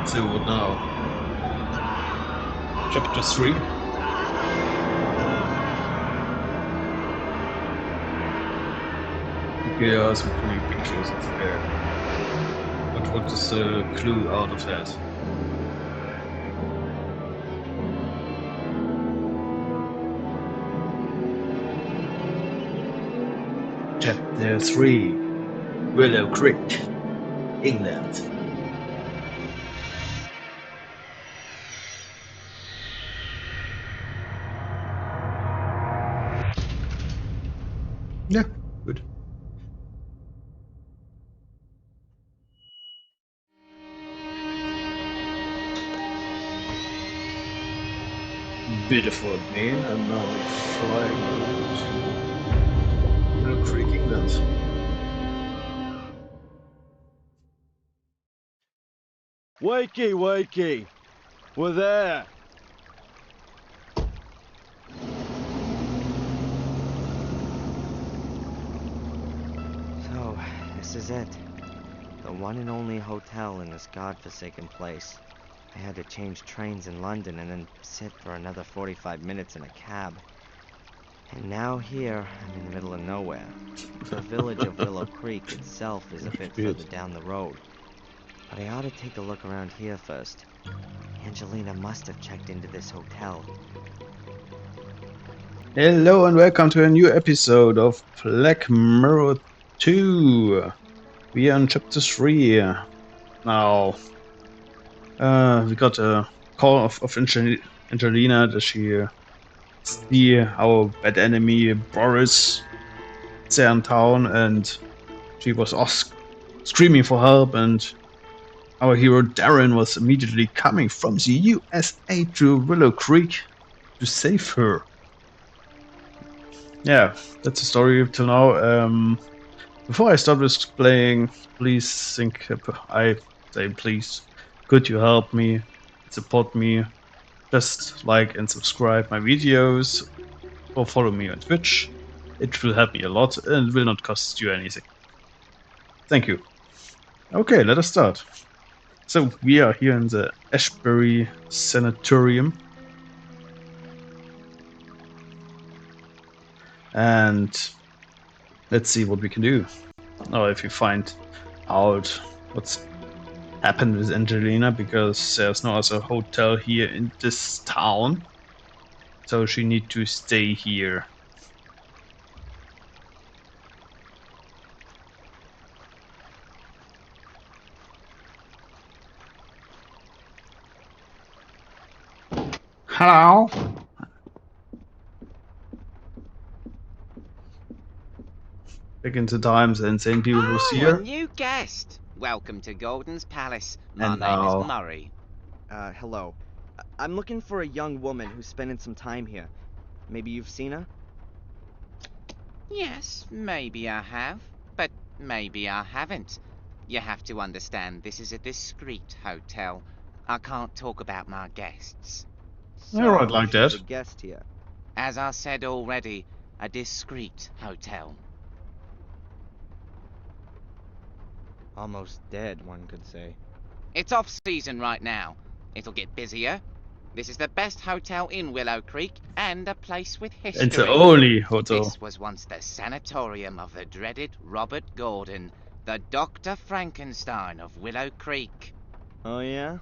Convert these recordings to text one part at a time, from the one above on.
So what now? Chapter 3? Yeah, some pretty pictures of there. But what is the clue out of that? Chapter 3, Willow Creek, England. Yeah, good. Beautiful man, and now we're flying over to Willow Creek, England. Wakey, wakey! We're there! So, this is it. The one and only hotel in this godforsaken place. I had to change trains in London and then sit for another 45 minutes in a cab. And now here, I'm in the middle of nowhere. The village of Willow Creek itself is a bit Good. further down the road. But I ought to take a look around here first. Angelina must have checked into this hotel. Hello and welcome to a new episode of Black Mirror 2. We are on chapter 3 now. We got a call of Angelina that she see our bad enemy Boris there in town, and she was screaming for help, and our hero Darren was immediately coming from the USA to Willow Creek to save her. Yeah, that's the story till now. Before I start with playing, please please, could you help me, support me? Just like and subscribe my videos or follow me on Twitch. It will help me a lot and will not cost you anything. Thank you. Okay, let us start. So we are here in the Ashbury Sanatorium. And let's see what we can do. Or if we find out what's happened with Angelina, because there's no other hotel here in this town. So she need to stay here. Hello? Back into times and insane people was Oh, a here. new guest! Welcome to Golden's Palace. My And name now- is Murray. Hello. I'm looking for a young woman who's spending some time here. Maybe you've seen her? Yes, maybe I have, but maybe I haven't. You have to understand, this is a discreet hotel. I can't talk about my guests. Yeah, right, like she's that. a guest here. As I said already, a discreet hotel. Almost dead, one could say. It's off-season right now. It'll get busier. This is the best hotel in Willow Creek, and a place with history. It's the only hotel. This was once the sanatorium of the dreaded Robert Gordon, the Dr. Frankenstein of Willow Creek. Oh yeah?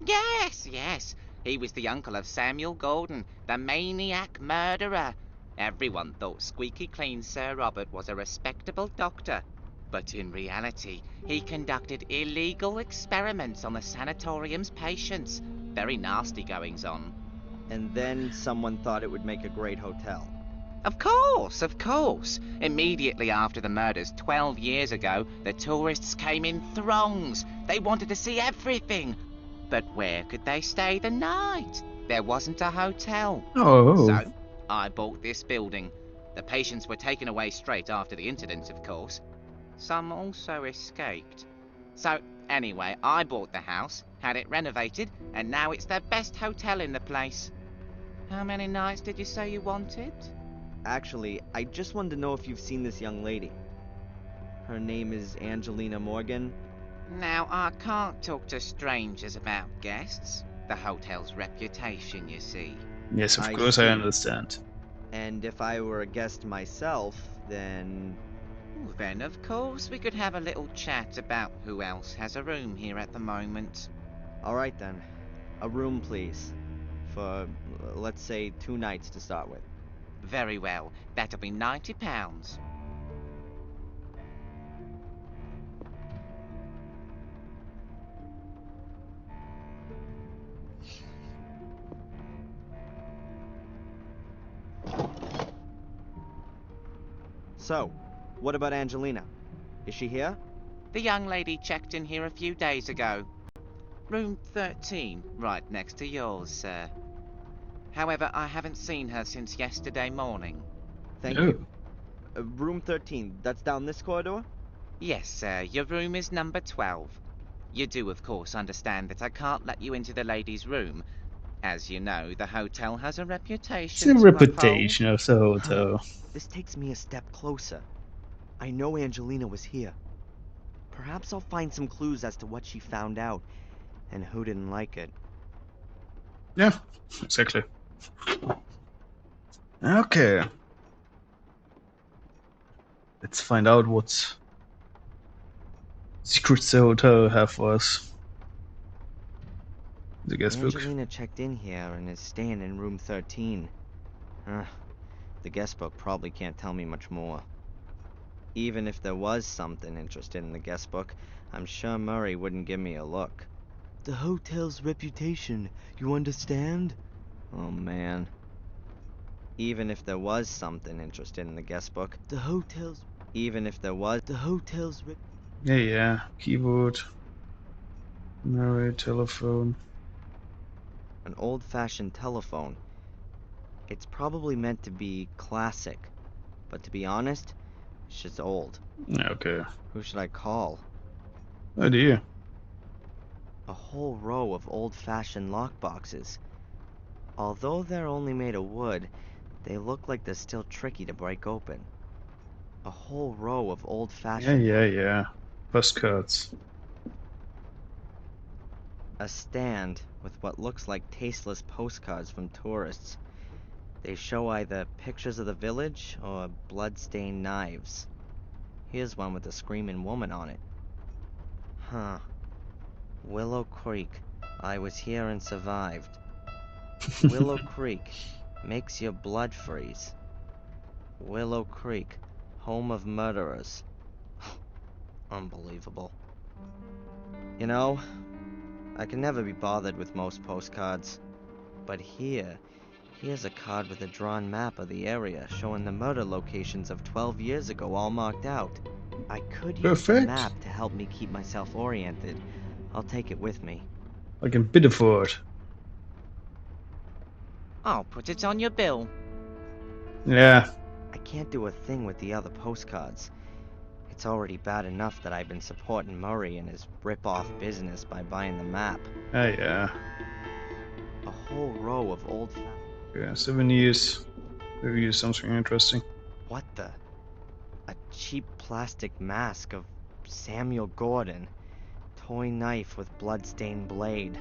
Yes, yes. He was the uncle of Samuel Gordon, the maniac murderer. Everyone thought squeaky clean Sir Robert was a respectable doctor. But in reality, he conducted illegal experiments on the sanatorium's patients. Very nasty goings on. And then someone thought it would make a great hotel. Of course, of course. Immediately after the murders 12 years ago, the tourists came in throngs. They wanted to see everything. But where could they stay the night? There wasn't a hotel. Oh. So, I bought this building. The patients were taken away straight after the incident, of course. Some also escaped. So, anyway, I bought the house, had it renovated, and now it's the best hotel in the place. How many nights did you say you wanted? Actually, I just wanted to know if you've seen this young lady. Her name is Angelina Morgan. Now, I can't talk to strangers about guests. The hotel's reputation, you see. Yes, of I course I see. understand. And if I were a guest myself, then... Ooh, then, of course, we could have a little chat about who else has a room here at the moment. Alright then. A room, please. For, let's say, 2 nights to start with. Very well. That'll be £90. So, what about Angelina? Is she here? The young lady checked in here a few days ago. Room 13, right next to yours, sir. However, I haven't seen her since yesterday morning. Thank Oh, you. Room 13, that's down this corridor? Yes, sir, your room is number 12. You do, of course, understand that I can't let you into the lady's room. As you know, the hotel has a it's reputation the to uphold. reputation of the hotel. This takes me a step closer. I know Angelina was here. Perhaps I'll find some clues as to what she found out, and who didn't like it. Yeah, exactly. Okay. Let's find out what secrets the hotel have for us. The guest book. Angelina checked in here and is staying in room 13. The guest book probably can't tell me much more. Even if there was something interested in the guest book, I'm sure Murray wouldn't give me a look. The hotel's reputation, you understand? Oh man. Even if there was something interested in the guest book, the hotel's... Even if there was... The hotel's... Yeah. Keyboard. Mirror, telephone. An old-fashioned telephone. It's probably meant to be classic, but to be honest, it's just old. Okay. Who should I call? Idea. A whole row of old-fashioned lockboxes. Although they're only made of wood, they look like they're still tricky to break open. A whole row of old-fashioned... Yeah. Postcards. A stand with what looks like tasteless postcards from tourists. They show either pictures of the village or blood-stained knives. Here's one with a screaming woman on it. Huh. Willow Creek. I was here and survived. Willow Creek. Makes your blood freeze. Willow Creek. Home of murderers. Unbelievable. You know, I can never be bothered with most postcards. But here's a card with a drawn map of the area showing the murder locations of 12 years ago all marked out. I could use the Perfect. map to help me keep myself oriented. I'll take it with me. I can bid for it. I'll put it on your bill. Yeah. I can't do a thing with the other postcards. It's already bad enough that I've been supporting Murray and his rip-off business by buying the map. Yeah. A whole row of old... Yeah, 7 years. Maybe something interesting. What the? A cheap plastic mask of Samuel Gordon. Toy knife with blood-stained blade.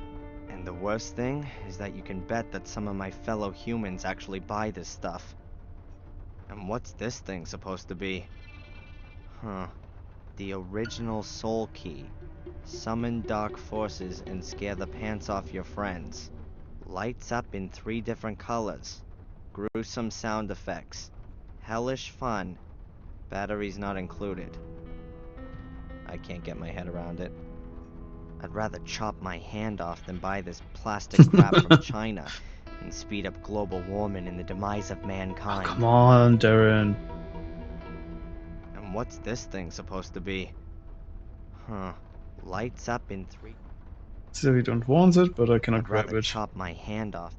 And the worst thing is that you can bet that some of my fellow humans actually buy this stuff. And what's this thing supposed to be? Huh. The original soul key. Summon dark forces and scare the pants off your friends. Lights up in 3 different colors. Gruesome sound effects. Hellish fun. Batteries not included. I can't get my head around it. I'd rather chop my hand off than buy this plastic crap from China and speed up global warming and the demise of mankind. Come on, Darren. And what's this thing supposed to be? Huh. Lights up in 3... So we don't want it, but I cannot I'd grab rather it. chop my hand off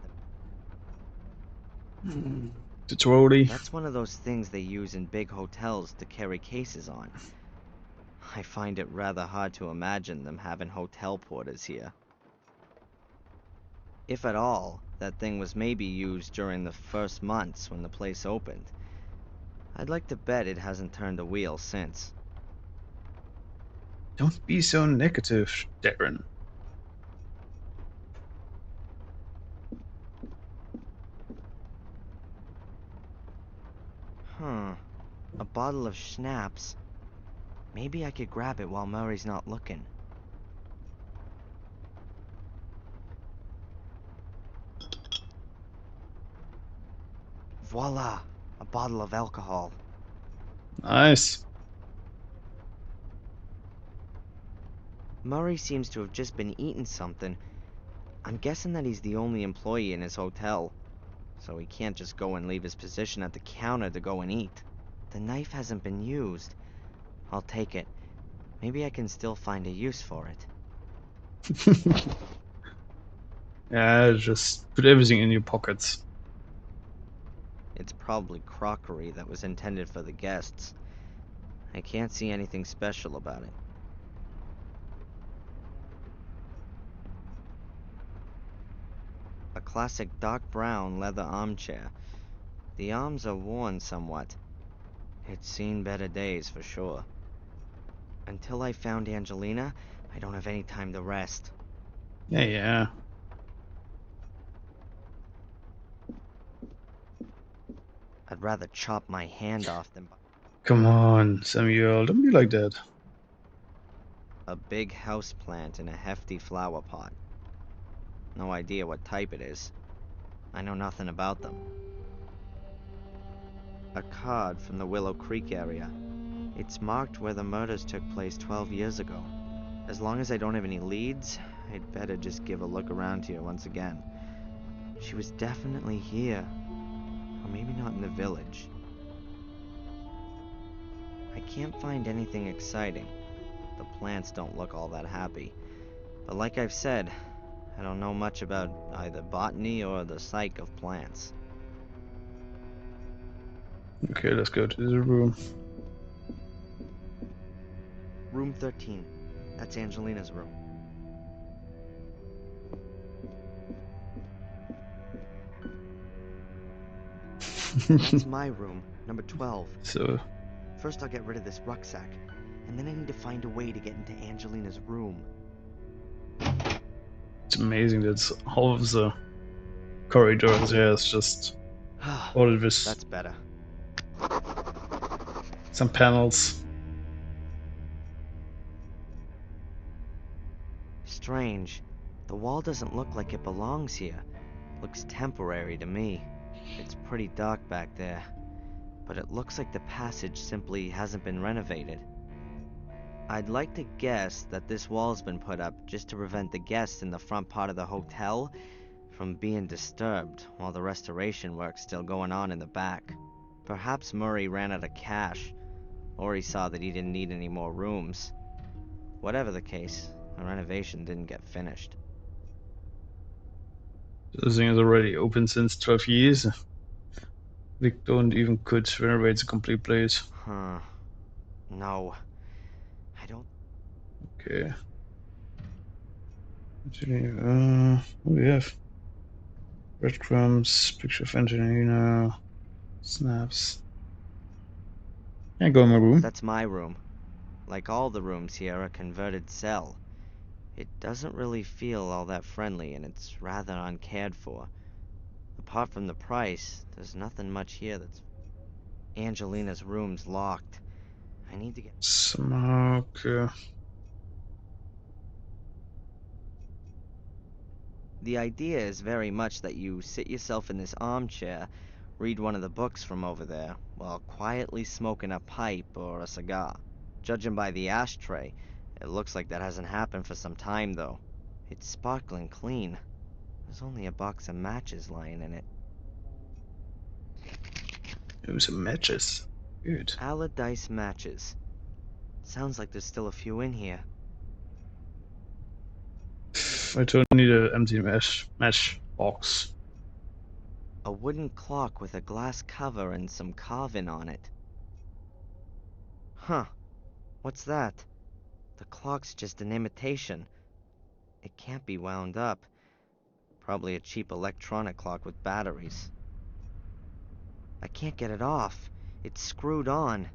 than... The trolley. That's one of those things they use in big hotels to carry cases on. I find it rather hard to imagine them having hotel porters here. If at all, that thing was maybe used during the first months when the place opened. I'd like to bet it hasn't turned a wheel since. Don't be so negative, Darren. A bottle of schnapps. Maybe I could grab it while Murray's not looking. Voila! A bottle of alcohol. Nice. Murray seems to have just been eating something. I'm guessing that he's the only employee in his hotel, so he can't just go and leave his position at the counter to go and eat. The knife hasn't been used. I'll take it. Maybe I can still find a use for it. Yeah, just put everything in your pockets. It's probably crockery that was intended for the guests. I can't see anything special about it. A classic dark brown leather armchair. The arms are worn somewhat. It's seen better days for sure. Until I found Angelina, I don't have any time to rest. Yeah. I'd rather chop my hand off than Come on, Samuel, don't be like that. a big house plant in a hefty flower pot. No idea what type it is. I know nothing about them. A card from the Willow Creek area. It's marked where the murders took place 12 years ago. As long as I don't have any leads, I'd better just give a look around here once again. She was definitely here. Or maybe not in the village. I can't find anything exciting. The plants don't look all that happy. But like I've said, I don't know much about either botany or the psyche of plants. Okay, let's go to the room. Room 13. That's Angelina's room. That's my room, number 12. So, First I'll get rid of this rucksack, and then I need to find a way to get into Angelina's room. it's amazing that all of the corridors here is just all of this. That's better. Some panels. Strange. The wall doesn't look like it belongs here. Looks temporary to me. It's pretty dark back there, but it looks like the passage simply hasn't been renovated. I'd like to guess that this wall's been put up just to prevent the guests in the front part of the hotel from being disturbed while the restoration work's still going on in the back. Perhaps Murray ran out of cash, or he saw that he didn't need any more rooms. Whatever the case, the renovation didn't get finished. The thing is already open since 12 years. We don't even could renovate the complete place. Huh. No. I don't... Okay. What do we have? Breadcrumbs, picture of Angelina, snaps. Can't go in my room. That's my room. Like all the rooms here, a converted cell. It doesn't really feel all that friendly, and it's rather uncared for. Apart from the price, there's nothing much here that's... Angelina's room's locked. I need to get... Smoke. The idea is very much that you sit yourself in this armchair, read one of the books from over there, while quietly smoking a pipe or a cigar. Judging by the ashtray, it looks like that hasn't happened for some time, though. It's sparkling clean. There's only a box of matches lying in it. Some matches. Good. Allardyce matches. Sounds like there's still a few in here. I don't need an empty match box. A wooden clock with a glass cover and some carving on it. Huh. What's that? The clock's just an imitation. It can't be wound up. Probably a cheap electronic clock with batteries. I can't get it off. It's screwed on.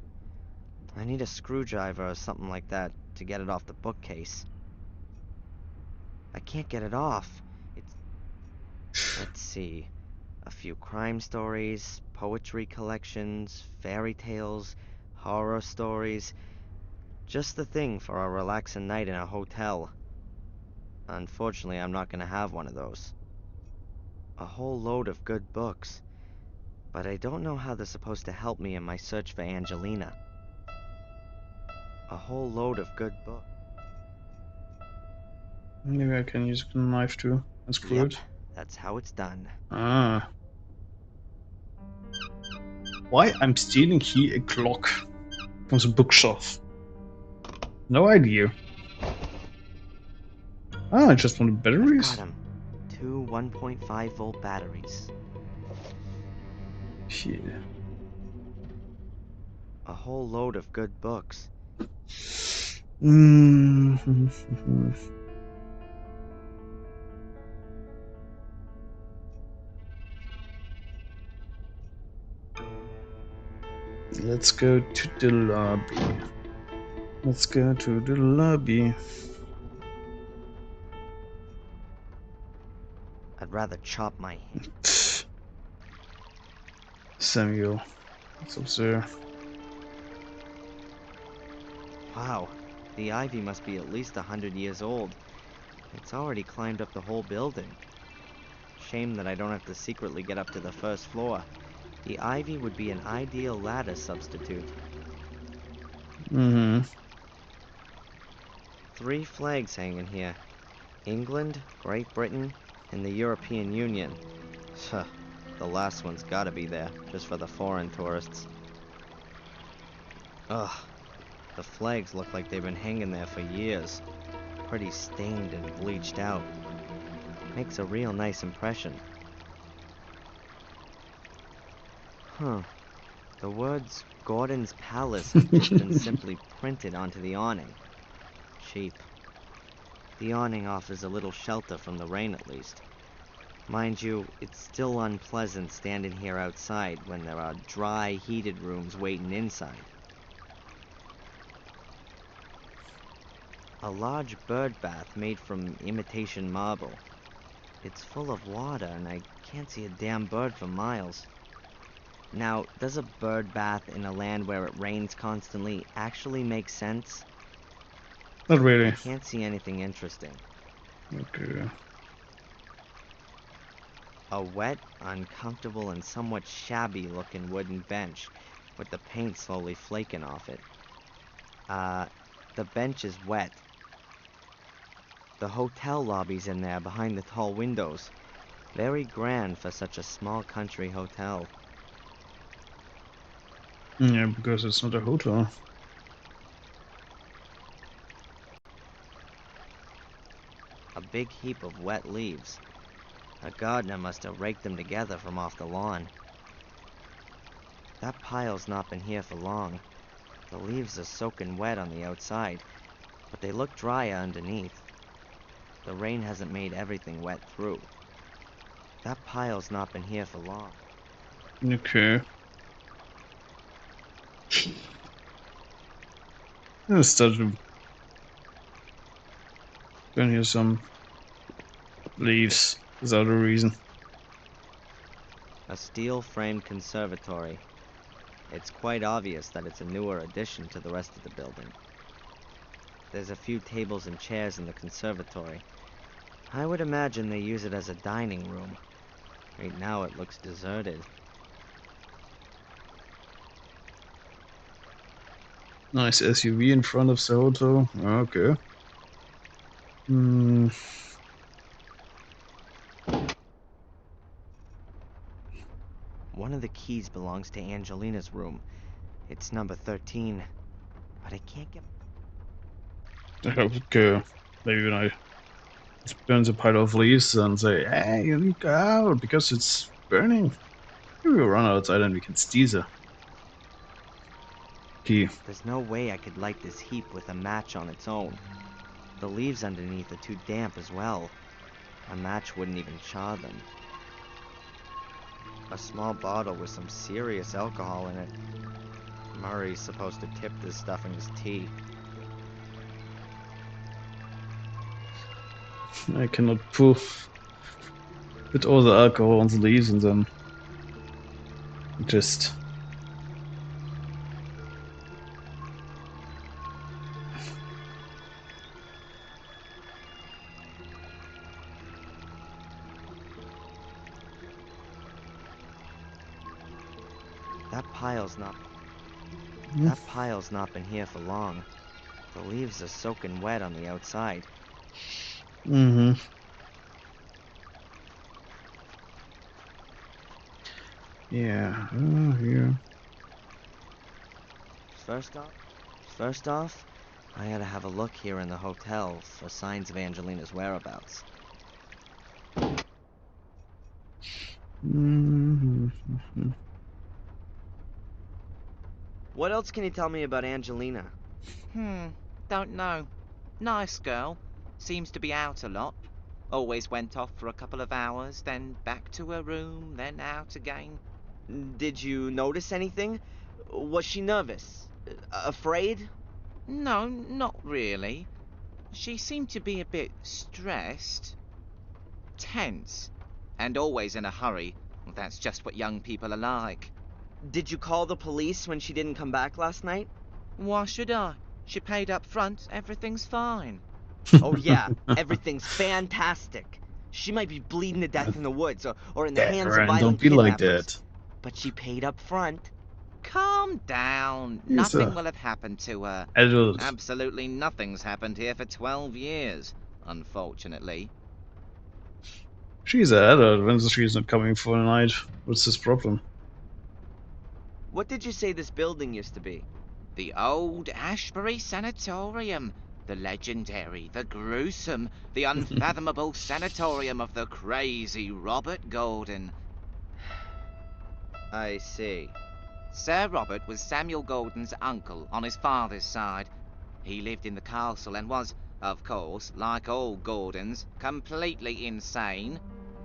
I need a screwdriver or something like that to to get it off the bookcase. I can't get it off. Let's see. A few crime stories, poetry collections, fairy tales, horror stories. Just the thing for a relaxing night in a hotel. Unfortunately, I'm not gonna have one of those. A whole load of good books. But I don't know how they're supposed to help me in my search for Angelina. A whole load of good books. Maybe I can use a knife to unscrew Yep, it. that's how it's done. Ah. Why I'm stealing here a clock from the bookshelf? No idea. Ah, I just wanted I've batteries? got 'em. Two 1.5 volt batteries. Yeah. A whole load of good books. Mm-hmm. Let's go to the lobby. Let's go to the lobby. I'd rather chop my hand. Pfft. Samuel, what's up there? Wow, the ivy must be at least 100 years old. It's already climbed up the whole building. Shame that I don't have to secretly get up to the first floor. The ivy would be an ideal ladder substitute. Mm-hmm. 3 flags hanging here. England, Great Britain, and the European Union. Huh, the last one's gotta be there, just for the foreign tourists. Ugh, the flags look like they've been hanging there for years. Pretty stained and bleached out. Makes a real nice impression. Huh. The words Gordon's Palace have just been simply printed onto the awning. Cheap. The awning offers a little shelter from the rain at least. Mind you, it's still unpleasant standing here outside when there are dry, heated rooms waiting inside. A large bird bath made from imitation marble. It's full of water and I can't see a damn bird for miles. Now, does a bird bath in a land where it rains constantly actually make sense? Not I really. can't see anything interesting. Okay. A wet, uncomfortable, and somewhat shabby-looking wooden bench with the paint slowly flaking off it. The bench is wet. The hotel lobby's in there behind the tall windows. Very grand for such a small country hotel. Yeah, because it's not a hotel. A big heap of wet leaves. A gardener must have raked them together from off the lawn. That pile's not been here for long. The leaves are soaking wet on the outside, but they look drier underneath. The rain hasn't made everything wet through. That pile's not been here for long. Okay. Let's start to burn here some leaves without a reason. A steel-framed conservatory. It's quite obvious that it's a newer addition to the rest of the building. There's a few tables and chairs in the conservatory. I would imagine they use it as a dining room. Right now it looks deserted. Nice SUV in front of the hotel. Okay. Hmm. One of the keys belongs to Angelina's room. It's number 13. But I can't get... Okay. Maybe when I just burn the pile of leaves and say, hey, you need to go out because it's burning. Maybe we'll run outside and we can steal the key. There's no way I could light this heap with a match on its own. The leaves underneath are too damp as well. A match wouldn't even char them. A small bottle with some serious alcohol in it. Murray's supposed to tip this stuff in his tea. I cannot put all the alcohol on the leaves and then just... That pile's not been here for long. The leaves are soaking wet on the outside. Mm-hmm. Yeah. Oh, yeah. First off, I gotta have a look here in the hotel for signs of Angelina's whereabouts. Mm-hmm. What else can you tell me about Angelina? Don't know. Nice girl. Seems to be out a lot. Always went off for a couple of hours, then back to her room, then out again. Did you notice anything? Was she nervous? Afraid? No, not really. She seemed to be a bit stressed. Tense. And always in a hurry. That's just what young people are like. Did you call the police when she didn't come back last night? Why should I? She paid up front. Everything's fine. Oh yeah, everything's fantastic. She might be bleeding to death in the woods or in the hands of Darren, don't violent be like kidnappers. that. But she paid up front. Calm down. Yes, Nothing sir. will have happened to her. Adult. Absolutely nothing's happened here for 12 years, unfortunately. She's an adult when she's not coming for a night. What's his problem? What did you say this building used to be? The old Ashbury Sanatorium. The legendary, the gruesome, the unfathomable sanatorium of the crazy Robert Gordon. I see. Sir Robert was Samuel Gordon's uncle on his father's side. He lived in the castle and was, of course, like all Gordons, completely insane.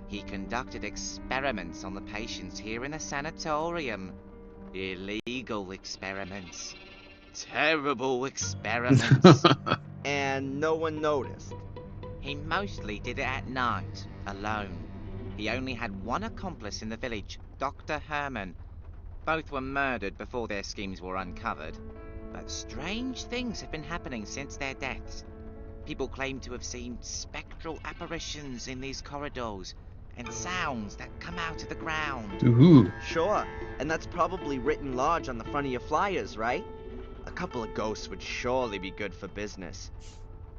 He conducted experiments on the patients here in the sanatorium. Illegal experiments. Terrible experiments. And no one noticed. He mostly did it at night, alone. He only had one accomplice in the village, Dr. Herman. Both were murdered before their schemes were uncovered. But strange things have been happening since their deaths. People claim to have seen spectral apparitions in these corridors, and sounds that come out of the ground. Ooh. Sure, and that's probably written large on the front of your flyers, right? A couple of ghosts would surely be good for business.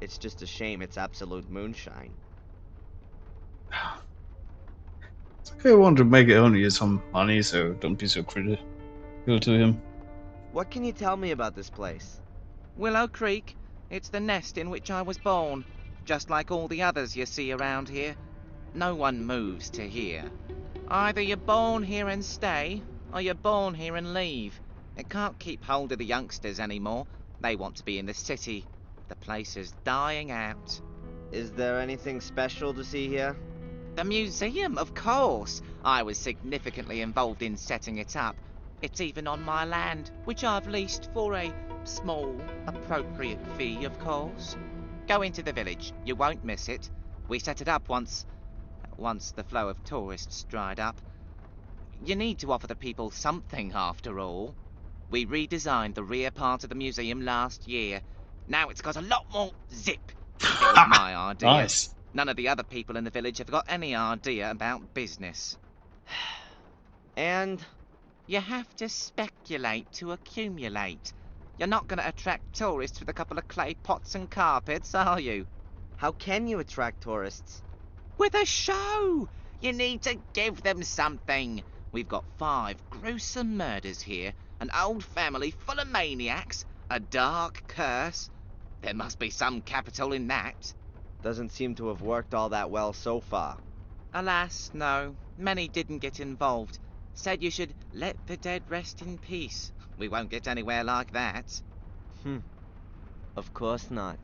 It's just a shame it's absolute moonshine. It's okay, I want to make only some money, so don't be so critical to him. What can you tell me about this place? Willow Creek. It's the nest in which I was born. Just like all the others you see around here. No one moves to here. Either you're born here and stay, or you're born here and leave. It can't keep hold of the youngsters anymore. They want to be in the city. The place is dying out. Is there anything special to see here? The museum, of course. I was significantly involved in setting it up. It's even on my land, which I've leased for a small, appropriate fee, of course. Go into the village. You won't miss it. We set it up once the flow of tourists dried up. You need to offer the people something, after all. We redesigned the rear part of the museum last year. Now it's got a lot more zip. It was my idea. Nice. None of the other people in the village have got any idea about business. And You have to speculate to accumulate. You're not going to attract tourists with a couple of clay pots and carpets, are you? how can you attract tourists? With a show! You need to give them something. We've got 5 gruesome murders here, an old family full of maniacs, a dark curse. There must be some capital in that. Doesn't seem to have worked all that well so far. Alas, no. Many didn't get involved. Said you should let the dead rest in peace. We won't get anywhere like that. Of course not.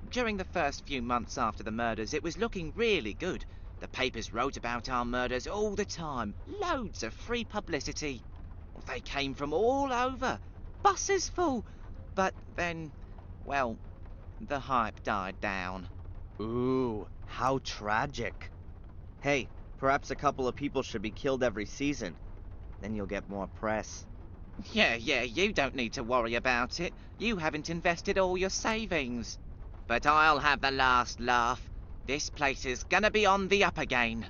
During the first few months after the murders, it was looking really good. The papers wrote about our murders all the time. Loads of free publicity. They came from all over. Buses full. But then, well, the hype died down. Ooh, how tragic. Hey, perhaps a couple of people should be killed every season. Then you'll get more press. Yeah, you don't need to worry about it. You haven't invested all your savings. But I'll have the last laugh. This place is gonna be on the up again.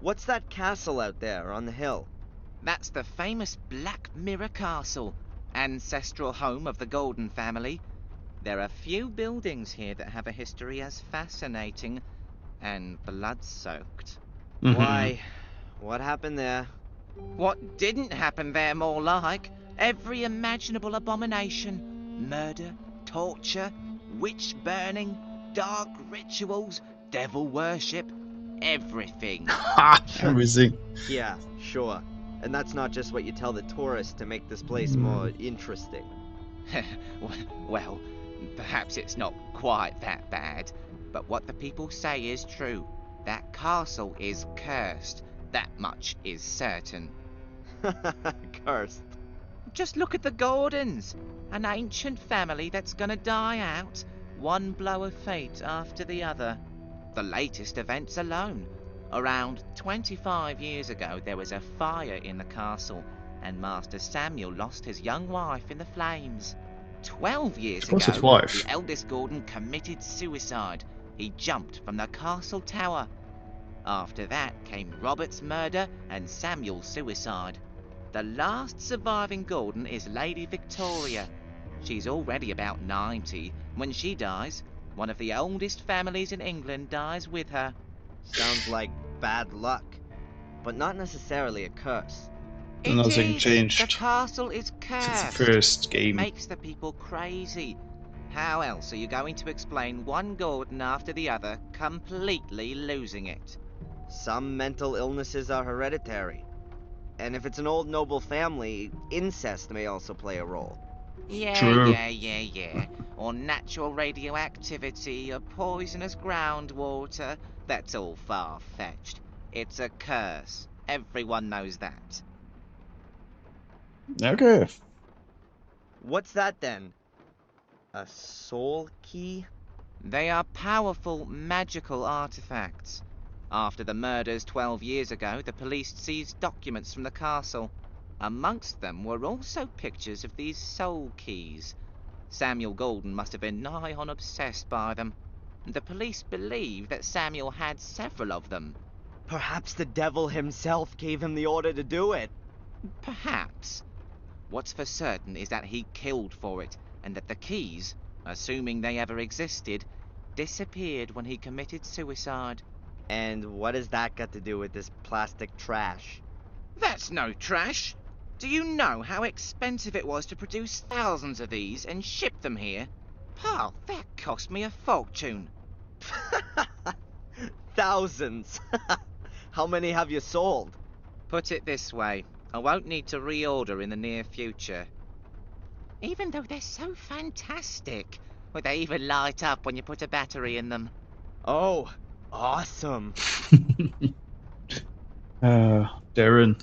What's that castle out there on the hill? That's the famous Black Mirror Castle, ancestral home of the Golden family. There are few buildings here that have a history as fascinating and blood-soaked. Why, what happened there? What didn't happen there, more like? Every imaginable abomination. Murder, torture, witch burning, dark rituals, devil worship, everything. Everything. Yeah, sure. And that's not just what you tell the tourists to make this place more interesting. Well, perhaps it's not quite that bad, but what the people say is true. That castle is cursed. That much is certain. Cursed. Just look at the Gordons, an ancient family that's gonna die out, one blow of fate after the other. The latest events alone. Around 25 years ago, there was a fire in the castle, and Master Samuel lost his young wife in the flames. 12 years Of course his ago, wife. the eldest Gordon committed suicide. He jumped from the castle tower. After that came Robert's murder and Samuel's suicide. The last surviving Gordon is Lady Victoria. She's already about 90. When she dies, one of the oldest families in England dies with her. Sounds like bad luck, but not necessarily a curse. Nothing The changed castle is since the cursed. first It game. makes the people crazy. How else are you going to explain one Gordon after the other completely losing it? Some mental illnesses are hereditary. And if it's an old noble family, incest may also play a role. True. Yeah. Or natural radioactivity, or poisonous groundwater. That's all far-fetched. It's a curse. Everyone knows that. Okay. What's that then? A soul key? They are powerful, magical artifacts. After the murders 12 years ago, the police seized documents from the castle. Amongst them were also pictures of these soul keys. Samuel Golden must have been nigh on obsessed by them. The police believe that Samuel had several of them. Perhaps the devil himself gave him the order to do it. Perhaps. What's for certain is that he killed for it, and that the keys, assuming they ever existed, disappeared when he committed suicide. And what has that got to do with this plastic trash? That's no trash. Do you know how expensive it was to produce thousands of these and ship them here? Pal, that cost me a fortune. Thousands! How many have you sold? Put it this way, I won't need to reorder in the near future. Even though they're so fantastic. Well, they even light up when you put a battery in them. Oh, awesome. Darren.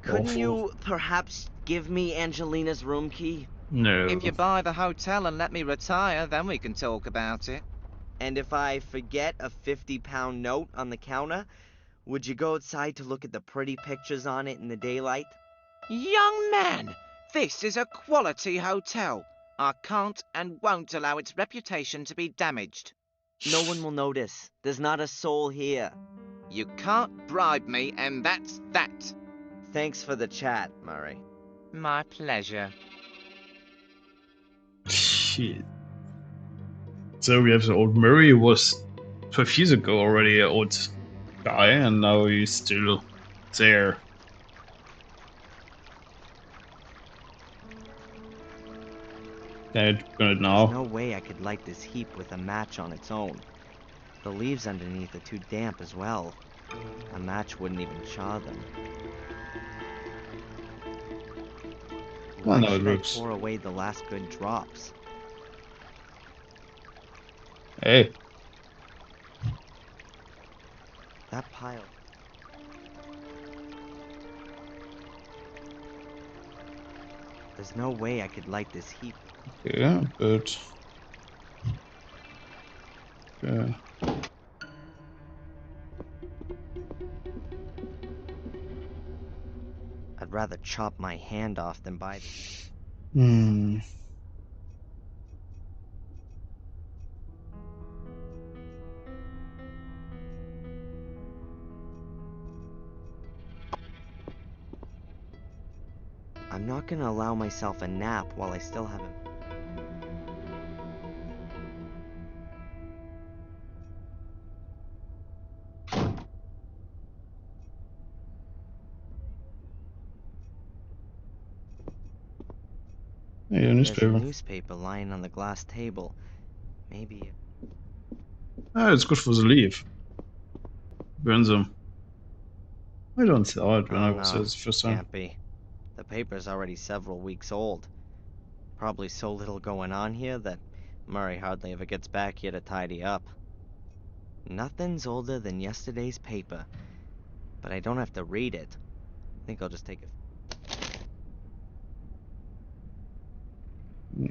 Couldn't Awful. you perhaps give me Angelina's room key? No. If you buy the hotel and let me retire, then we can talk about it. And if I forget a 50-pound note on the counter, would you go outside to look at the pretty pictures on it in the daylight? Young man, this is a quality hotel. I can't and won't allow its reputation to be damaged. No one will notice. There's not a soul here. You can't bribe me, and that's that. Thanks for the chat, Murray. My pleasure. Shit. So we have the old Murray, who was 12 years ago already an old guy, and now he's still there. Can I burn it now? There's no way I could light this heap with a match on its own. The leaves underneath are too damp as well. A match wouldn't even char them. Why no, it should I works. pour away the last good drops? Hey. That pile. There's no way I could light this heap. Yeah, but Yeah. I'd rather chop my hand off than buy this. Hmm. I'm not gonna allow myself a nap while I still haven't. Yeah, There's a newspaper. newspaper lying on the glass table. Maybe. Ah, it's good for the leaf. Burn them. I don't saw it when Oh I was there no, the first time. can't be. The paper's already several weeks old. Probably so little going on here that Murray hardly ever gets back here to tidy up. Nothing's older than yesterday's paper, but I don't have to read it. I think I'll just take it.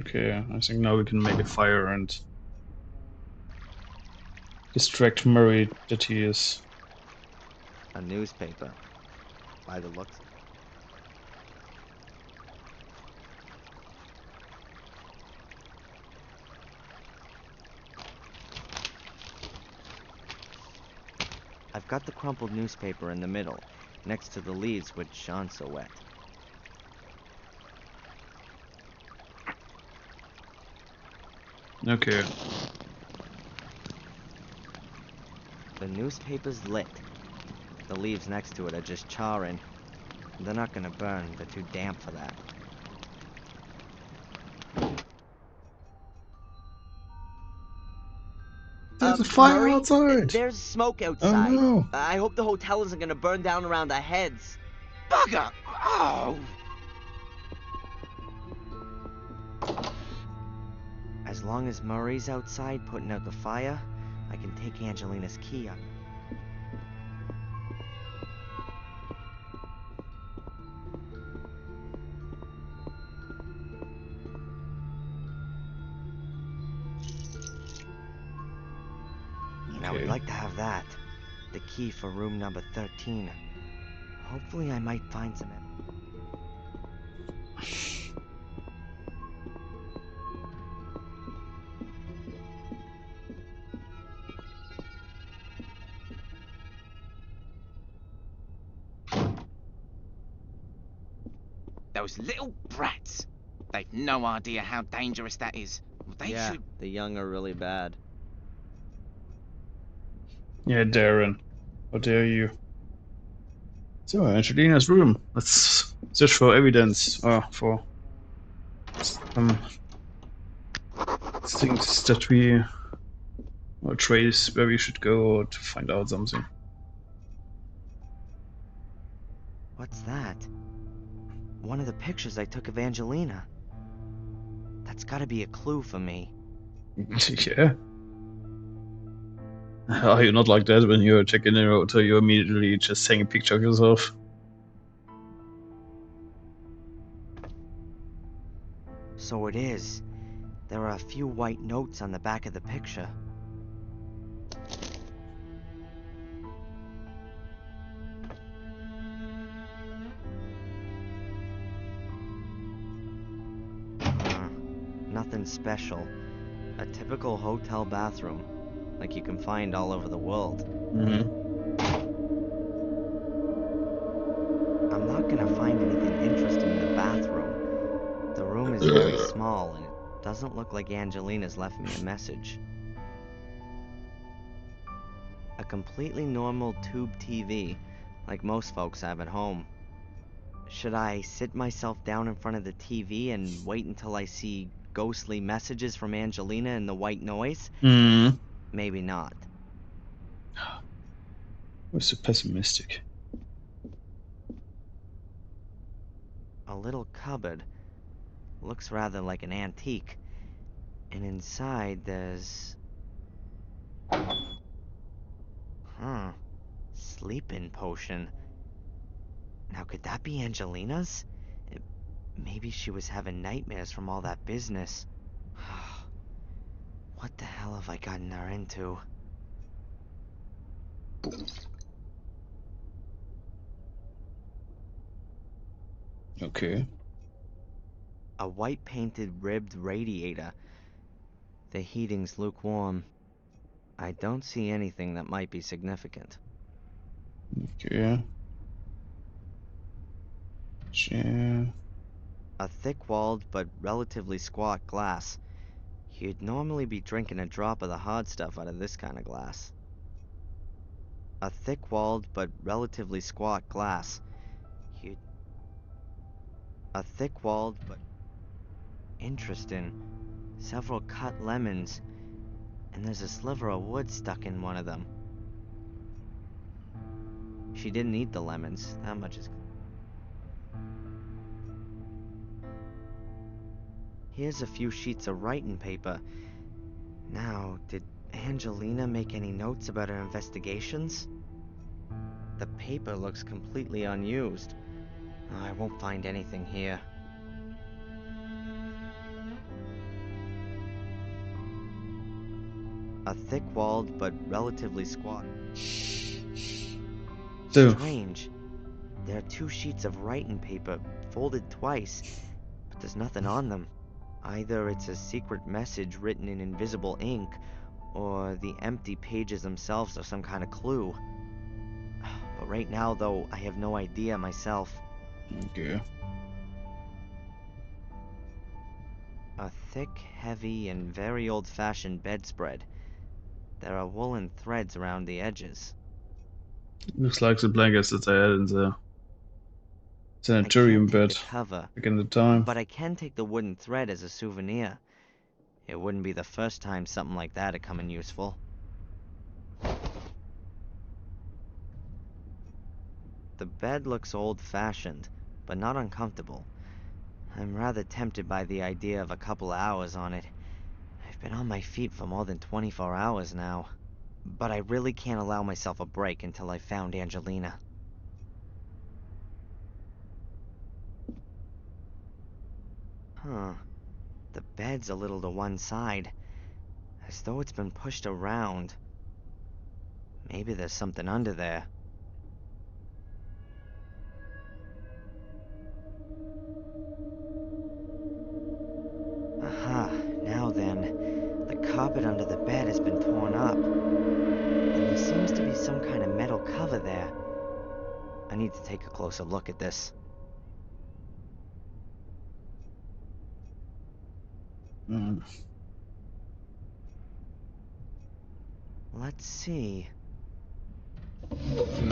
Okay, I think now we can make a fire and distract Murray that he is. A newspaper, by the looks. I've got the crumpled newspaper in the middle, next to the leaves which aren't so wet. Okay. The newspaper's lit. The leaves next to it are just charring. They're not gonna burn, they're too damp for that. There's a fire Murray, outside! there's smoke Oh outside. no! I hope the hotel isn't gonna burn down around our heads. Bugger! Oh! As long as Murray's outside putting out the fire, I can take Angelina's key up. Now we'd Okay. like to have that. The key for room number 13. Hopefully I might find some... Those little brats! They've no idea how dangerous that is. They Yeah, should. the young are really bad. Yeah, Darren. How dare you? So, Angelina's room. Let's search for evidence. For some things that we or trace where we should go to find out something. What's that? One of the pictures I took of Angelina. That's gotta be a clue for me. Yeah. Are you not like that when you're checking in a hotel? You immediately just take a picture of yourself. So it is. There are a few white notes on the back of the picture. Nothing special. A typical hotel bathroom, like you can find all over the world. Mm-hmm. I'm not gonna find anything interesting in the bathroom. The room is very small, and it doesn't look like Angelina's left me a message. A completely normal tube TV, like most folks have at home. Should I sit myself down in front of the TV and wait until I see ghostly messages from Angelina in the white noise? Mm-hmm. Maybe not. We're so pessimistic. A little cupboard. Looks rather like an antique. And inside there's... Sleeping potion. Now could that be Angelina's? Maybe she was having nightmares from all that business. What the hell have I gotten her into? Okay. A white painted ribbed radiator. The heating's lukewarm. I don't see anything that might be significant. Okay. Chair. A thick-walled but relatively squat glass. You'd normally be drinking a drop of the hard stuff out of this kind of glass. A thick-walled but relatively squat glass. You'd... A thick-walled but... Interesting. Several cut lemons. And there's a sliver of wood stuck in one of them. She didn't eat the lemons. That much is... Here's a few sheets of writing paper. Now, did Angelina make any notes about her investigations? The paper looks completely unused. I won't find anything here. A thick-walled but relatively squat. So, Strange. There are 2 sheets of writing paper, folded twice, but there's nothing on them. Either it's a secret message written in invisible ink, or the empty pages themselves are some kind of clue. But right now, though, I have no idea myself. okay. A thick, heavy, and very old-fashioned bedspread. There are woolen threads around the edges. Looks like the blankets that I had in the I sanitarium can't take bed the cover, back in the time. but I can take the wooden thread as a souvenir. It wouldn't be the first time something like that had come in useful. The bed looks old-fashioned, but not uncomfortable. I'm rather tempted by the idea of a couple of hours on it. I've been on my feet for more than 24 hours now. But I really can't allow myself a break until I've found Angelina. Huh. The bed's a little to one side, as though it's been pushed around. Maybe there's something under there. Aha, now then, the carpet under the bed has been torn up, and there seems to be some kind of metal cover there. I need to take a closer look at this. Mm. Let's see.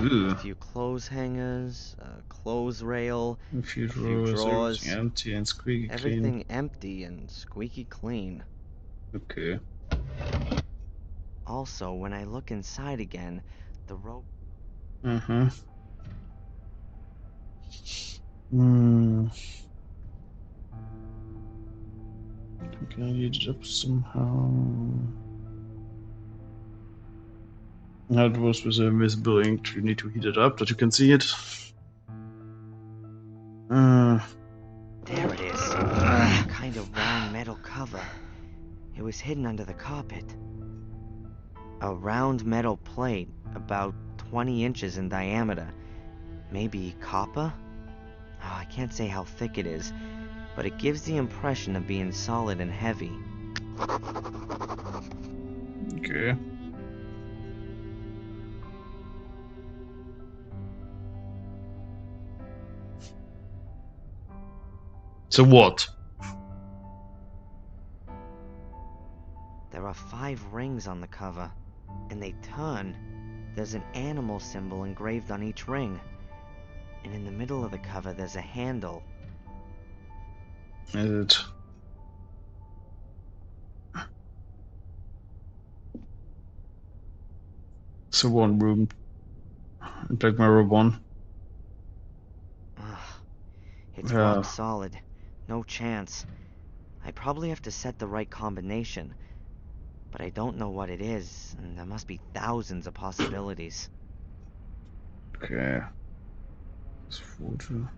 Ooh. A few clothes hangers, a clothes rail, A few a few drawers, drawers. everything empty and squeaky clean. Everything empty and squeaky clean. Okay. Also, when I look inside again, the rope... Uh-huh. Hmm. Can I heat it up somehow? How it was with the invisible ink. You need to heat it up that you can see it. There it is. A kind of round metal cover. It was hidden under the carpet. A round metal plate, about 20 inches in diameter. Maybe copper? Oh, I can't say how thick it is, but it gives the impression of being solid and heavy. Okay. So what? There are 5 rings on the cover, and they turn. There's an animal symbol engraved on each ring. And in the middle of the cover, there's a handle. Is it? So one room. Black Mirror 1. Ugh. It's Yeah. rock solid. No chance. I probably have to set the right combination. But I don't know what it is, and there must be thousands of possibilities. Okay. Das Foto.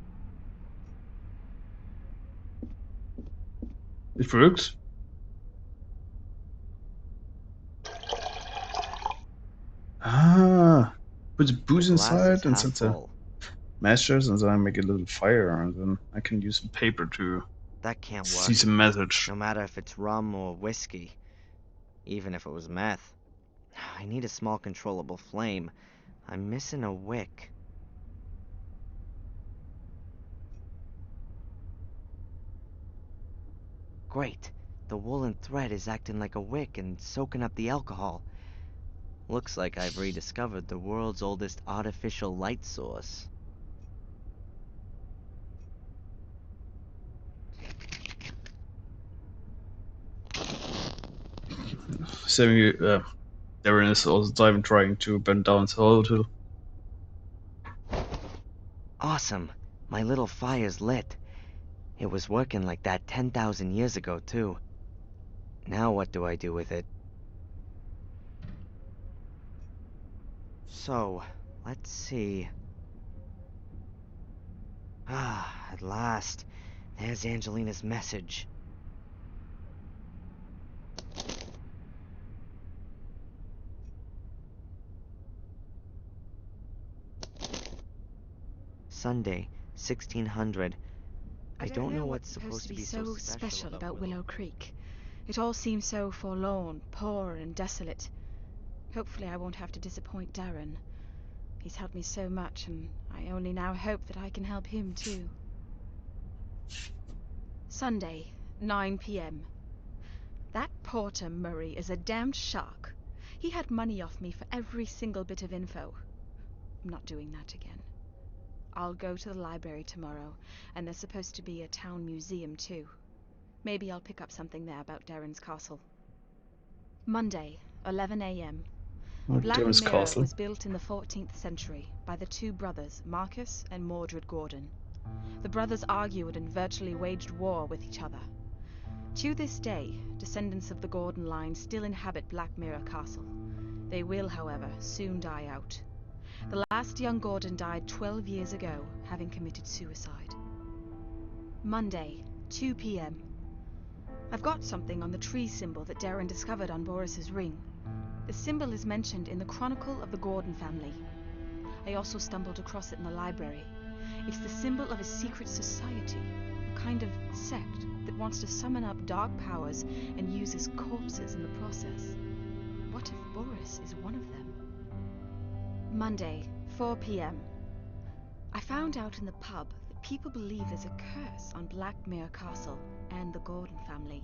It works. Ah, put the The booze glass is inside and half set the full. matches, and then I make a little fire, and then I can use the paper to That can't see work. the message. No matter if it's rum or whiskey. Even if it was meth. I need a small controllable flame. I'm missing a wick. Great. The woolen thread is acting like a wick and soaking up the alcohol. Looks like I've rediscovered the world's oldest artificial light source. Sammy, Darren is all the time trying to burn down his hotel. Awesome. My little fire's lit. It was working like that 10,000 years ago, too. Now what do I do with it? So, let's see. Ah, at last. There's Angelina's message. Sunday, 1600. I don't know what's supposed to be so special about Willow Creek. It all seems so forlorn, poor and desolate. Hopefully I won't have to disappoint Darren. He's helped me so much, and I only now hope that I can help him too. Sunday, 9 p.m. That Porter Murray is a damned shark. He had money off me for every single bit of info. I'm not doing that again. I'll go to the library tomorrow, and there's supposed to be a town museum too. Maybe I'll pick up something there about Darren's castle. Monday, 11 a.m. Black Darren's Mirror castle. was built in the 14th century by the two brothers, Marcus and Mordred Gordon. The brothers argued and virtually waged war with each other. To this day, descendants of the Gordon line still inhabit Black Mirror Castle. They will, however, soon die out. The last young Gordon died 12 years ago, having committed suicide. Monday, 2 p.m. I've got something on the tree symbol that Darren discovered on Boris's ring. The symbol is mentioned in the Chronicle of the Gordon family. I also stumbled across it in the library. It's the symbol of a secret society, a kind of sect that wants to summon up dark powers and uses corpses in the process. What if Boris is one of them? Monday, 4 p.m. I found out in the pub that people believe there's a curse on Blackmere Castle and the Gordon family.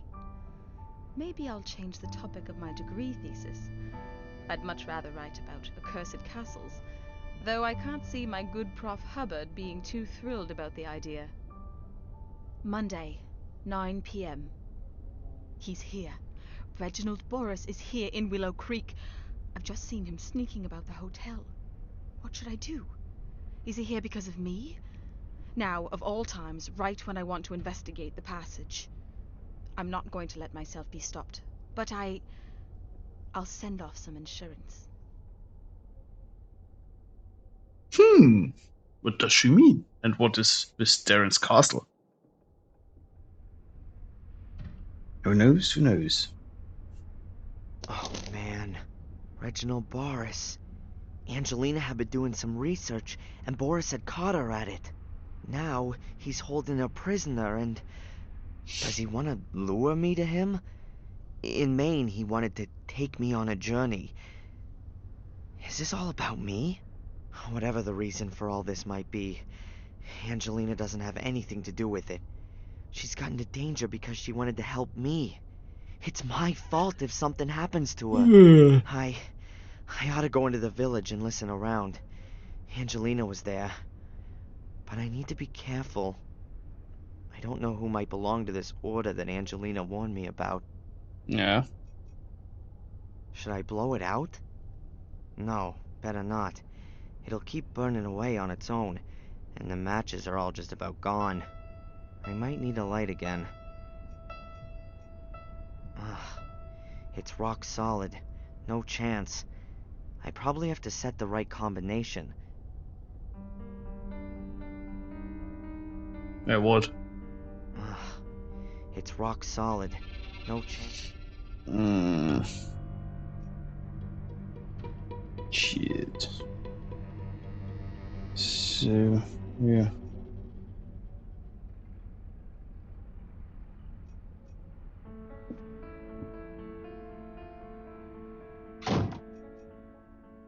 Maybe I'll change the topic of my degree thesis. I'd much rather write about accursed castles, though I can't see my good Prof. Hubbard being too thrilled about the idea. Monday, 9 p.m. He's here. Reginald Boris is here in Willow Creek. I've just seen him sneaking about the hotel. What should I do? Is he here because of me? Now, of all times, right when I want to investigate the passage. I'm not going to let myself be stopped, but I'll send off some insurance. What does she mean? And what is with Darren's castle? Who knows? Who knows? Oh man. Reginald Boris. Angelina had been doing some research, and Boris had caught her at it. Now, he's holding her prisoner, and... Does he want to lure me to him? In Maine, he wanted to take me on a journey. Is this all about me? Whatever the reason for all this might be, Angelina doesn't have anything to do with it. She's got into danger because she wanted to help me. It's my fault if something happens to her. I ought to go into the village and listen around. Angelina was there. But I need to be careful. I don't know who might belong to this order that Angelina warned me about. Yeah. Should I blow it out? No, better not. It'll keep burning away on its own, and the matches are all just about gone. I might need a light again. It's rock solid. No chance. I probably have to set the right combination. Yeah, what? It's rock solid. No chance. Shit. So, yeah.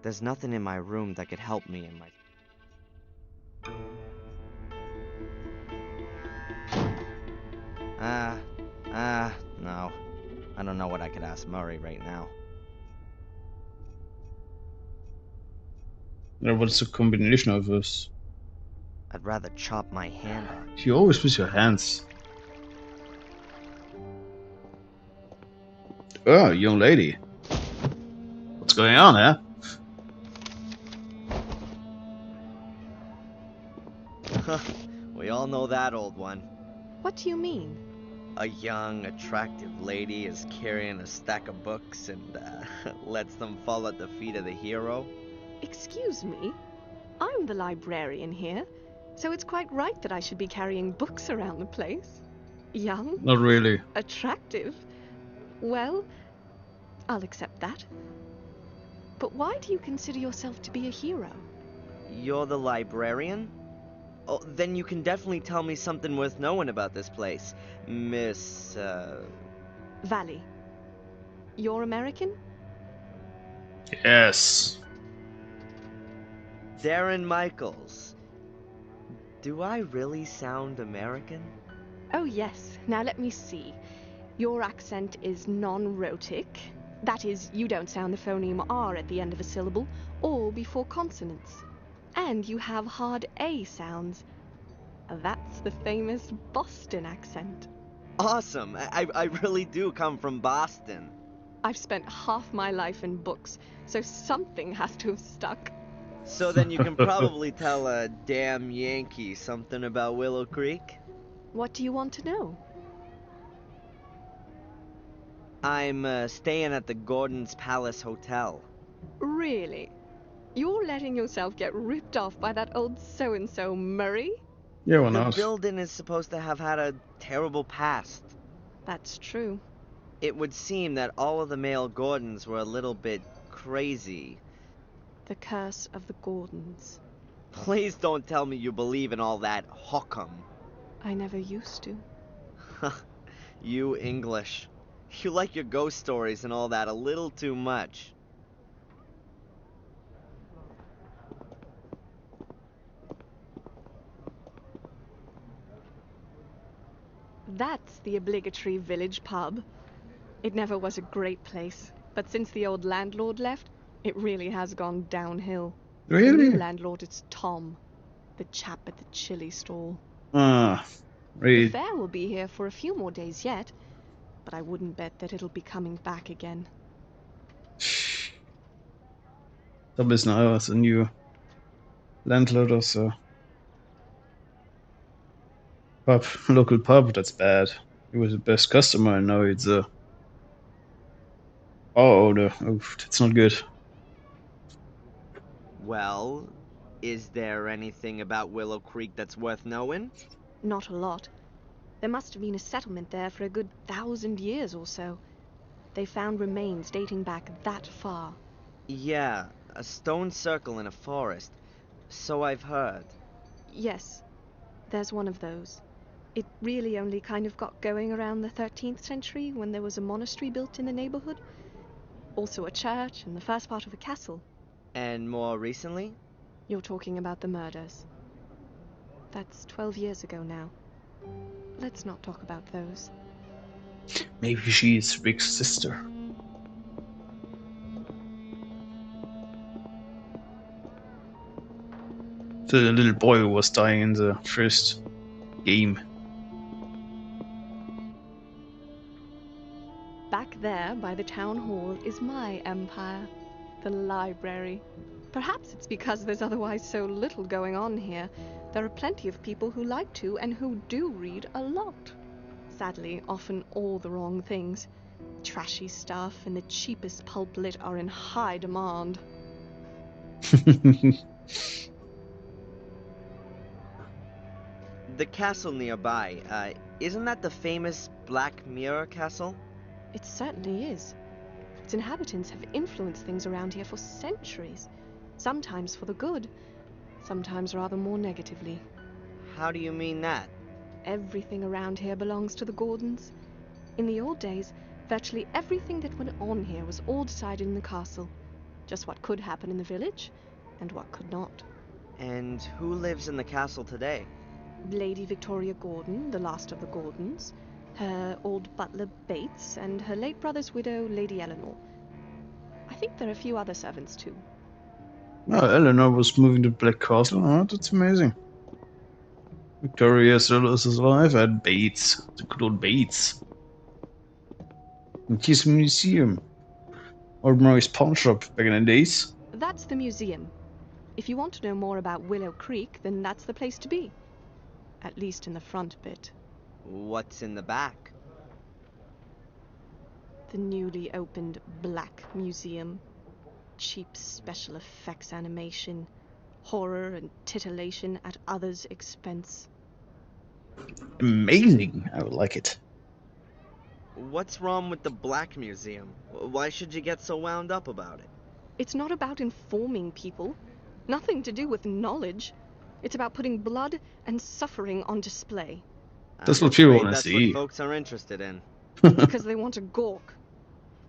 There's nothing in my room that could help me in my... No. I don't know what I could ask Murray right now. What's the combination of this? I'd rather chop my hand off. You always with your hands. Oh, young lady. What's going on, eh? We all know that old one. What do you mean? A young, attractive lady is carrying a stack of books and lets them fall at the feet of the hero. Excuse me? I'm the librarian here, so it's quite right that I should be carrying books around the place. Young? Not really. Attractive? Well, I'll accept that. But why do you consider yourself to be a hero? You're the librarian? Oh, then you can definitely tell me something worth knowing about this place, Miss, Valley. You're American? Yes. Darren Michaels. Do I really sound American? Oh, yes. Now let me see. Your accent is non-rhotic. That is, you don't sound the phoneme R at the end of a syllable or before consonants. And you have hard A sounds. That's the famous Boston accent. Awesome! I really do come from Boston. I've spent half my life in books, so something has to have stuck. So then you can probably tell a damn Yankee something about Willow Creek? What do you want to know? I'm staying at the Gordon's Palace Hotel. Really? You're letting yourself get ripped off by that old so-and-so Murray? Yeah, why The not? building is supposed to have had a terrible past. That's true. It would seem that all of the male Gordons were a little bit crazy. The curse of the Gordons. Please don't tell me you believe in all that hokum. I never used to. You English. You like your ghost stories and all that a little too much. That's the obligatory village pub. It never was a great place, but since the old landlord left, it really has gone downhill. The Really? new landlord is Tom, the chap at the chili stall. Ah, The really? fair will be here for a few more days yet, but I wouldn't bet that it'll be coming back again. Da bist du was a new landlord or so. Pub, local pub, that's bad. He was the best customer and now it's oh, that's not good. Well, is there anything about Willow Creek that's worth knowing? Not a lot. There must have been a settlement there for a good 1,000 years or so. They found remains dating back that far. Yeah, a stone circle in a forest. So I've heard. Yes, there's one of those. It really only kind of got going around the 13th century when there was a monastery built in the neighborhood. Also a church and the first part of a castle. And more recently? You're talking about the murders. That's 12 years ago now. Let's not talk about those. Maybe she's Rick's sister. The little boy who was dying in the first game. Back there by the town hall is my empire, the library. Perhaps it's because there's otherwise so little going on here. There are plenty of people who like to and who do read a lot. Sadly, often all the wrong things. Trashy stuff and the cheapest pulp lit are in high demand. The castle nearby, isn't that the famous Black Mirror castle? It certainly is. Its inhabitants have influenced things around here for centuries, sometimes for the good, sometimes rather more negatively. How do you mean that? Everything around here belongs to the Gordons. In the old days, virtually everything that went on here was all decided in the castle. Just what could happen in the village, and what could not. And who lives in the castle today? Lady Victoria Gordon, the last of the Gordons, her old butler Bates, and her late brother's widow, Lady Eleanor. I think there are a few other servants too. Oh, Eleanor was moving to Black Castle. Oh, that's amazing. Victoria still is alive at Bates. The good old Bates. And here's a museum. Or Murray's pawn shop back in the days. That's the museum. If you want to know more about Willow Creek, then that's the place to be. At least in the front bit. What's in the back? The newly opened Black Museum. Cheap special effects animation. Horror and titillation at others' expense. Amazing. I would like it. What's wrong with the Black Museum? Why should you get so wound up about it? It's not about informing people. Nothing to do with knowledge. It's about putting blood and suffering on display. That's I'm what people afraid wanna that's see. what folks are interested in. Because they want a gawk.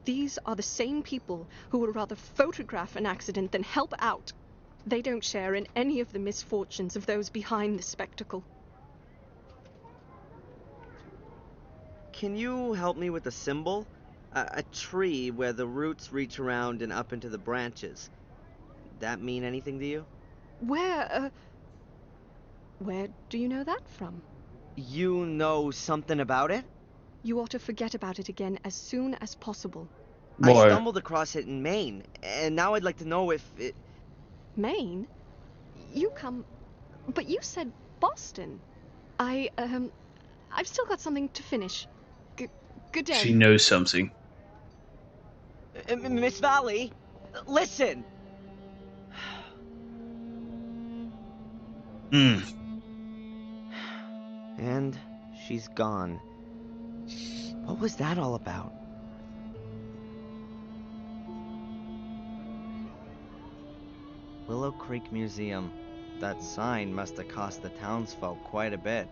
These are the same people who would rather photograph an accident than help out. They don't share in any of the misfortunes of those behind the spectacle. Can you help me with a symbol? A tree where the roots reach around and up into the branches. That mean anything to you? Where do you know that from? You know something about it? You ought to forget about it again as soon as possible. I Boy. stumbled across it in Maine, and now I'd like to know if it... Maine? You come... But you said Boston. I've still got something to finish. Good day. She knows something. Miss Valley, listen! Hmm. And she's gone. What was that all about? Willow Creek Museum. That sign must have cost the townsfolk quite a bit.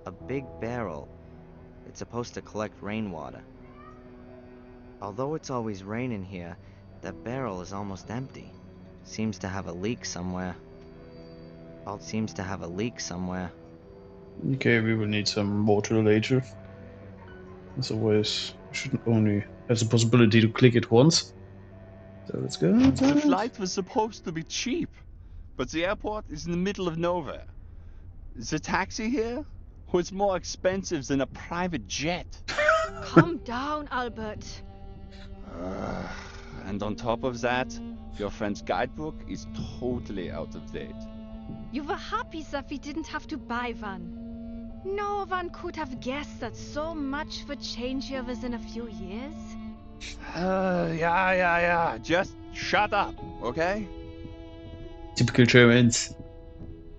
A big barrel. It's supposed to collect rainwater. Although it's always raining here, that barrel is almost empty. Seems to have a leak somewhere. Okay, we will need some water later. As always, we shouldn't only have the possibility to click it once. So let's go The outside. flight was supposed to be cheap, but the airport is in the middle of nowhere. The taxi here was more expensive than a private jet. Calm down, Albert. And on top of that, your friend's guidebook is totally out of date. You were happy that we didn't have to buy one. No one could have guessed that so much would change here within a few years. Yeah. Just shut up, okay? Typical Germans.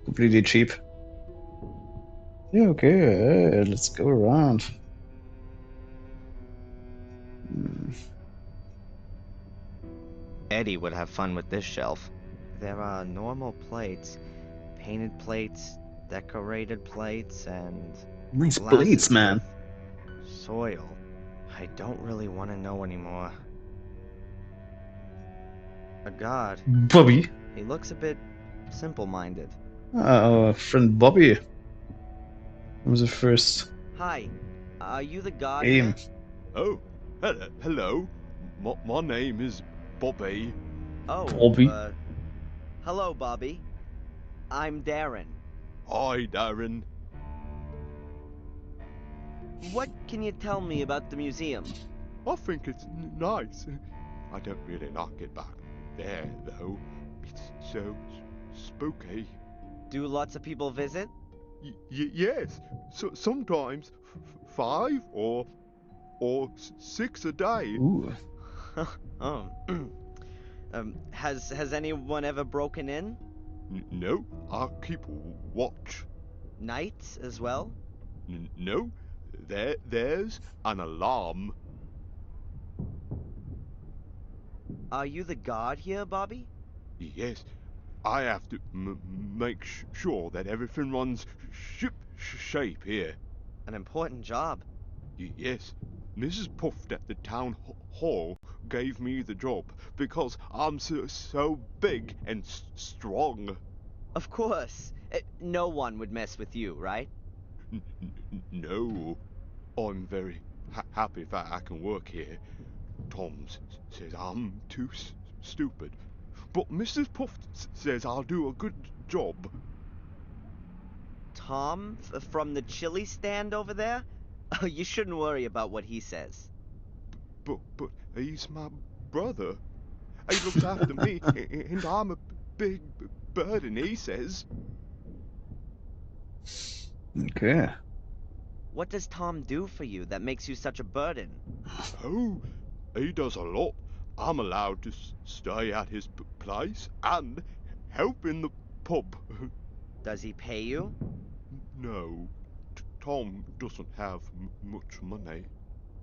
Completely cheap. Yeah, okay, let's go around. Eddie would have fun with this shelf. There are normal plates, painted plates, decorated plates, and Nice glasses plates, man. with soil. I don't really want to know anymore. A guard. Bobby. He looks a bit simple-minded. Our friend Bobby. Was the first Hi, are you the guard? game. Oh, hello. My name is Bobby. Oh, Bobby? hello, Bobby. I'm Darren. Hi, Darren. What can you tell me about the museum? I think it's nice. I don't really like it back there, though. It's so spooky. Do lots of people visit? Yes, so sometimes 5 or 6 a day. Ooh. Oh. Has anyone ever broken in? No, I keep watch. Nights as well? No, there's an alarm. Are you the guard here, Bobby? Yes, I have to make sure that everything runs ship shape here. An important job. Yes, Mrs. Puft at the town hall gave me the job because I'm so big and strong. Of course. No one would mess with you, right? No, I'm very happy that I can work here. Tom says I'm too stupid, but Mrs. Puff says I'll do a good job. Tom, from the chili stand over there? Oh, you shouldn't worry about what he says. But he's my brother. He looks after me, and I'm a big burden, he says. Okay. What does Tom do for you that makes you such a burden? Oh, he does a lot. I'm allowed to stay at his place and help in the pub. Does he pay you? No, Tom doesn't have much money.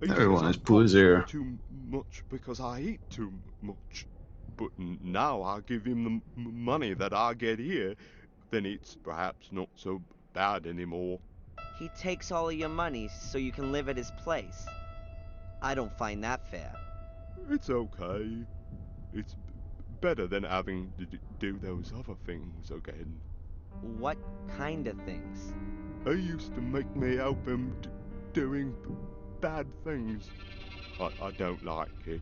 He says Everyone I is poor cost there. too much because I eat too much. But now I give him the money that I get here, then it's perhaps not so bad anymore. He takes all of your money so you can live at his place. I don't find that fair. It's okay. It's better than having to do those other things again. What kind of things? He used to make me help him doing bad things. I don't like it.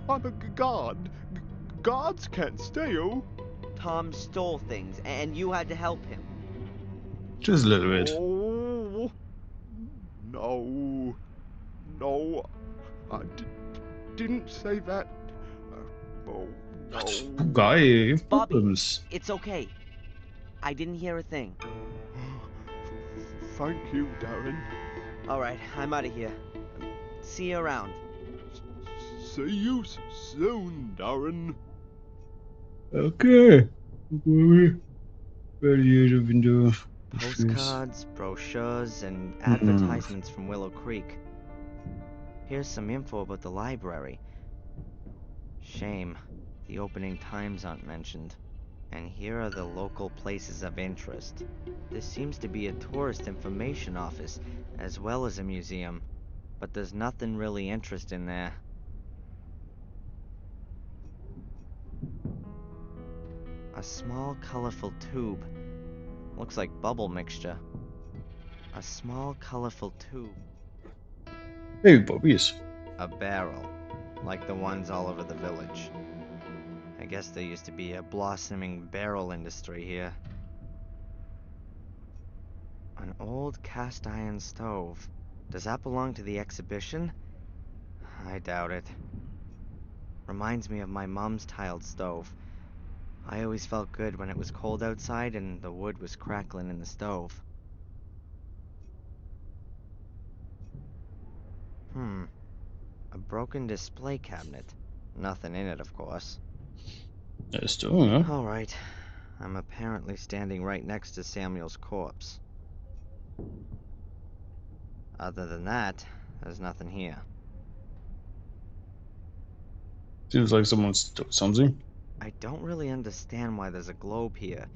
I'm a guard. Guards can't steal. Tom stole things and you had to help him. Just a little bit. Oh, no, I didn't say that. Oh, no. Guy, you have Bobby, problems. it's okay. I didn't hear a thing. Thank you, Darren. Alright, I'm out of here. See you around. See you soon, Darren. Okay. Where do you even do? Postcards, brochures, and advertisements from Willow Creek. Here's some info about the library. Shame, the opening times aren't mentioned. And here are the local places of interest. This seems to be a tourist information office, as well as a museum. But there's nothing really interesting there. A small, colorful tube. Looks like bubble mixture. A small, colorful tube. Hey, Bobbies. A barrel, like the ones all over the village. I guess there used to be a blossoming barrel industry here. An old cast iron stove. Does that belong to the exhibition? I doubt it. Reminds me of my mom's tiled stove. I always felt good when it was cold outside and the wood was crackling in the stove. A broken display cabinet. Nothing in it, of course. That's still, huh? Alright. I'm apparently standing right next to Samuel's corpse. Other than that, there's nothing here. Seems like someone stole something. I don't really understand why there's a globe here.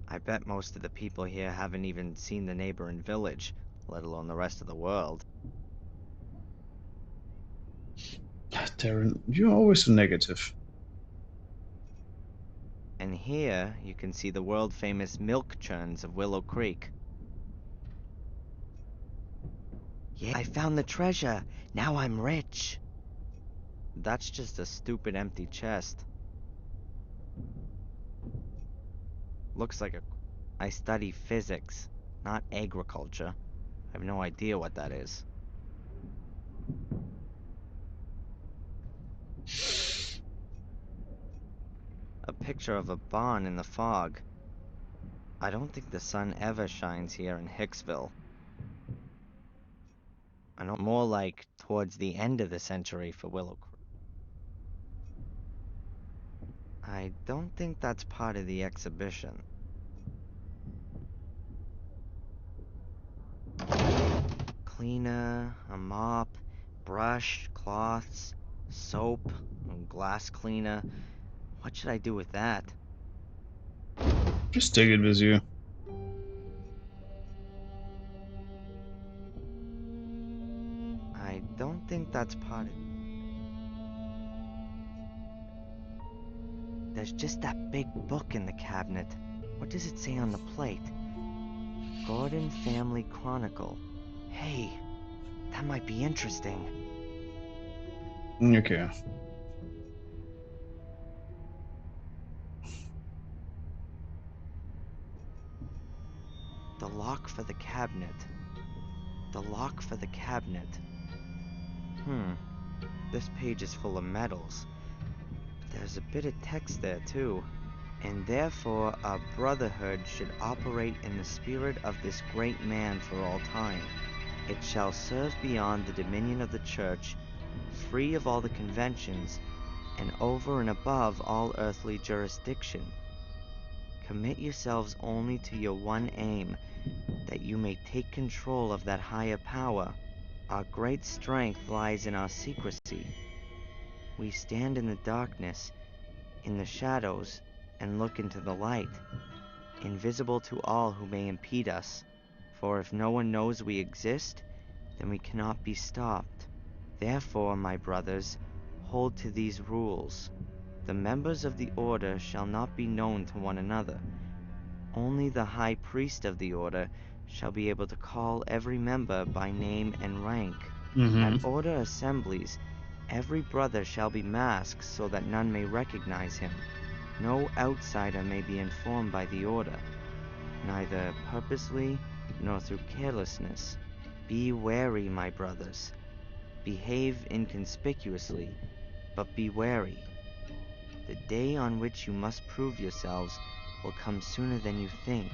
I bet most of the people here haven't even seen the neighboring village, let alone the rest of the world. Darren, you're always so negative. And here, you can see the world-famous milk churns of Willow Creek. Yeah, I found the treasure! Now I'm rich! That's just a stupid empty chest. Looks like I study physics, not agriculture. I have no idea what that is. A picture of a barn in the fog. I don't think the sun ever shines here in Hicksville. I know more like towards the end of the century for Willow Creek. I don't think that's part of the exhibition. cleaner, a mop, brush, cloths, soap, glass cleaner. What should I do with that? Just take it with you. I don't think that's part of... There's just that big book in the cabinet. What does it say on the plate? Gordon Family Chronicle. Hey, that might be interesting. Okay. The lock for the cabinet. The lock for the cabinet. This page is full of medals. There's a bit of text there, too. And therefore, our brotherhood should operate in the spirit of this great man for all time. It shall serve beyond the dominion of the church, free of all the conventions, and over and above all earthly jurisdiction. Commit yourselves only to your one aim, that you may take control of that higher power. Our great strength lies in our secrecy. We stand in the darkness, in the shadows, and look into the light, invisible to all who may impede us. For if no one knows we exist, then we cannot be stopped. Therefore, my brothers, hold to these rules. The members of the order shall not be known to one another. Only the high priest of the order shall be able to call every member by name and rank. At order assemblies, every brother shall be masked so that none may recognize him. No outsider may be informed by the order, neither purposely nor through carelessness. Be wary, my brothers. Behave inconspicuously, but be wary. The day on which you must prove yourselves will come sooner than you think.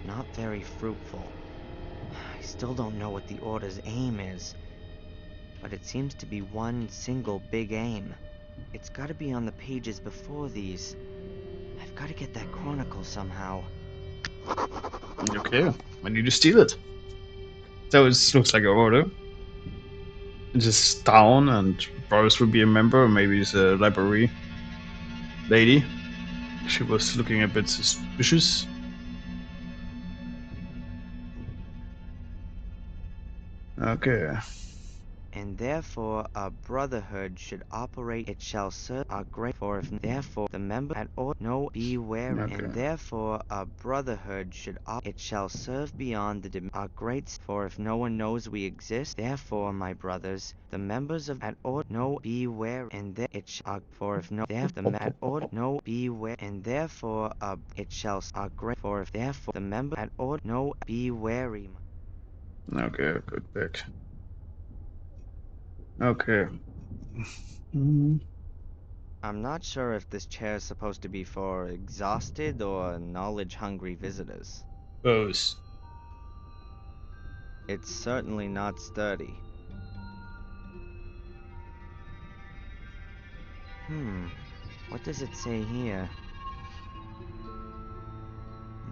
Not very fruitful. I still don't know what the order's aim is, but it seems to be one single big aim. It's gotta be on the pages before these. I've gotta get that chronicle somehow. Okay, I need to steal it. So it looks like an order. It is town, and Boris would be a member, or maybe it's a library lady. She was looking a bit suspicious. Okay. And therefore our brotherhood should operate. It shall serve our great. For if therefore the member at all no be wary. Okay. And therefore our brotherhood should it shall serve beyond the our great. For if no one knows we exist, therefore my brothers, the members of at order no be wary. And there it shall for if no there the at order no be wary. And therefore it shall our great. For if therefore the member at order no be wary. Okay, good pick. Okay. Mm, I'm not sure if this chair is supposed to be for exhausted or knowledge-hungry visitors. Both. It's certainly not sturdy. What does it say here?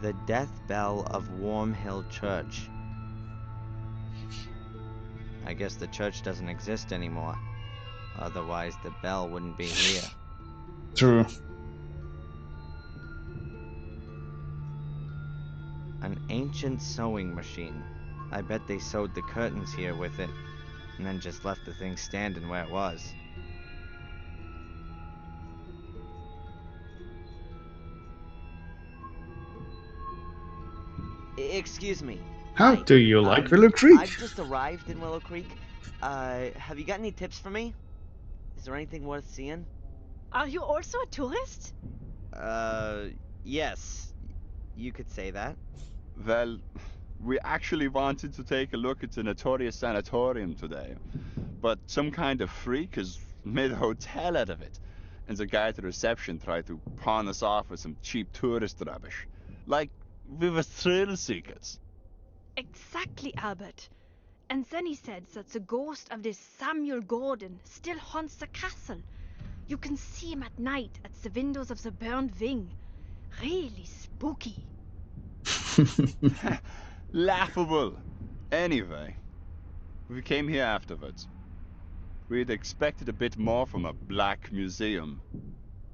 The death bell of Warm Hill Church. I guess the church doesn't exist anymore. Otherwise, the bell wouldn't be here. True. An ancient sewing machine. I bet they sewed the curtains here with it, and then just left the thing standing where it was. Excuse me. How Hi. do you like Willow Creek? I've just arrived in Willow Creek. Have you got any tips for me? Is there anything worth seeing? Are you also a tourist? Yes. You could say that. Well, we actually wanted to take a look at the notorious sanatorium today, but some kind of freak has made a hotel out of it, and the guy at the reception tried to pawn us off with some cheap tourist rubbish. Like we were thrill seekers. Exactly, Albert. And then he said that the ghost of this Samuel Gordon still haunts the castle. You can see him at night at the windows of the burned wing. Really spooky. Laughable. Anyway, we came here afterwards. We'd expected a bit more from a black museum.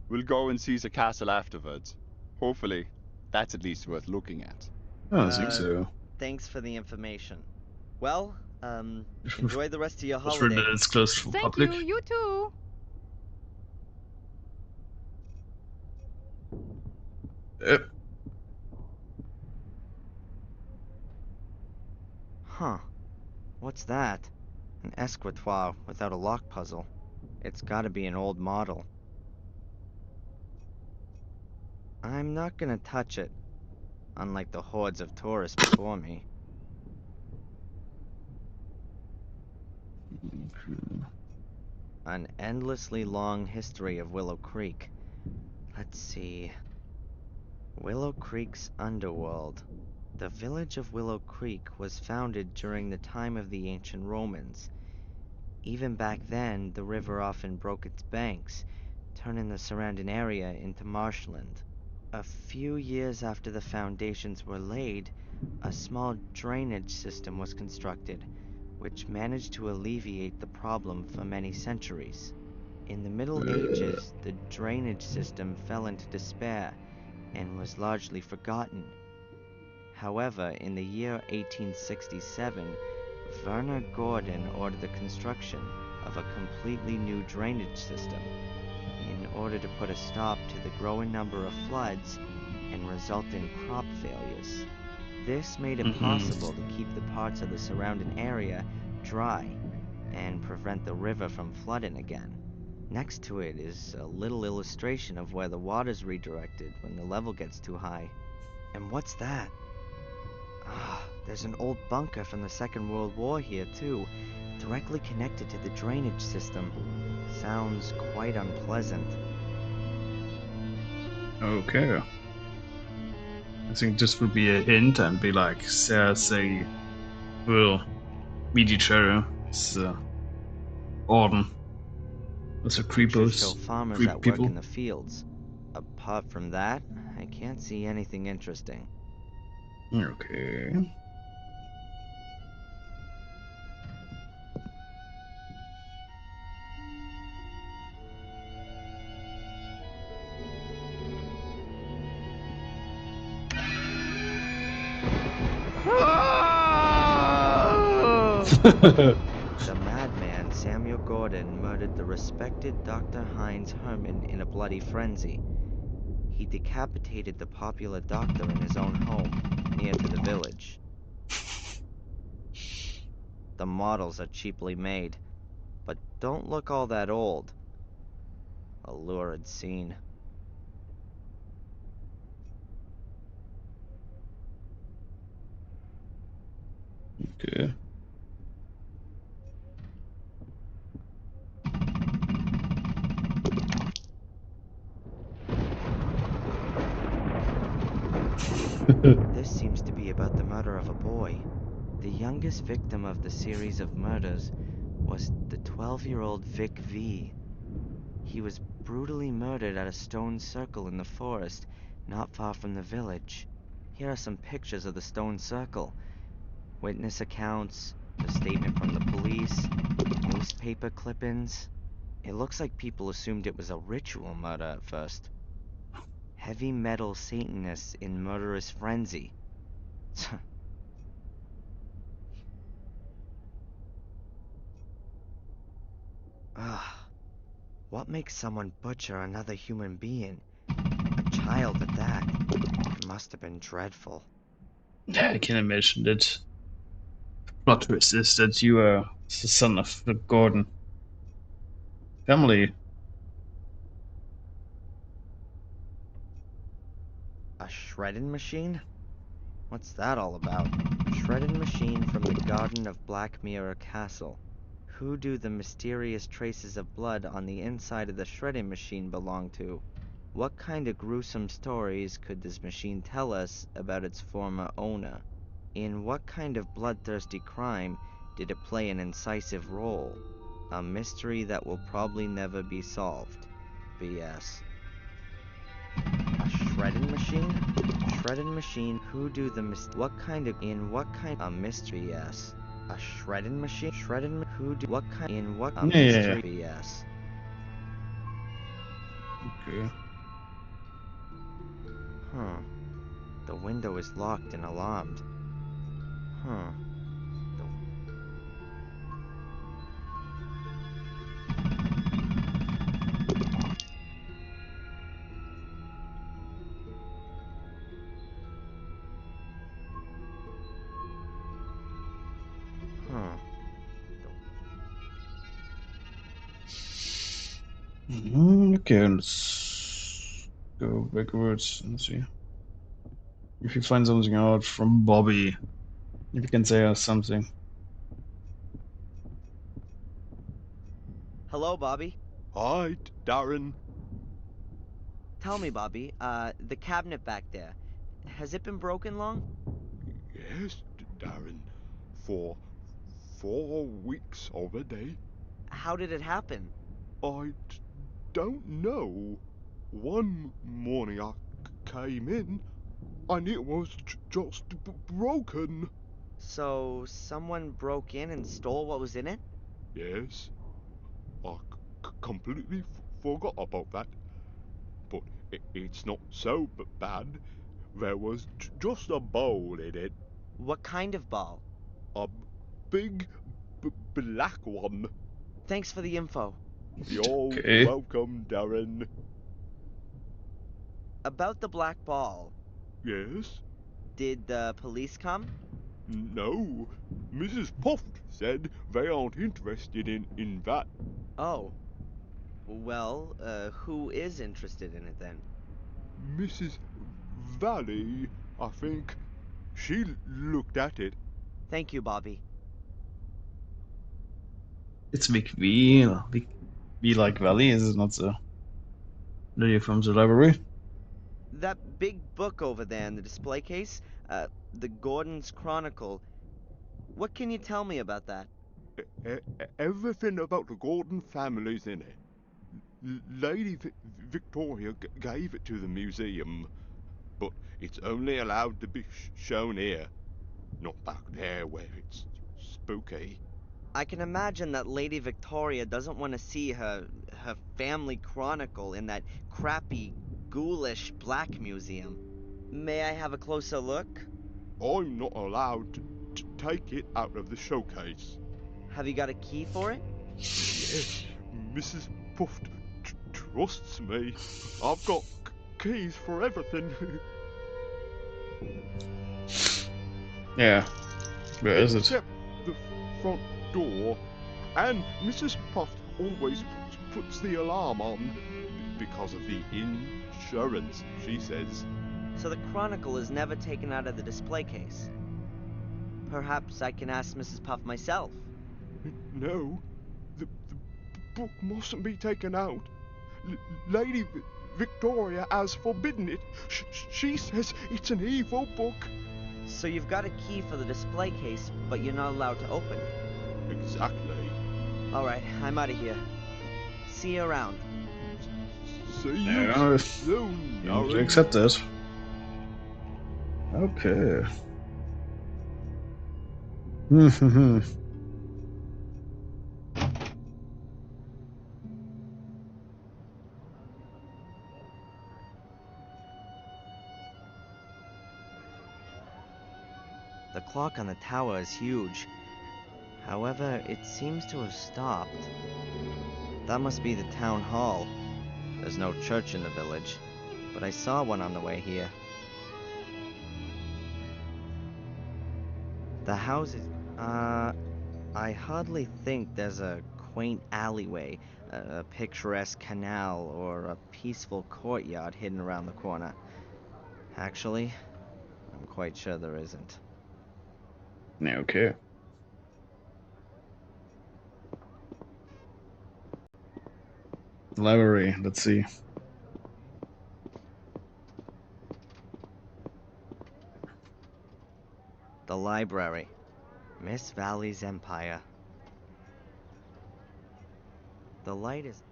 We'll go and see the castle afterwards. Hopefully, that's at least worth looking at. I don't think so. Thanks for the information. Well, enjoy the rest of your It's really holiday. it's closed for Thank public. you, you too. Yep. Huh. What's that? An escritoire without a lock puzzle. It's gotta be an old model. I'm not gonna touch it, unlike the hordes of tourists before me. An endlessly long history of Willow Creek. Let's see. Willow Creek's underworld. The village of Willow Creek was founded during the time of the ancient Romans. Even back then, the river often broke its banks, turning the surrounding area into marshland. A few years after the foundations were laid, a small drainage system was constructed, which managed to alleviate the problem for many centuries. In the Middle Ages, the drainage system fell into despair and was largely forgotten. However, in the year 1867, Werner Gordon ordered the construction of a completely new drainage system in order to put a stop to the growing number of floods and resulting crop failures. This made it possible to keep the parts of the surrounding area dry and prevent the river from flooding again. Next to it is a little illustration of where the water's redirected when the level gets too high. And what's that? Ah, there's an old bunker from the Second World War here too, directly connected to the drainage system. Sounds quite unpleasant. Okay. I think this would be a hint and be like, say, we'll meet each other. It's Orden. With the Pictures show creepers. farmers Creep at work people. in the fields. Apart from that, I can't see anything interesting. Okay. The madman Samuel Gordon murdered the respected Dr. Heinz Herman in a bloody frenzy. He decapitated the popular doctor in his own home, near to the village. The models are cheaply made, but don't look all that old. A lurid scene. Okay. This seems to be about the murder of a boy. The youngest victim of the series of murders was the 12-year-old Vic V. He was brutally murdered at a stone circle in the forest, not far from the village. Here are some pictures of the stone circle. Witness accounts, the statement from the police, newspaper clippings. It looks like people assumed it was a ritual murder at first. Heavy metal Satanists in murderous frenzy. Ugh. What makes someone butcher another human being? A child at that. It must have been dreadful. Yeah, I can imagine that. Plot twist is that you are the son of the Gordon family. A shredding machine? What's that all about? Shredding machine from the garden of Black Mirror Castle. Who do the mysterious traces of blood on the inside of the shredding machine belong to? What kind of gruesome stories could this machine tell us about its former owner? In what kind of bloodthirsty crime did it play an incisive role? A mystery that will probably never be solved. BS. A shredding machine? Shredding machine, who do the what kind of a mystery? Yes. shredding machine? Who do what kind? In what Yeah. mystery BS? Okay. Huh. The window is locked and alarmed. Huh. Huh. Okay, let's go backwards and see if you find something out from Bobby. If you can say us something. Hello, Bobby. Hi, Darren. Tell me, Bobby, the cabinet back there, has it been broken long? Yes, Darren. For 4 weeks already. How did it happen? I don't know. One morning I came in and it was just broken. So, someone broke in and stole what was in it? Yes, I completely forgot about that. But it's not so bad. There was just a bowl in it. What kind of ball? A big black one. Thanks for the info. You're Okay. welcome, Darren. About the black ball, Yes? did the police come? No. Mrs. Puff said they aren't interested in that. Oh. Well, who is interested in it then? Mrs. Valley, I think. She looked at it. Thank you, Bobby. It's Big V. V like Valley, is it not the lady from the library? That big book over there in the display case, the Gordon's Chronicle. What can you tell me about that? Everything about the Gordon family's in it. Lady Victoria gave it to the museum, but it's only allowed to be shown here, not back there where it's spooky. I can imagine that Lady Victoria doesn't want to see her family chronicle in that crappy, ghoulish black museum. May I have a closer look? I'm not allowed to take it out of the showcase. Have you got a key for it? Yes, Mrs. Puff trusts me. I've got keys for everything. Yeah. Where is it? Except the front door. And Mrs. Puff always puts the alarm on because of the insurance, she says. So the chronicle is never taken out of the display case. Perhaps I can ask Mrs. Puff myself. No, the book mustn't be taken out. Lady Victoria has forbidden it. She says it's an evil book. So you've got a key for the display case, but you're not allowed to open it. Exactly. Alright, I'm out of here. See you around. See Yeah, you soon, you need to Darren. accept it. Okay. The clock on the tower is huge. However, it seems to have stopped. That must be the town hall. There's no church in the village, but I saw one on the way here. The houses... I hardly think there's a quaint alleyway, a picturesque canal, or a peaceful courtyard hidden around the corner. Actually, I'm quite sure there isn't. Yeah, okay. Library, let's see. The library. Miss Valley's Empire. The light is...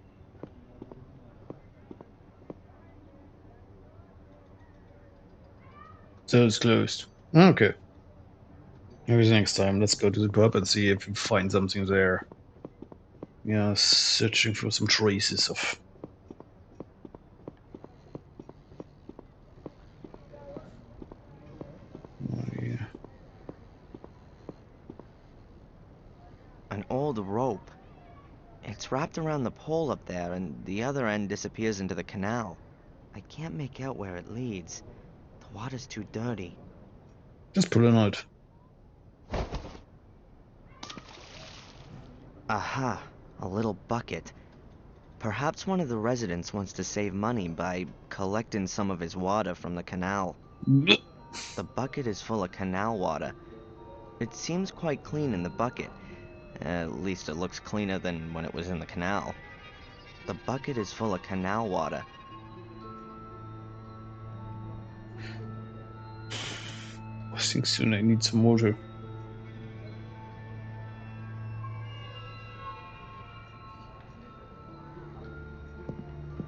So it's closed. Okay. Maybe next time, let's go to the pub and see if we find something there. Yeah, searching for some traces of. Oh, yeah. An old rope. It's wrapped around the pole up there, and the other end disappears into the canal. I can't make out where it leads. The water's too dirty. Just pull it out. Aha, a little bucket. Perhaps one of the residents wants to save money by collecting some of his water from the canal. The bucket is full of canal water. It seems quite clean in the bucket. At least it looks cleaner than when it was in the canal. The bucket is full of canal water. I think soon I need some water.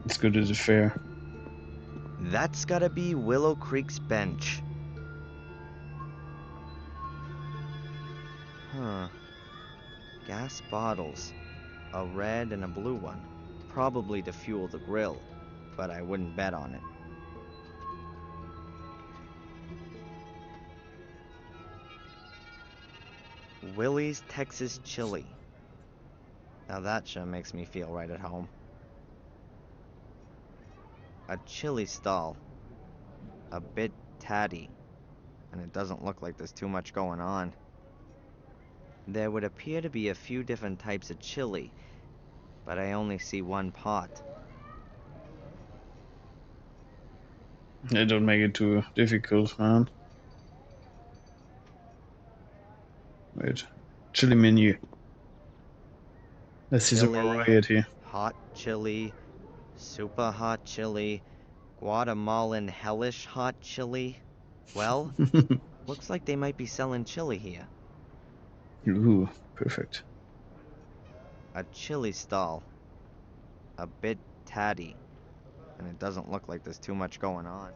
Let's go to the fair. That's gotta be Willow Creek's bench. Huh. Gas bottles. A red and a blue one. Probably to fuel the grill, but I wouldn't bet on it. Willie's Texas Chili. Now that sure makes me feel right at home. A chili stall. A bit tatty. And it doesn't look like there's too much going on. There would appear to be a few different types of chili, but I only see one pot. Yeah, don't make it too difficult, man. Wait. Chili menu. Let's see some Chili, variety. hot chili, super hot chili, Guatemalan hellish hot chili. Well, looks like they might be selling chili here. Ooh, perfect. A chili stall. A bit tatty. And it doesn't look like there's too much going on.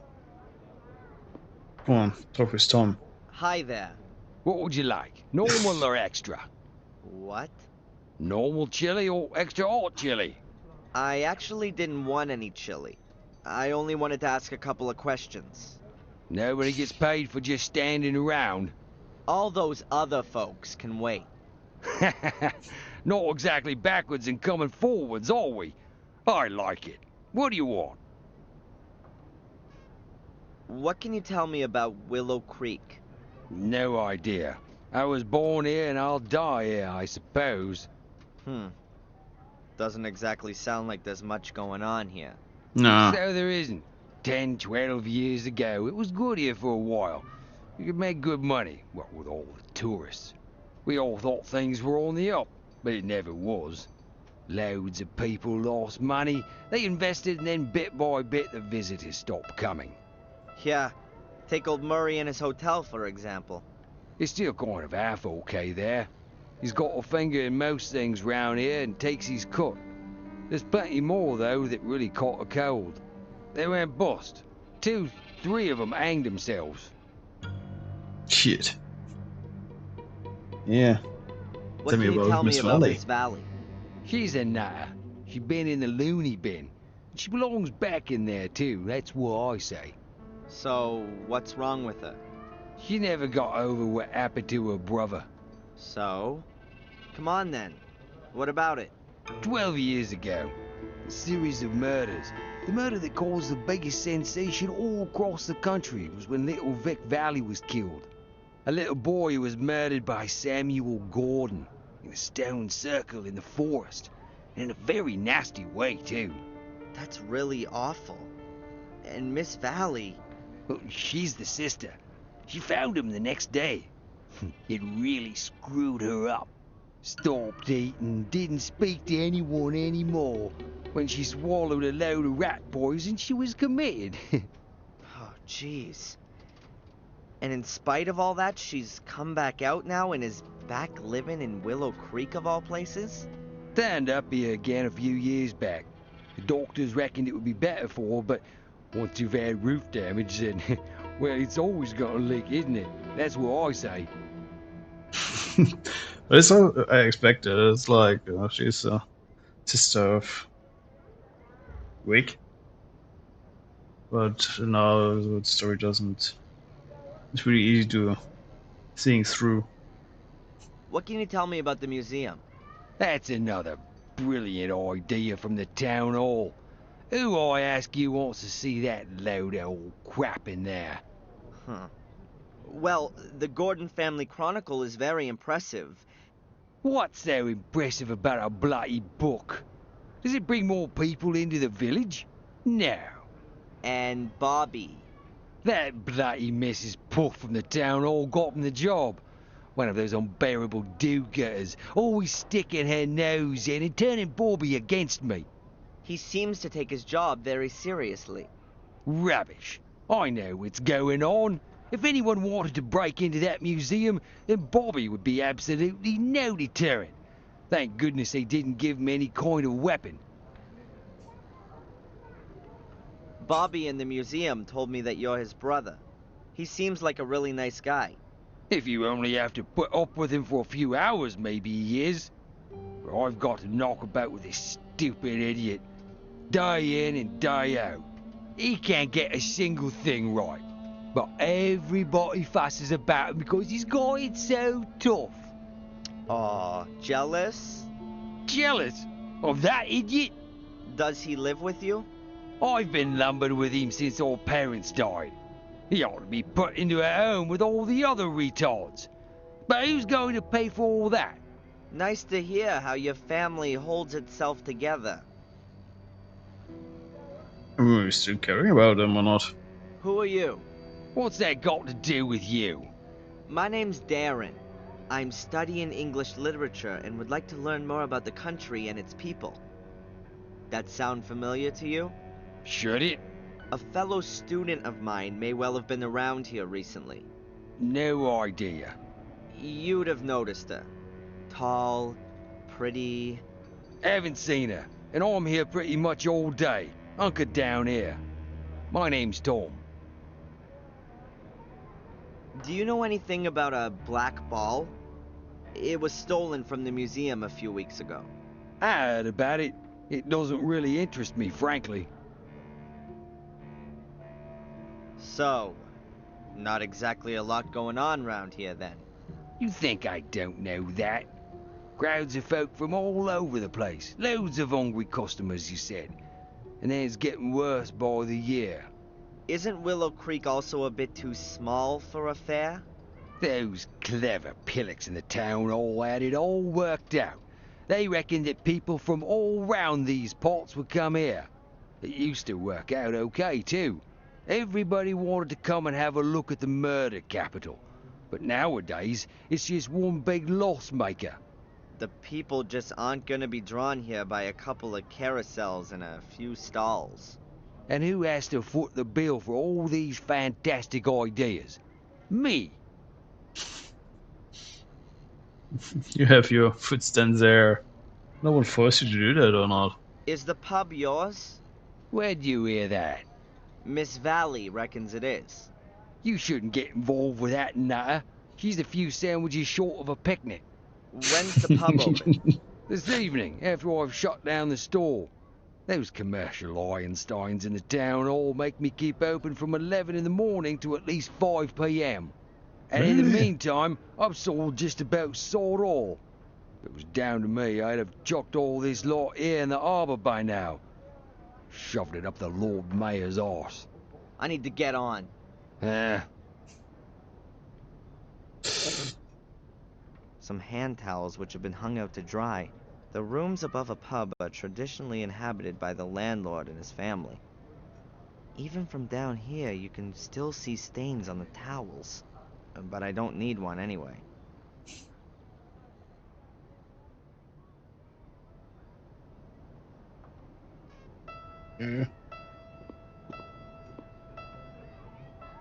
Come on, talk with Tom. Hi there. What would you like? Normal or extra? What? Normal chili or extra hot chili? I actually didn't want any chili. I only wanted to ask a couple of questions. Nobody gets paid for just standing around. All those other folks can wait. Not exactly backwards and coming forwards, are we? I like it. What do you want? What can you tell me about Willow Creek? No idea. I was born here and I'll die here, I suppose. Doesn't exactly sound like there's much going on here. Nah. So there isn't. 10, 12 years ago, it was good here for a while. You could make good money, what with all the tourists. We all thought things were on the up, but it never was. Loads of people lost money, they invested, and then bit by bit the visitors stopped coming. Yeah, take old Murray and his hotel, for example. It's still kind of half okay there. He's got a finger in most things round here and takes his cut. There's plenty more, though, that really caught a cold. They went bust. 2, 3 of them hanged themselves. Shit. Yeah. What Tell can me you about tell Miss me about Valley. Miss Valley? She's a nutter. She's been in the loony bin. She belongs back in there, too. That's what I say. So, what's wrong with her? She never got over what happened to her brother. So? Come on then. What about it? 12 years ago. A series of murders. The murder that caused the biggest sensation all across the country was when little Vic Valley was killed. A little boy who was murdered by Samuel Gordon in a stone circle in the forest. And in a very nasty way, too. That's really awful. And Miss Valley... Well, she's the sister. She found him the next day. It really screwed her up. Stopped eating, didn't speak to anyone anymore. When she swallowed a load of rat poison, she was committed. Oh, jeez. And in spite of all that, she's come back out now and is back living in Willow Creek of all places? Turned up here again a few years back. The doctors reckoned it would be better for her, but once you've had roof damage, then, well, it's always gonna leak, isn't it? That's what I say. But it's all I expected. It's like she's a sister of Wick, but now the story doesn't. It's really easy to seeing through. What can you tell me about the museum? That's another brilliant idea from the town hall. Who, I ask you, wants to see that load of old crap in there? Huh. Well, the Gordon Family Chronicle is very impressive. What's so impressive about a bloody book? Does it bring more people into the village? No. And Bobby. That bloody Mrs. Puff from the town hall got him the job. One of those unbearable do-getters, always sticking her nose in and turning Bobby against me. He seems to take his job very seriously. Rubbish. I know what's going on. If anyone wanted to break into that museum, then Bobby would be absolutely no deterrent. Thank goodness they didn't give him any kind of weapon. Bobby in the museum told me that you're his brother. He seems like a really nice guy. If you only have to put up with him for a few hours, maybe he is. But I've got to knock about with this stupid idiot. Day in and day out. He can't get a single thing right. But everybody fusses about him because he's got it so tough. Aw, jealous? Jealous of that idiot? Does he live with you? I've been lumbered with him since our parents died. He ought to be put into a home with all the other retards. But who's going to pay for all that? Nice to hear how your family holds itself together. Are we still caring about them or not? Who are you? What's that got to do with you? My name's Darren. I'm studying English literature and would like to learn more about the country and its people. That sound familiar to you? Should it? A fellow student of mine may well have been around here recently. No idea. You'd have noticed her. Tall, pretty... Haven't seen her, and I'm here pretty much all day, hunkered down here. My name's Tom. Do you know anything about a black ball? It was stolen from the museum a few weeks ago. I heard about it. It doesn't really interest me, frankly. So, not exactly a lot going on round here then. You think I don't know that? Crowds of folk from all over the place. Loads of hungry customers, you said. And then it's getting worse by the year. Isn't Willow Creek also a bit too small for a fair? Those clever pillocks in the town hall had it all worked out. They reckoned that people from all round these parts would come here. It used to work out okay, too. Everybody wanted to come and have a look at the murder capital. But nowadays, it's just one big loss maker. The people just aren't gonna be drawn here by a couple of carousels and a few stalls. And who has to foot the bill for all these fantastic ideas? Me. You have your foot stand there. No one forced you to do that or not. Is the pub yours? Where'd you hear that? Miss Valley reckons it is. You shouldn't get involved with that nutter. She's a few sandwiches short of a picnic. When's the pub open? This evening, after I've shut down the store. Those commercial Einsteins in the town hall make me keep open from 11 in the morning to at least 5 p.m. And in the meantime, I've sold just about sod all. If it was down to me, I'd have chucked all this lot here in the harbour by now. Shoved it up the Lord Mayor's arse. I need to get on. Some hand towels which have been hung out to dry. The rooms above a pub are traditionally inhabited by the landlord and his family. Even from down here, you can still see stains on the towels. But I don't need one anyway.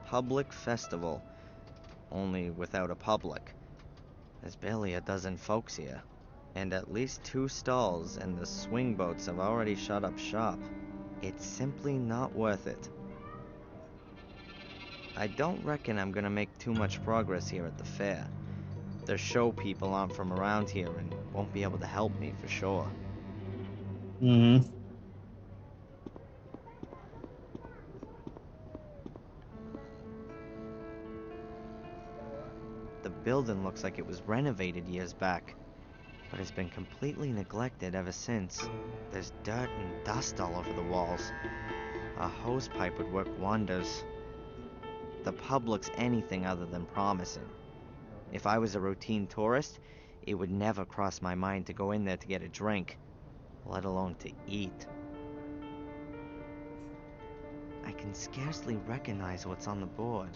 Public festival. Only without a public. There's barely a dozen folks here. And at least 2 stalls and the swing boats have already shut up shop. It's simply not worth it. I don't reckon I'm gonna make too much progress here at the fair. The show people aren't from around here and won't be able to help me for sure. Mm-hmm. The building looks like it was renovated years back, but has been completely neglected ever since. There's dirt and dust all over the walls. A hose pipe would work wonders. The pub looks anything other than promising. If I was a routine tourist, it would never cross my mind to go in there to get a drink, let alone to eat. I can scarcely recognize what's on the board.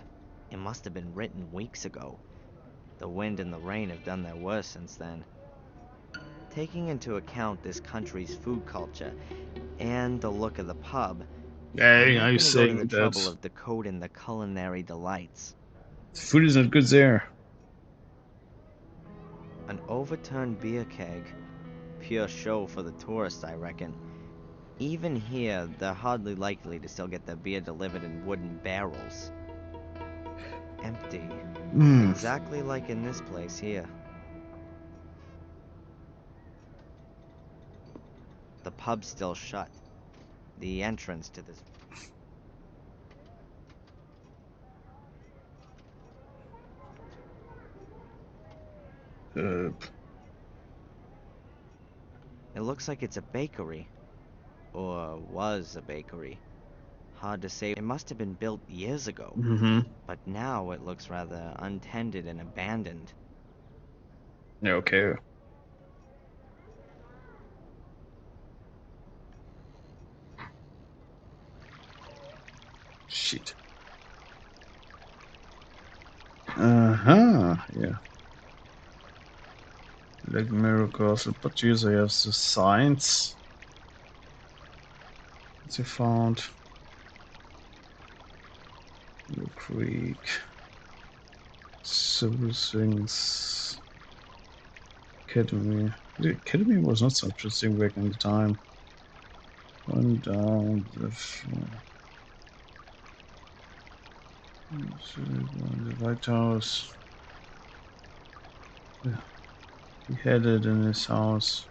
It must have been written weeks ago. The wind and the rain have done their worst since then. Taking into account this country's food culture and the look of the pub, I'm Hey, not are you gonna go to the saying trouble that of decoding the culinary delights. the food is not good there? An overturned beer keg. Pure show for the tourists, I reckon. Even here, they're hardly likely to still get their beer delivered in wooden barrels. Empty. Hmm. Exactly like in this place here. The pub's still shut. The entrance to this... It looks like it's a bakery. Or was a bakery. Hard to say. It must have been built years ago. Mm-hmm. But now it looks rather untended and abandoned. Yeah, okay. Shit. Uh-huh. Yeah. Like miracles, but usually have the signs that you found. Willow Creek. Civil Things. Academy. The Academy was not so interesting back in the time. Going down the White House. Yeah. He had it in his house.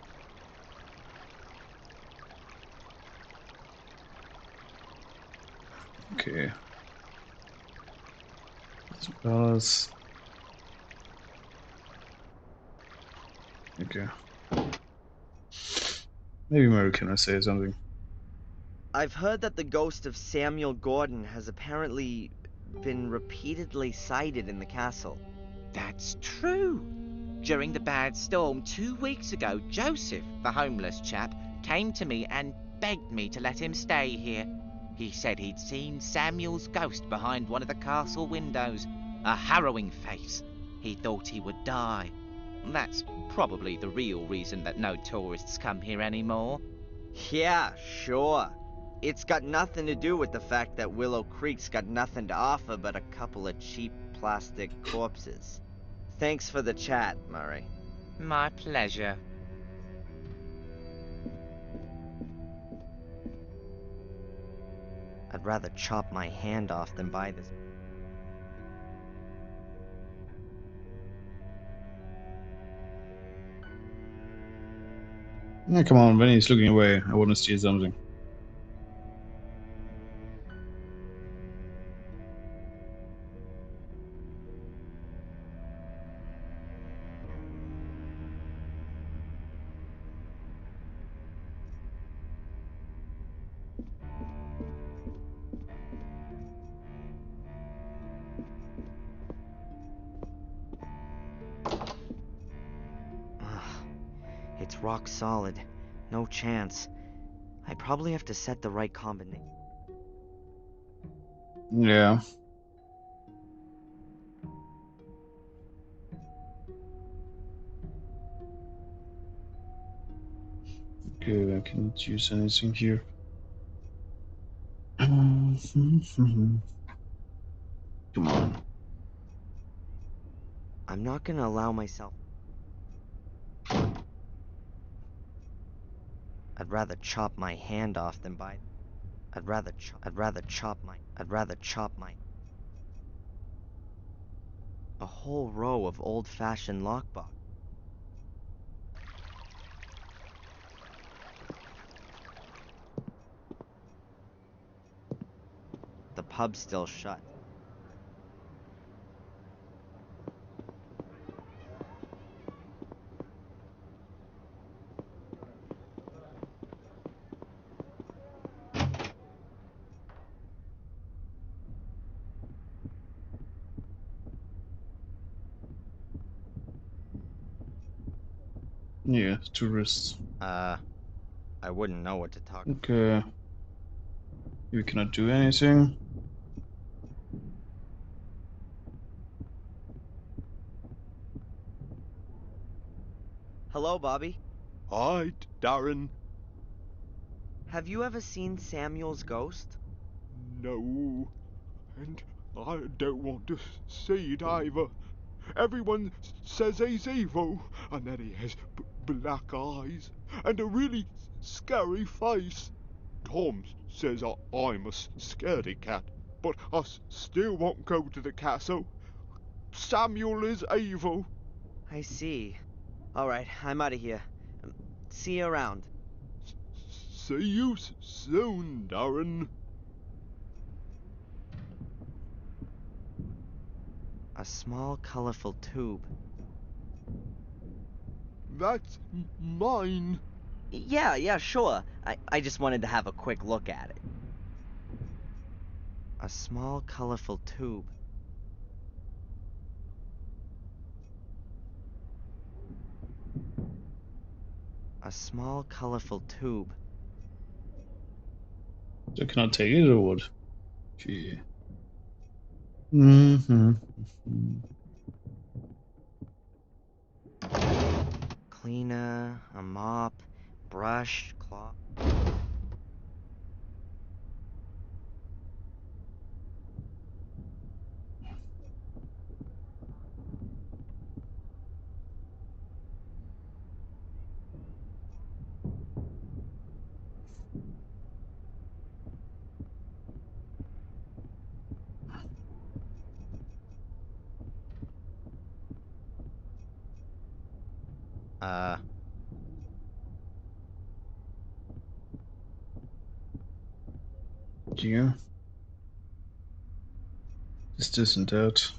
Okay. That's palace. Okay. Maybe Mary can I say something? I've heard that the ghost of Samuel Gordon has apparently been repeatedly sighted in the castle. That's true. During the bad storm 2 weeks ago, Joseph, the homeless chap, came to me and begged me to let him stay here. He said he'd seen Samuel's ghost behind one of the castle windows. A harrowing face. He thought he would die. That's probably the real reason that no tourists come here anymore. Yeah, sure. It's got nothing to do with the fact that Willow Creek's got nothing to offer but a couple of cheap plastic corpses. Thanks for the chat, Murray. My pleasure. I'd rather chop my hand off than buy this. Yeah, come on, when he's looking away, I want to steal something. It's rock solid. No chance. I probably have to set the right combination. Yeah. Okay, I cannot use anything here. Come on. I'm not gonna allow myself. I'd rather chop my hand off than buy. I'd rather chop my. A whole row of old-fashioned lockbox. The pub's still shut. Yeah, tourists. I wouldn't know what to talk. Okay. We cannot do anything. Hello, Bobby. Hi, Darren. Have you ever seen Samuel's ghost? No, and I don't want to see it either. Everyone says he's evil, and that he has black eyes and a really scary face. Tom says I'm a scaredy cat, but I still won't go to the castle. Samuel is evil. I see. Alright, I'm out of here. See you around. See you soon, Darren. A small, colorful tube. That's mine. Yeah, sure. I just wanted to have a quick look at it. A small, colorful tube. A small, colorful tube. So can I take it or what? Gee. Mm-hmm. Cleaner, a mop, brush, cloth. Yeah. This and that.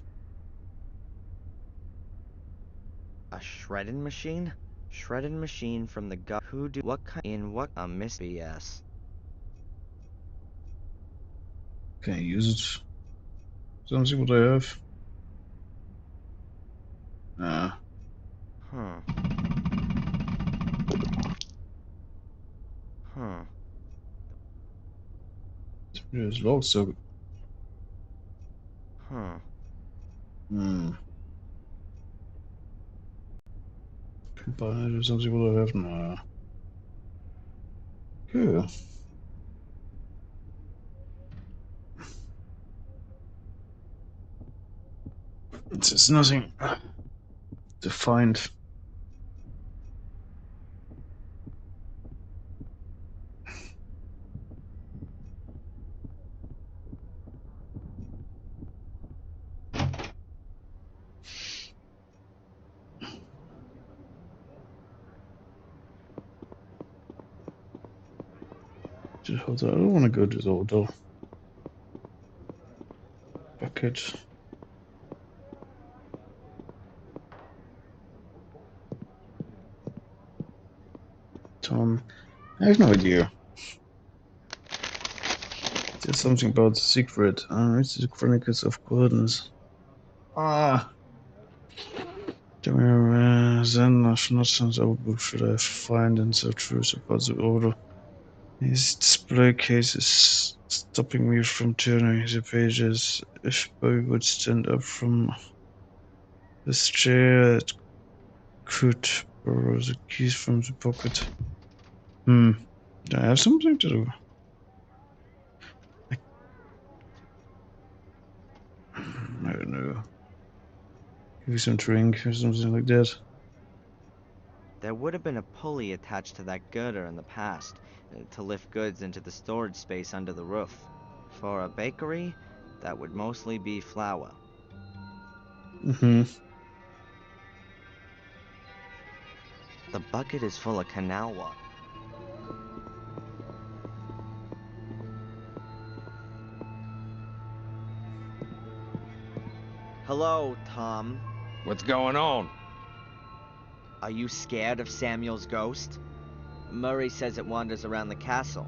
A shredding machine? Shredding machine from the gut. Who do what kind in what a miss BS. Can I use it? Let's see what I have. Nah. Huh. Huh. There's logs, so. Huh. Hmm. Combine it, let's see what I have. Nah. Yeah. There's nothing to find. To the hotel. I don't want to go to the hotel. Bucket. Tom. I have no idea. There's something about the secret. It's the Chronicles of Gordon's. Ah. Then National's book should I find and so truth about the order. His display case is stopping me from turning the pages. If Bobby would stand up from his chair, it could borrow the keys from the pocket. Do I have something to do? I don't know. Give me some drink or something like that. There would have been a pulley attached to that girder in the past to lift goods into the storage space under the roof. For a bakery, that would mostly be flour. Mm-hmm. The bucket is full of canal water. Hello, Tom. What's going on? Are you scared of Samuel's ghost? Murray says it wanders around the castle.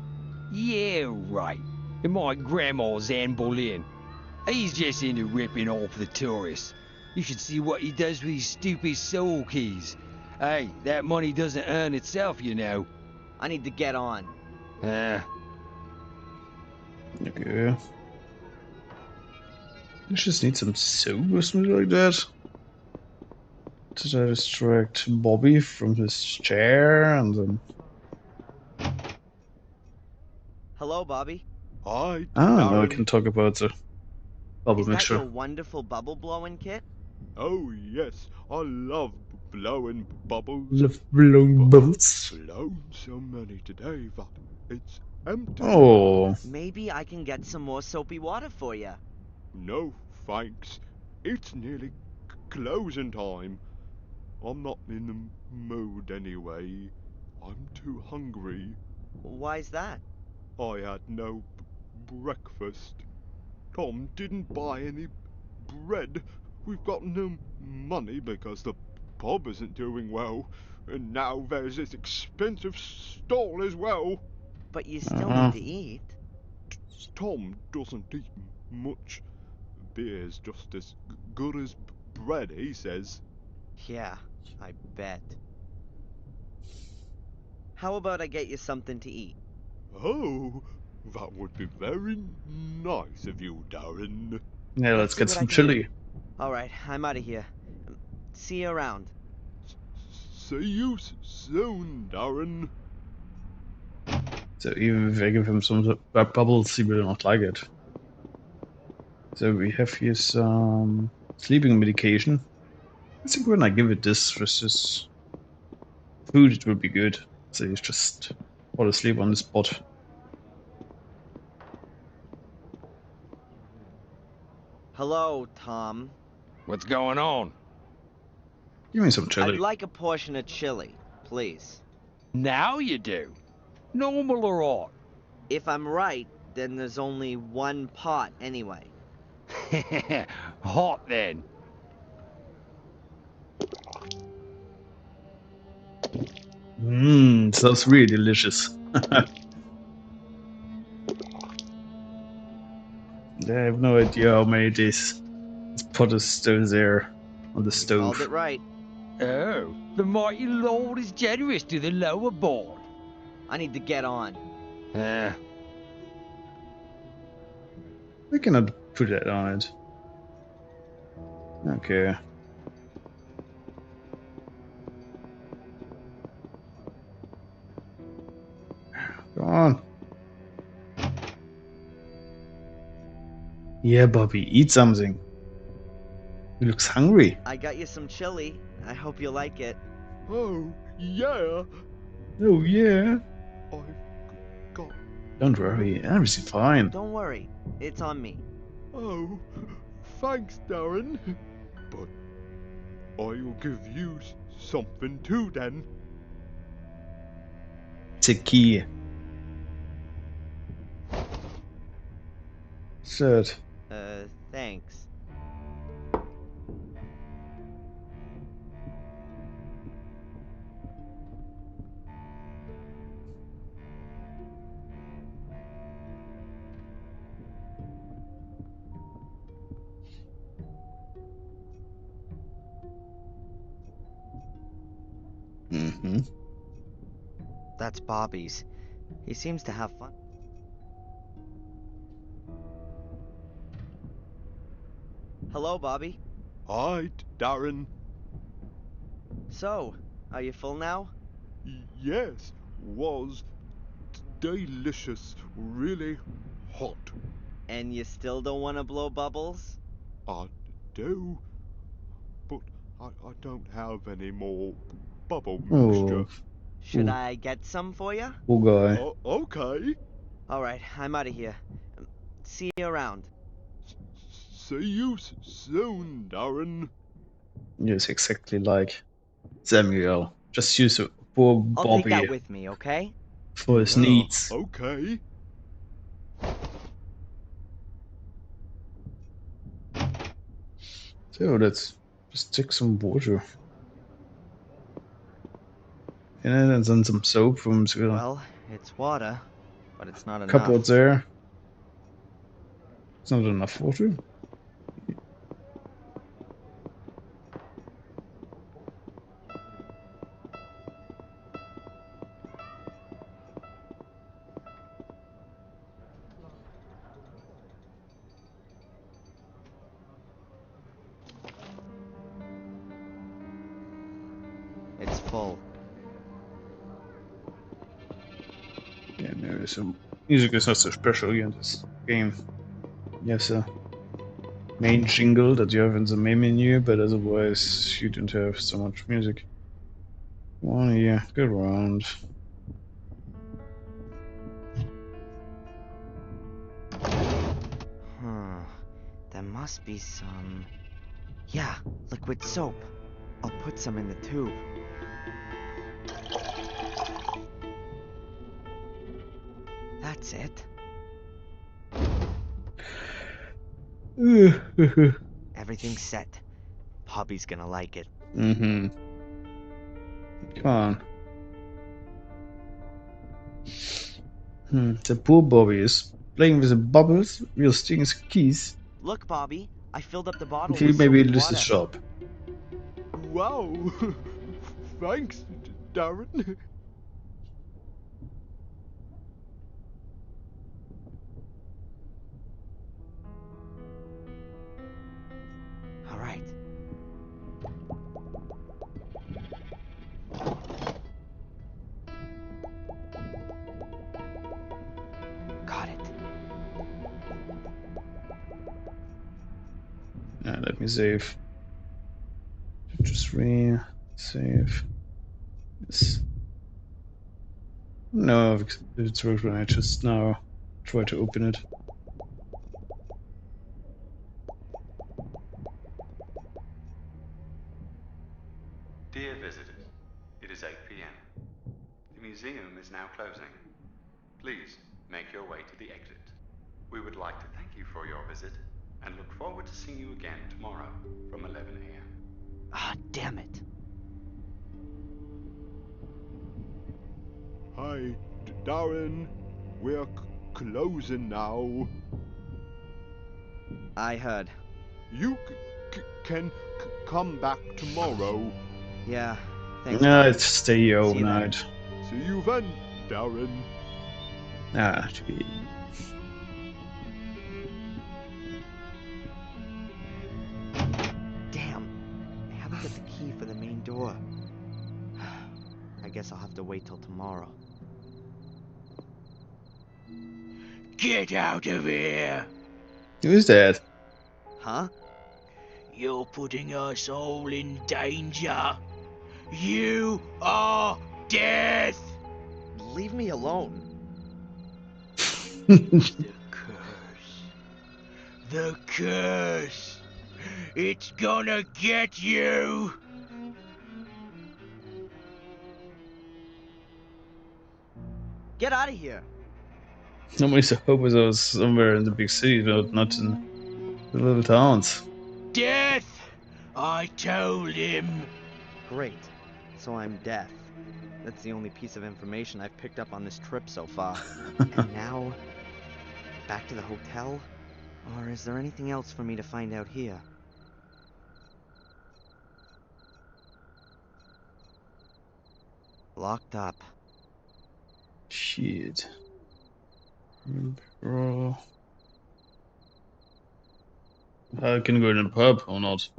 Yeah, right. And my grandma's Anne Boleyn. He's just into ripping off the tourists. You should see what he does with his stupid soul keys. Hey, that money doesn't earn itself, you know. I need to get on. Okay. I just need some soap or something like that. Did I distract Bobby from his chair and then... Hello, Bobby. Hi, Ah, now I Darren. can talk about the bubble Is that mixture. your wonderful bubble blowing kit? Oh, yes, I love blowing bubbles. Love blowing But bubbles. I've blown so many today that it's empty. Oh. Maybe I can get some more soapy water for you. No, thanks. It's nearly closing time. I'm not in the mood anyway. I'm too hungry. Why's that? I had no breakfast. Tom didn't buy any bread. We've got no money because the pub isn't doing well. And now there's this expensive stall as well. But you still Uh-huh. need to eat. Tom doesn't eat much. Beer's just as good as bread, he says. Yeah, I bet. How about I get you something to eat? Oh, that would be very nice of you, Darren. Yeah, let's see get what I some can chili. do. Alright, I'm out of here. See you around. See you soon, Darren. So even if I give him some bubbles, he will not like it. So we have here some sleeping medication. I think when I give it this versus food, it will be good. So he's just fall asleep on the spot. Hello, Tom. What's going on? Give me some chili. I'd like a portion of chili, please. Now you do. Normal or odd? If I'm right, then there's only one pot anyway. Hot then. Mmm, sounds really delicious. I have no idea how many days this pot is still there on the You called stove. it right. Oh, the mighty Lord is generous to the lower born. I need to get on. I cannot put that on it. Okay. Go on. Yeah, Bobby, eat something. He looks hungry. I got you some chili. I hope you like it. Oh, yeah. Oh, yeah. I've got. Don't worry, everything's fine. Don't worry, it's on me. Oh, thanks, Darren. But I'll give you something too then. It's a key. Third. Thanks. Mm-hmm. That's Bobby's. He seems to have fun. Hello, Bobby. Hi, Darren. So, are you full now? Yes, was delicious, really hot. And you still don't want to blow bubbles? I do, but I don't have any more bubble mixture. Oh, Should Ooh. I get some for you? poor guy. Okay. Alright, I'm out of here. See you around. See you soon, Darren. Yes, exactly like Samuel. Just use a poor I'll take Bobby that with me, okay? for his Yeah, needs. okay. So let's just take some water in it and then some soap from the Well, it's water, but it's not enough. cupboard there. It's not enough water. It's full. Yeah, maybe some music is not so special here in this game. Yes, a main jingle that you have in the main menu, but otherwise you don't have so much music. One here, go around. There must be some... Yeah, liquid soap. I'll put some in the tube. That's it. Everything's set. Poppy's gonna like it. Mm-hmm. Come on. The poor Bobby is playing with the bubbles, real stings keys. Look, Bobby, I filled up the bottle He with maybe soapy loses water. shop. Wow. Thanks, Darren. All right. Got it. Let me save. Just save. Yes. No, if it's worked when I just now try to open it. Dear visitors, it is 8 p.m. The museum is now closing. Please make your way to the exit. We would like to thank you for your visit and look forward to seeing you again tomorrow from 11 a.m. Ah, damn it. Hi, Darren. We're closing now. I heard. You can come back tomorrow. Yeah, thanks, No, Bobby. it's stay See you overnight. See you then, Darren. Gee. Damn. I haven't got the key for the main door. I guess I'll have to wait till tomorrow. Get out of here! Who is that? Huh? You're putting us all in danger. You are death! Leave me alone. The curse. The curse. It's gonna get you! Get out of here. Nobody's hope is us somewhere in the big city, but not in the little towns. Death! I told him. Great. So I'm deaf. That's the only piece of information I've picked up on this trip so far. And now, back to the hotel? Or is there anything else for me to find out here? Locked up. Shit. Bro. I can go in the pub or not.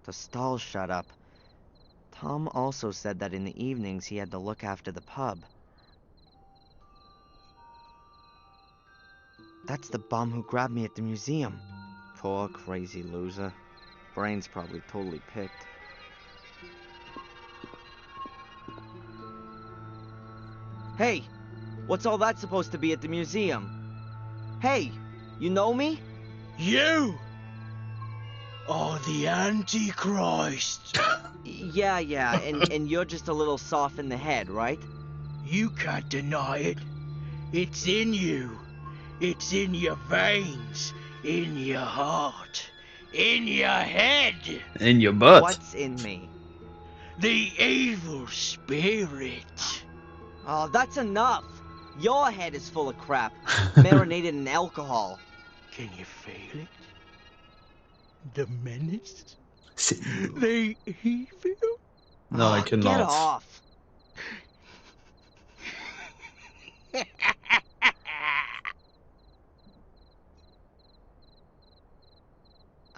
The stall's shut up. Tom also said that in the evenings he had to look after the pub. That's the bum who grabbed me at the museum. Poor crazy loser. Brain's probably totally picked. Hey, what's all that supposed to be at the museum? Hey, you know me? You are the Antichrist. Yeah, and you're just a little soft in the head, right? You can't deny it. It's in you. It's in your veins, in your heart, in your head. In your butt. What's in me? The evil spirit. Oh, that's enough. Your head is full of crap, marinated in alcohol. Can you feel it? The menace? See. The evil? No, I Oh, cannot. get off.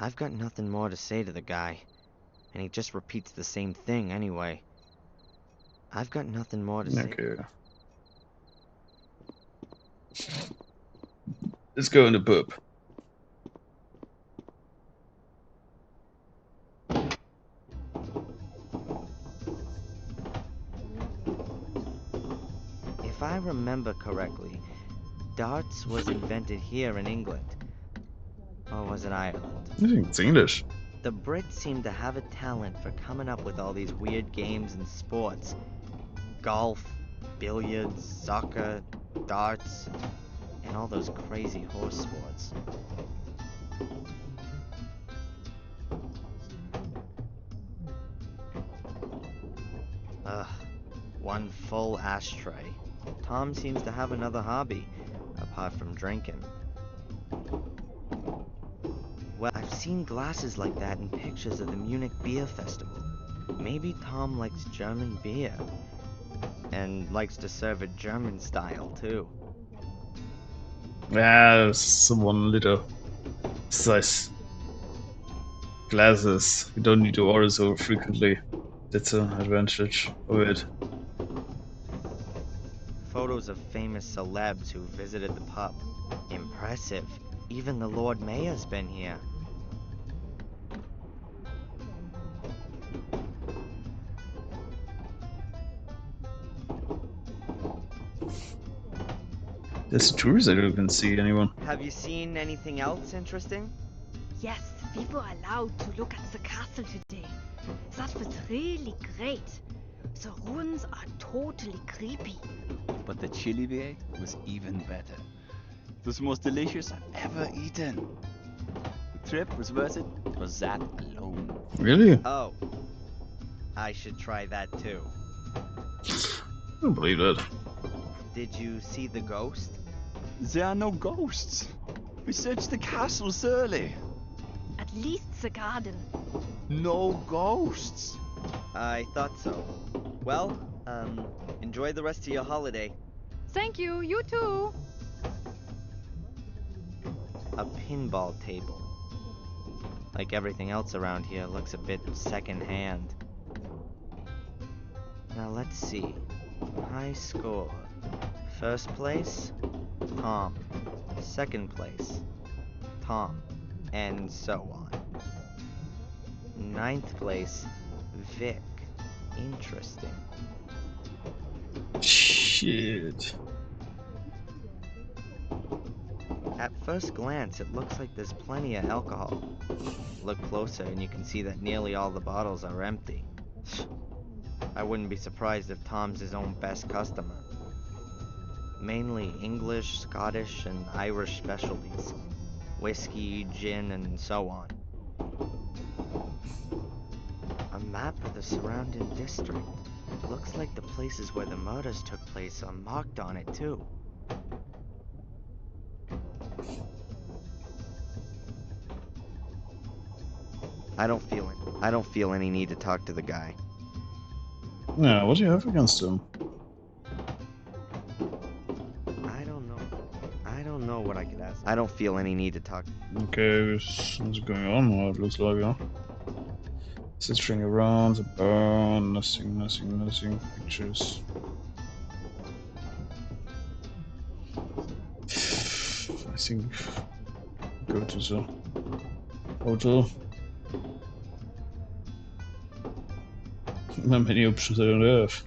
I've got nothing more to say to the guy, and he just repeats the same thing anyway. I've got nothing more to say. Okay. Let's go in the pub. If I remember correctly, darts was invented here in England. Or was it Ireland? I think it's English. The Brits seem to have a talent for coming up with all these weird games and sports. Golf, billiards, soccer, darts, and all those crazy horse sports. Ugh, one full ashtray. Tom seems to have another hobby, apart from drinking. Well, I've seen glasses like that in pictures of the Munich Beer Festival. Maybe Tom likes German beer. And likes to serve it German style, too. Yeah, it's 1 liter size glasses. You don't need to order so frequently. That's an advantage of it. Photos of famous celebs who visited the pub. Impressive. Even the Lord Mayor's been here. There's a tourist, I don't even see anyone. Have you seen anything else interesting? Yes, we were allowed to look at the castle today. That was really great. The ruins are totally creepy. But the chili we ate was even better. It was the most delicious I've ever eaten. The trip was worth it for that alone. Really? Oh. I should try that too. I don't believe that. Did you see the ghost? There are no ghosts. We searched the castle thoroughly. At least the garden. No ghosts. I thought so. Well, enjoy the rest of your holiday. Thank you, you too. A pinball table. Like everything else around here, looks a bit second-hand. Now let's see. High score. First place, Tom. Second place, Tom. And so on. Ninth place, Vic. Interesting. Shit. At first glance, it looks like there's plenty of alcohol. Look closer and you can see that nearly all the bottles are empty. I wouldn't be surprised if Tom's his own best customer. Mainly English, Scottish, and Irish specialties. Whiskey, gin, and so on. A map of the surrounding district. Looks like the places where the murders took place are marked on it too. I don't feel any need to talk to the guy. Yeah, what do you have against him? I don't know what I could ask. I don't feel any need to talk. Okay, what's going on? Well, it looks like, huh? Sitting around, the barn, nothing, pictures. I think go to the hotel. How many options I don't have?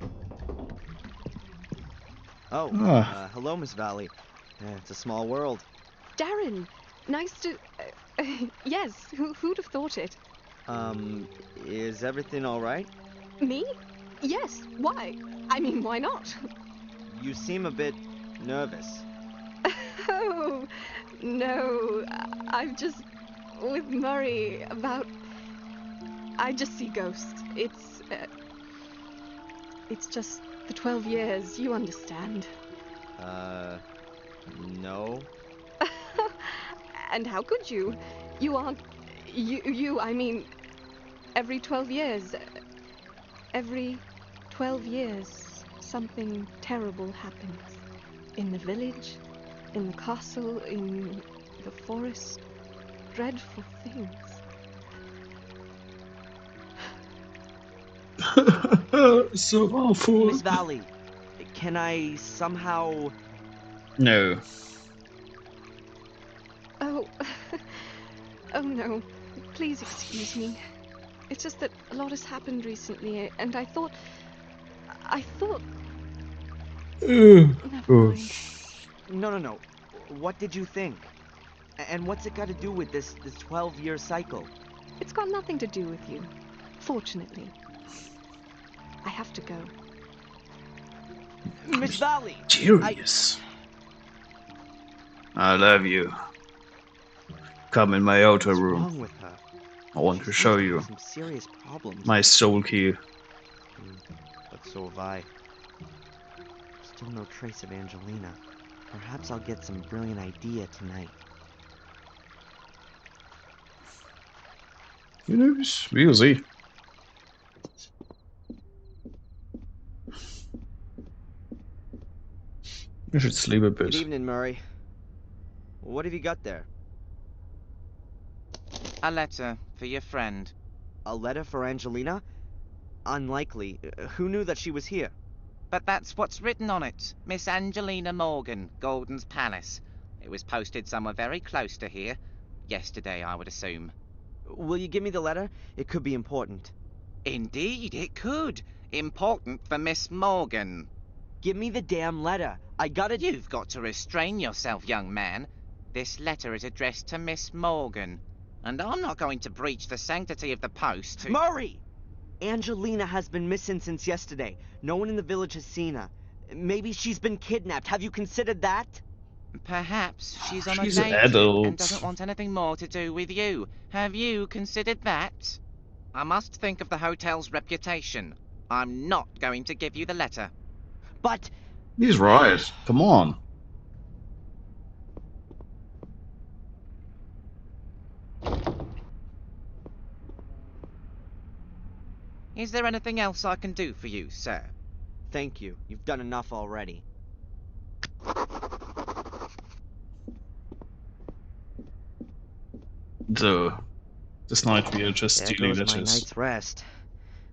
Oh, Ah, hello, Miss Valley. It's a small world. Darren, nice to. Yes, who'd have thought it? Is everything alright? Me? Yes, why? I mean, why not? You seem a bit nervous. Oh, no, I've just. With Murray about. I just see ghosts. It's just the 12 years, you understand. No. And how could you? You aren't. I mean, every 12 years. Every 12 years, something terrible happens. In the village, in the castle, in the forest. Dreadful things. so awful. Miss Valley, can I somehow... No. Oh. Oh no. Please excuse me. It's just that a lot has happened recently, and I thought. Never mind. No. What did you think? And what's it got to do with this 12-year cycle? It's got nothing to do with you. Fortunately. I have to go. Miss Valley! Curious. I love you. Come in my outer What's room. wrong with her? I want She to seems show have you some serious problems. my soul key. But so have I. Still no trace of Angelina. Perhaps I'll get some brilliant idea tonight. Who knows? We'll see. You should sleep a Good bit. evening, Murray. What have you got there? A letter for your friend. A letter for Angelina? Unlikely. Who knew that she was here? But that's what's written on it. Miss Angelina Morgan, Golden's Palace. It was posted somewhere very close to here. Yesterday, I would assume. Will you give me the letter? It could be important. Indeed, it could. Important for Miss Morgan. Give me the damn letter. I gotta... You've got to restrain yourself, young man. This letter is addressed to Miss Morgan. And I'm not going to breach the sanctity of the post to... Murray! Angelina has been missing since yesterday. No one in the village has seen her. Maybe she's been kidnapped. Have you considered that? Perhaps she's on She's a an day trip adult. and doesn't want anything more to do with you. Have you considered that? I must think of the hotel's reputation. I'm not going to give you the letter. But... He's right. Come on. Is there anything else I can do for you, sir? Thank you. You've done enough already. So, this night we are just There stealing goes my letters. night's rest.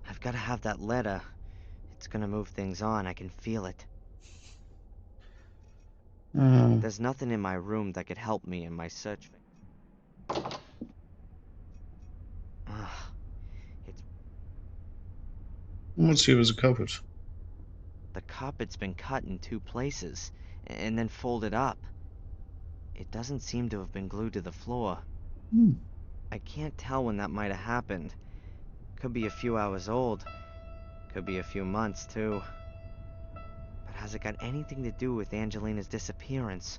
I've got to have that letter. It's gonna move things on. I can feel it. There's nothing in my room that could help me in my search. It's... What's here as a cupboard? The carpet's been cut in 2 places, and then folded up. It doesn't seem to have been glued to the floor. I can't tell when that might have happened. Could be a few hours old. Could be a few months, too. But has it got anything to do with Angelina's disappearance?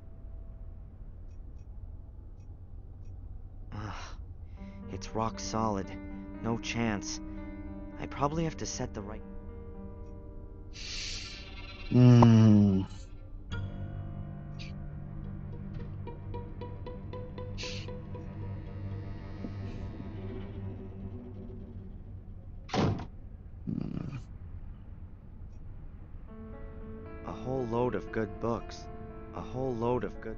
It's rock solid. No chance. I probably have to set the right... A whole load of good books. A whole load of good...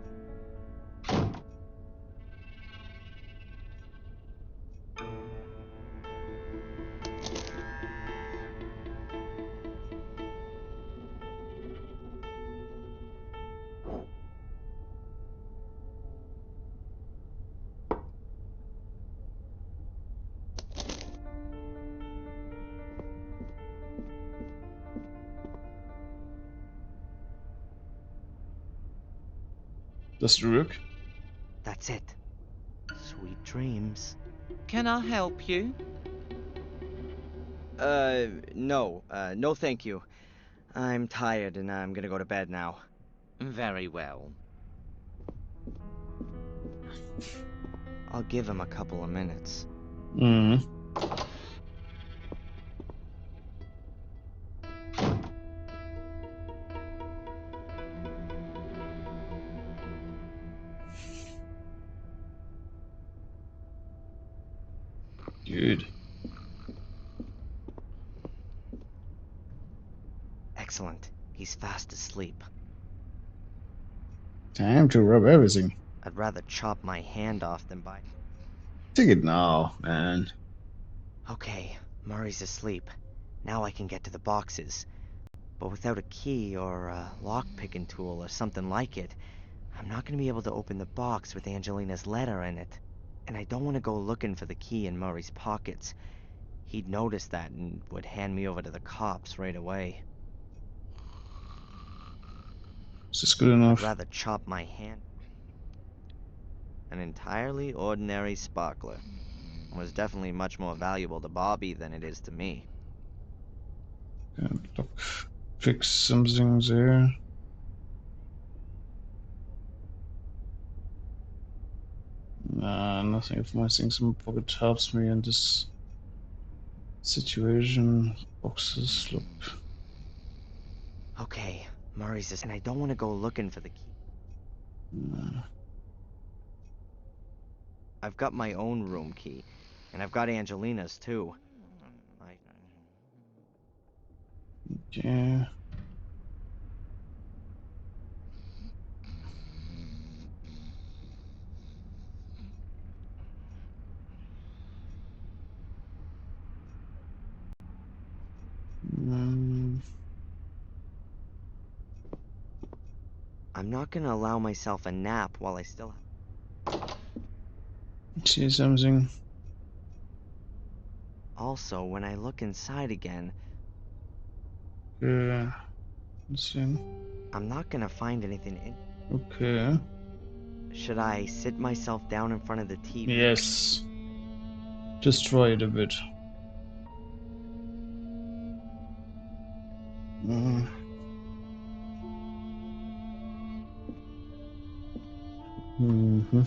Does it work? That's it. Sweet dreams. Can I help you? No. No thank you. I'm tired and I'm gonna go to bed now. Very well. I'll give him a couple of minutes. Hmm. Good. Excellent. He's fast asleep. Time to rub everything. I'd rather chop my hand off than bite. Take it now, man. Okay, Murray's asleep. Now I can get to the boxes. But without a key or a lock-picking tool or something like it, I'm not gonna be able to open the box with Angelina's letter in it. And I don't want to go looking for the key in Murray's pockets. He'd notice that and would hand me over to the cops right away. Is this good I'd enough? rather chop my hand. An entirely ordinary sparkler. Was definitely much more valuable to Bobby than it is to me. And look, fix something there. Nah, nothing of my things in my pocket helps me in this situation. Boxes, look. Okay, Murray's and I don't want to go looking for the key. I've got my own room key, and I've got Angelina's too. Yeah. I'm not gonna allow myself a nap while I still have... See something? Also, when I look inside again, Yeah. Let's see. I'm not gonna find anything in... Okay. Should I sit myself down in front of the TV? Yes. Just try it a bit. Mm-hmm.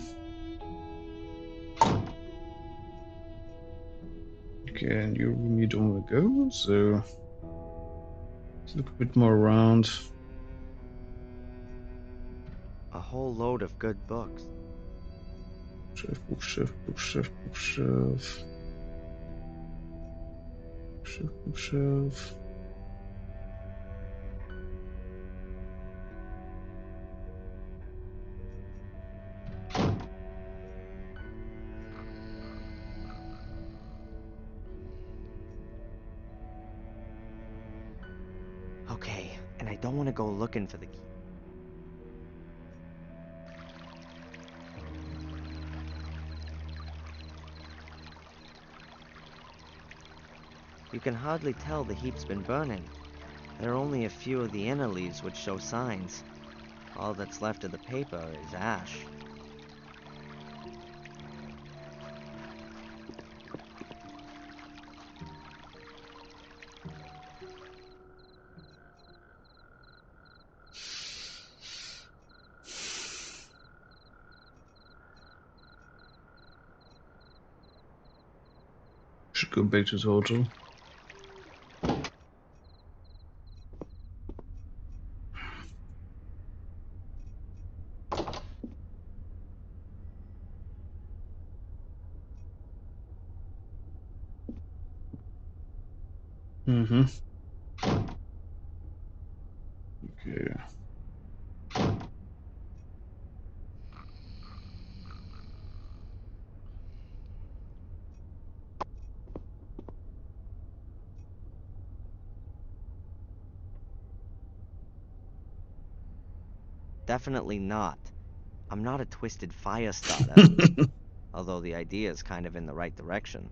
Okay, and you really don't want to go, so let's look a bit more around. A whole load of good books. Bookshelf, bookshelf, bookshelf, bookshelf. Bookshelf, bookshelf. Okay, and I don't want to go looking for the key. You can hardly tell the heap's been burning. There are only a few of the inner leaves which show signs. All that's left of the paper is ash. Should go back to the hotel. Mm-hmm. Okay. Definitely not. I'm not a twisted fire starter, although the idea is kind of in the right direction.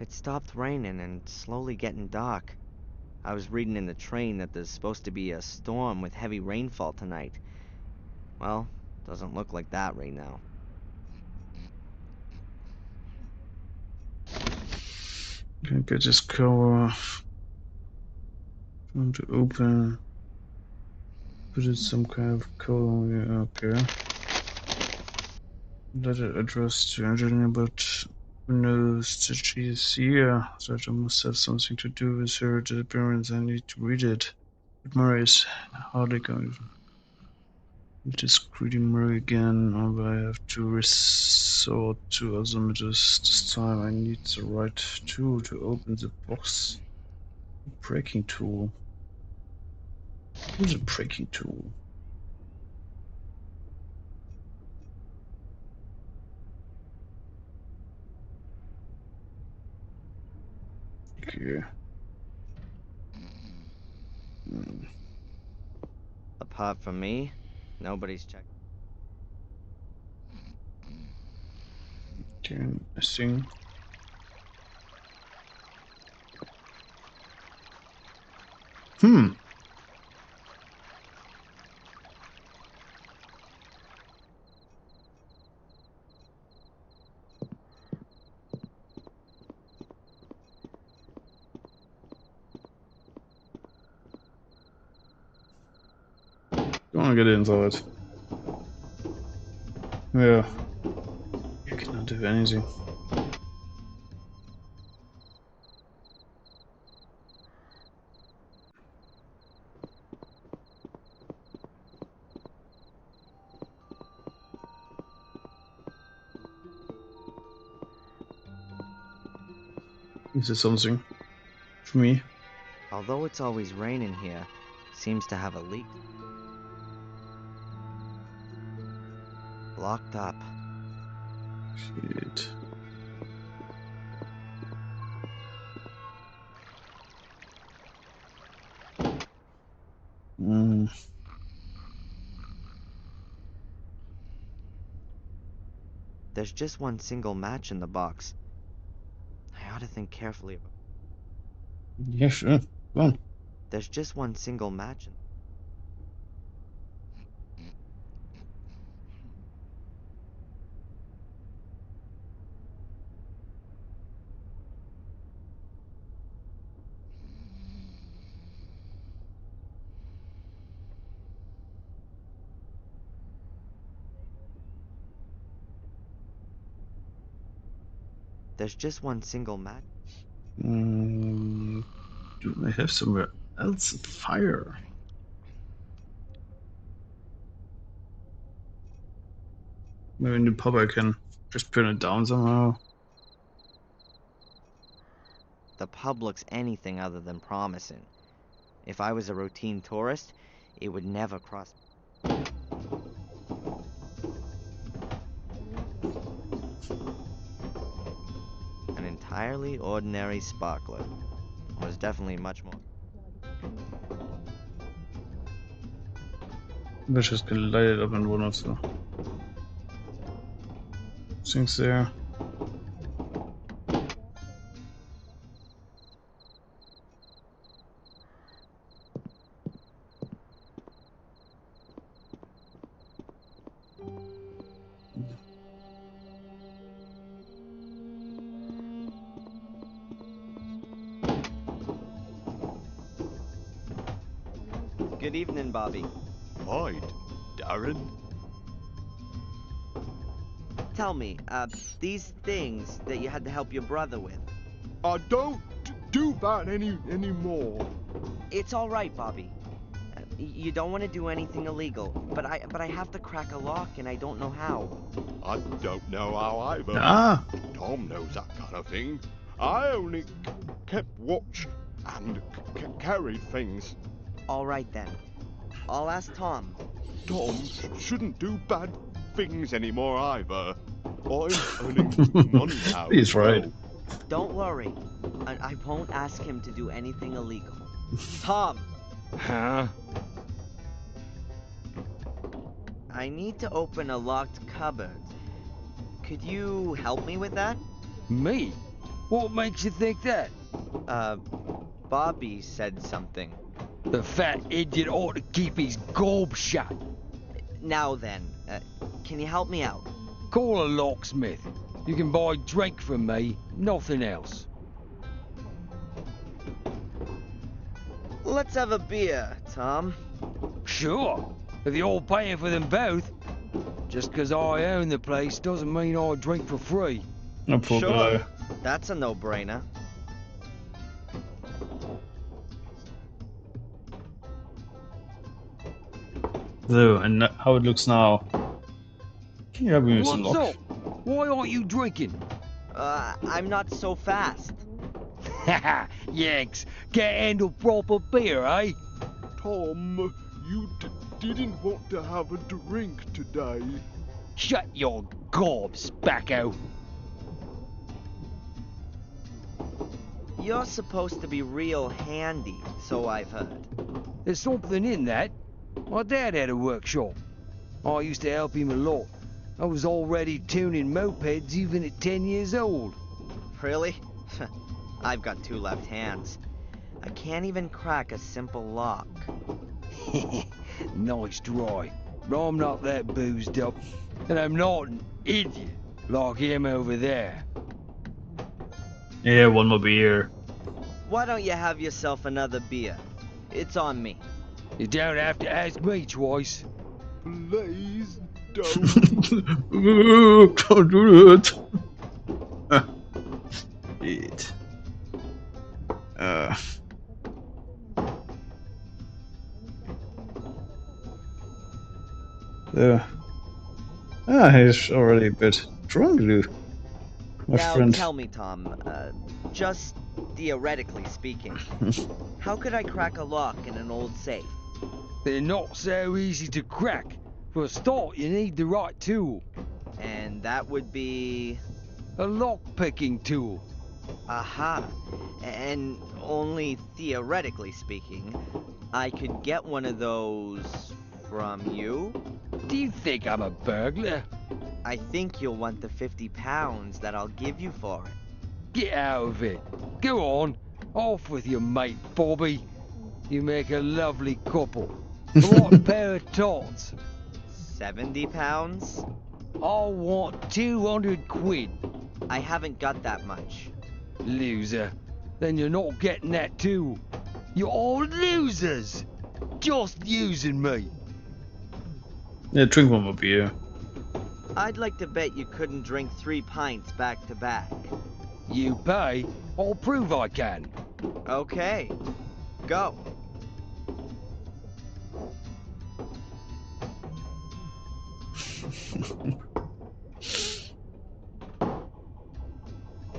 It stopped raining and slowly getting dark. I was reading in the train that there's supposed to be a storm with heavy rainfall tonight. Well, doesn't look like that right now. Can get this cover off. Want to open. Put it some kind of code. Yeah, okay. Letter addressed to Angelina, but who knows that she is here? That I must have something to do with her disappearance. I need to read it. But Murray is hardly going. It is greedy Murray again, but I have to resort to other methods. This time I need the right tool to open the box. Breaking tool. Who's a breaking tool? Okay. Apart from me, nobody's checked. Okay, I think. Don't want to get inside. Yeah. You cannot do anything. Is there something for me? Although it's always raining here, seems to have a leak. Locked up. Shit. There's just one single match in the box. I ought to think carefully about. Yeah, sure. Go on. There's just one single match in. There's just one single match. Do I have somewhere else fire? Maybe in the pub I can just pin it down somehow. The pub looks anything other than promising. If I was a routine tourist, it would never cross. An entirely ordinary sparkler. Was definitely much more. Let's just light it up in one of the things there. Good evening, Bobby. Hi, Darren. Tell me, these things that you had to help your brother with. I don't do that anymore. It's all right, Bobby. You don't want to do anything illegal, but I have to crack a lock and I don't know how. I don't know how either. Ah! Tom knows that kind of thing. I only kept watch and carried things. All right then. I'll ask Tom. Tom shouldn't do bad things anymore either. I'm earning money now. He's right. Don't worry. I won't ask him to do anything illegal. Tom! Huh? I need to open a locked cupboard. Could you help me with that? Me? What makes you think that? Bobby said something. The fat idiot ought to keep his gob shut. Now then, can you help me out? Call a locksmith. You can buy drink from me, nothing else. Let's have a beer, Tom. Sure, if you're paying for them both. Just 'cause I own the place doesn't mean I drink for free. Oh, poor guy. That's a no-brainer. So, and how it looks now. Yeah, we need some What's luck. up? Why aren't you drinking? I'm not so fast. Haha, Yanks, can't handle proper beer, eh? Tom, you didn't want to have a drink today. Shut your gob, Spacko. You're supposed to be real handy, so I've heard. There's something in that. My dad had a workshop. I used to help him a lot. I was already tuning mopeds even at 10 years old. Really? I've got 2 left hands. I can't even crack a simple lock. Nice try. But I'm not that boozed up. And I'm not an idiot like him over there. Yeah, one more beer. Why don't you have yourself another beer? It's on me. You don't have to ask me twice. Please don't. Ooh, don't do it. Shit. There. He's already a bit drunk, dude. My Now friend. tell me, Tom, just theoretically speaking, how could I crack a lock in an old safe? They're not so easy to crack. For a start, you need the right tool. And that would be... A lock-picking tool. Aha. And only theoretically speaking, I could get one of those from you? Do you think I'm a burglar? I think you'll want the 50 pounds that I'll give you for it. Get out of it. Go on. Off with your mate, Bobby. You make a lovely couple. What a pair of tots. 70 pounds? I want 200 quid. I haven't got that much. Loser. Then you're not getting that too. You're all losers. Just using me. Yeah, drink one more beer. I'd like to bet you couldn't drink 3 pints back to back. You pay, I'll prove I can. Okay. Go.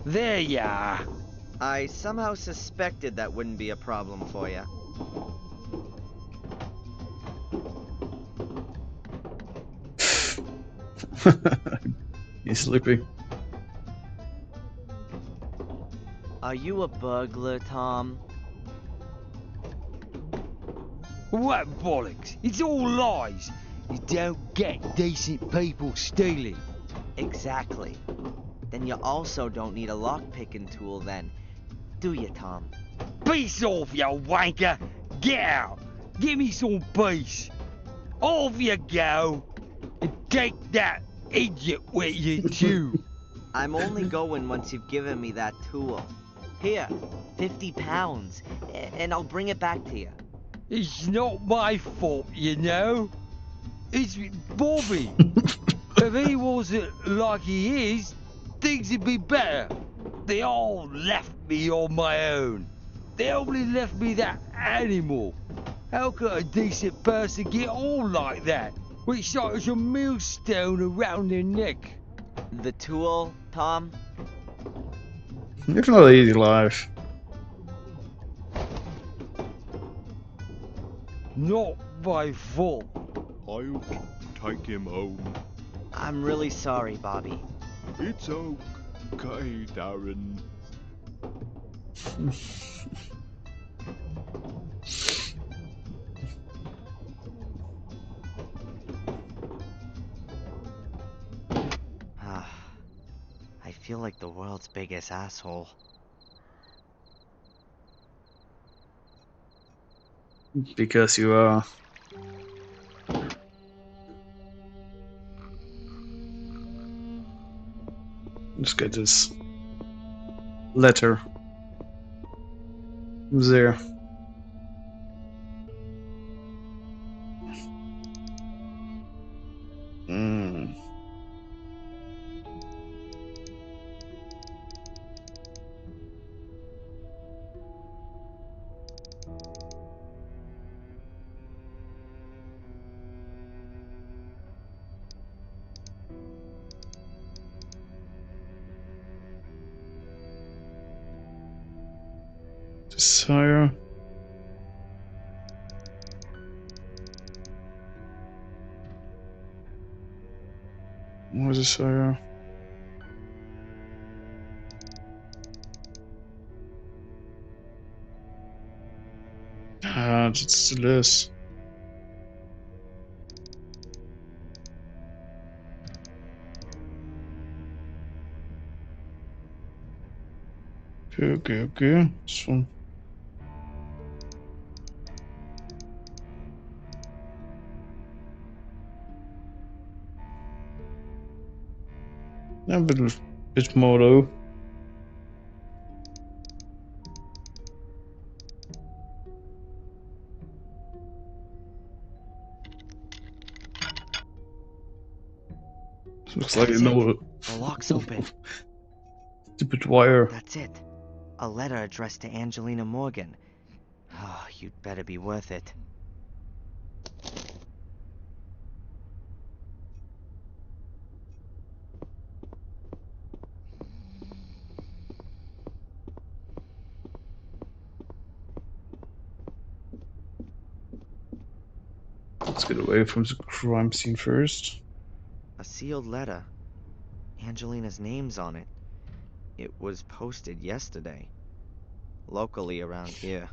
There you are. I somehow suspected that wouldn't be a problem for you. He's sleeping. Are you a burglar, Tom? What bollocks? It's all lies. You don't get decent people stealing. Exactly. Then you also don't need a lock-picking tool then, do you, Tom? Peace off, you wanker. Get out. Give me some peace. Off you go. And take that idiot with you too. I'm only going once you've given me that tool. Here, 50 pounds, and I'll bring it back to you. It's not my fault, you know. It's Bobby. If he wasn't like he is, things would be better. They all left me on my own. They only left me that animal. How could a decent person get on like that, with such a millstone around their neck? The tool, Tom? It's not an easy life. Not my fault. I'll take him home. I'm really sorry, Bobby. It's okay, Darren. I feel feel like the world's biggest asshole. Because you are. Let's get this letter there. Desire. More desire. Ah, that's the list. Okay. This one. A bit more though. Looks like That's an it. old The lock's open. stupid wire. That's it. A letter addressed to Angelina Morgan. Oh, you'd better be worth it. Let's get away from the crime scene first. A sealed letter. Angelina's name's on it. It was posted yesterday. Locally around here.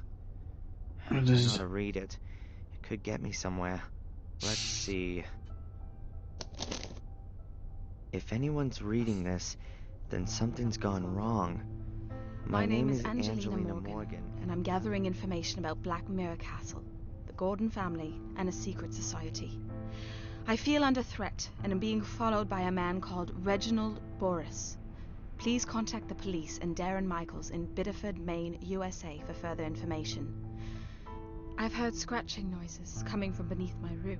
I What know is how to read it. It could get me somewhere. Let's see. If anyone's reading this, then something's gone wrong. My name is Angelina Morgan, and I'm gathering information about Black Mirror Castle, the Gordon family, and a secret society. I feel under threat and am being followed by a man called Reginald Boris. Please contact the police and Darren Michaels in Biddeford, Maine, USA for further information. I've heard scratching noises coming from beneath my room.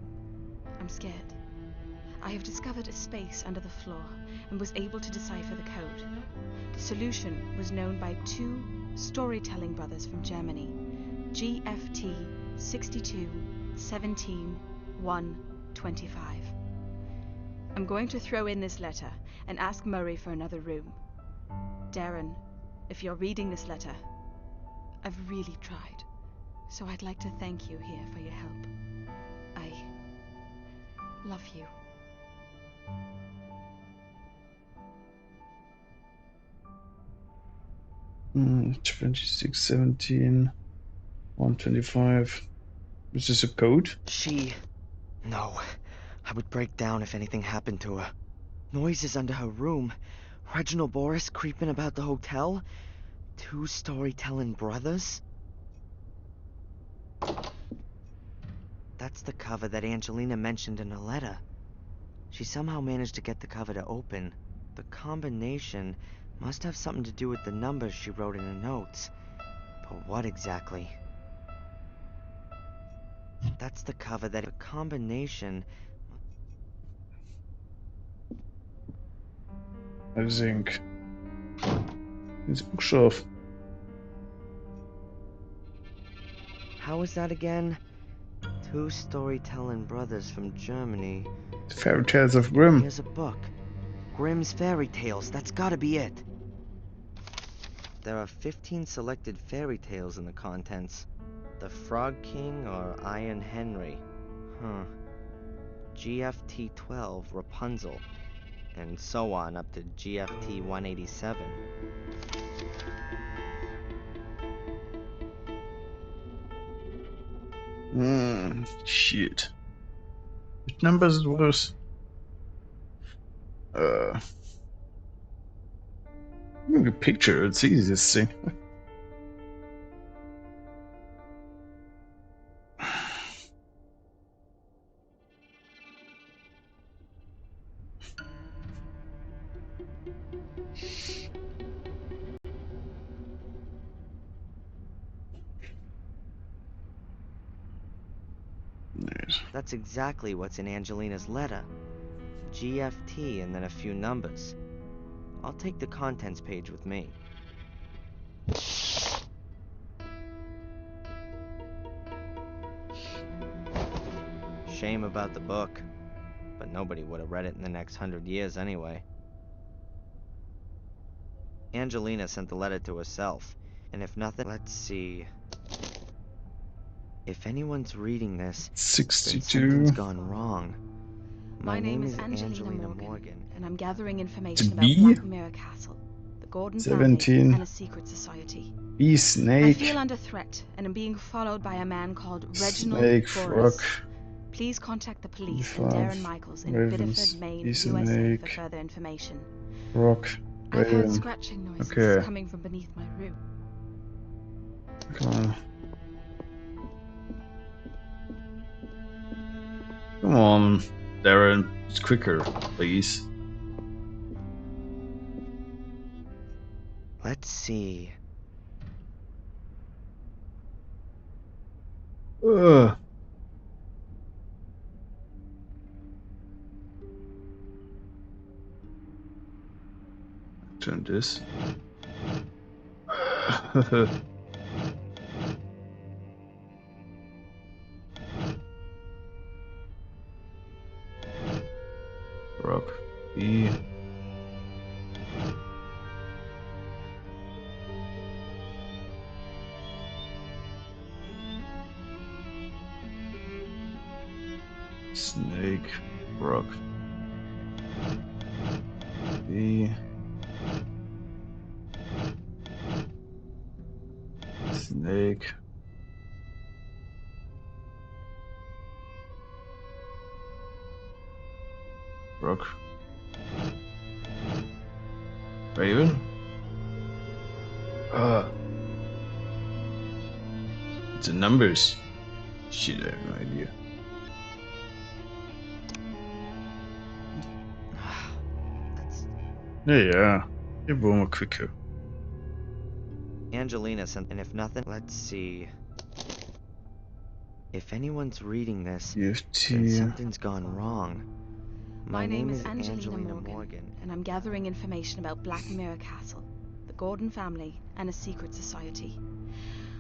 I'm scared. I have discovered a space under the floor and was able to decipher the code. The solution was known by two storytelling brothers from Germany, GFT 62 17 1 25. I'm going to throw in this letter and ask Murray for another room. Darren, if you're reading this letter, I've really tried, so I'd like to thank you here for your help. I love you. Hmm, 26, 17, 125. Is this a code? No. I would break down if anything happened to her. Noises under her room. Reginald Boris creeping about the hotel. Two storytelling brothers. That's the cover that Angelina mentioned in her letter. She somehow managed to get the cover to open. The combination must have something to do with the numbers she wrote in her notes. But what exactly? That's the cover that a combination. I think. It's bookshelf. How is that again? Two storytelling brothers from Germany. Fairy Tales of Grimm. Here's a book. Grimm's Fairy Tales. That's gotta be it. There are 15 selected fairy tales in the contents. The Frog King or Iron Henry. Huh. GFT 12 Rapunzel. And so on up to GFT 187. Shit. What numbers it was? Look at the picture, it's easy to see. That's exactly what's in Angelina's letter. GFT and then a few numbers. I'll take the contents page with me. Shame about the book, but nobody would have read it in the next 100 years anyway. Angelina sent the letter to herself, and if nothing, let's see. If anyone's reading this, then 62. something's gone wrong. My name is Angelina Morgan, and I'm gathering information about B? Black Mirror Castle, the Gordon 17. family, and a secret society. B I snake. feel under threat and am being followed by a man called Reginald Snake, Boris. frog. Please contact the police B5, and Darren Michaels in ravens, Biddeford, Maine, B USA for snake. further information. Rock. I've heard Raven. scratching noises Okay. coming from beneath my room. Come on. Come on, Darren. It's quicker, please. Let's see. Ugh. Turn this. Rock. B. Snake. Rock. B. Snake. Rock. Raven? It's the numbers. Shit, I have no idea. That's Yeah. It will more quicker. Angelina sent, and if nothing, let's see. If anyone's reading this, then UFT. something's gone wrong. My name is Angelina Morgan, and I'm gathering information about Black Mirror Castle, the Gordon family, and a secret society.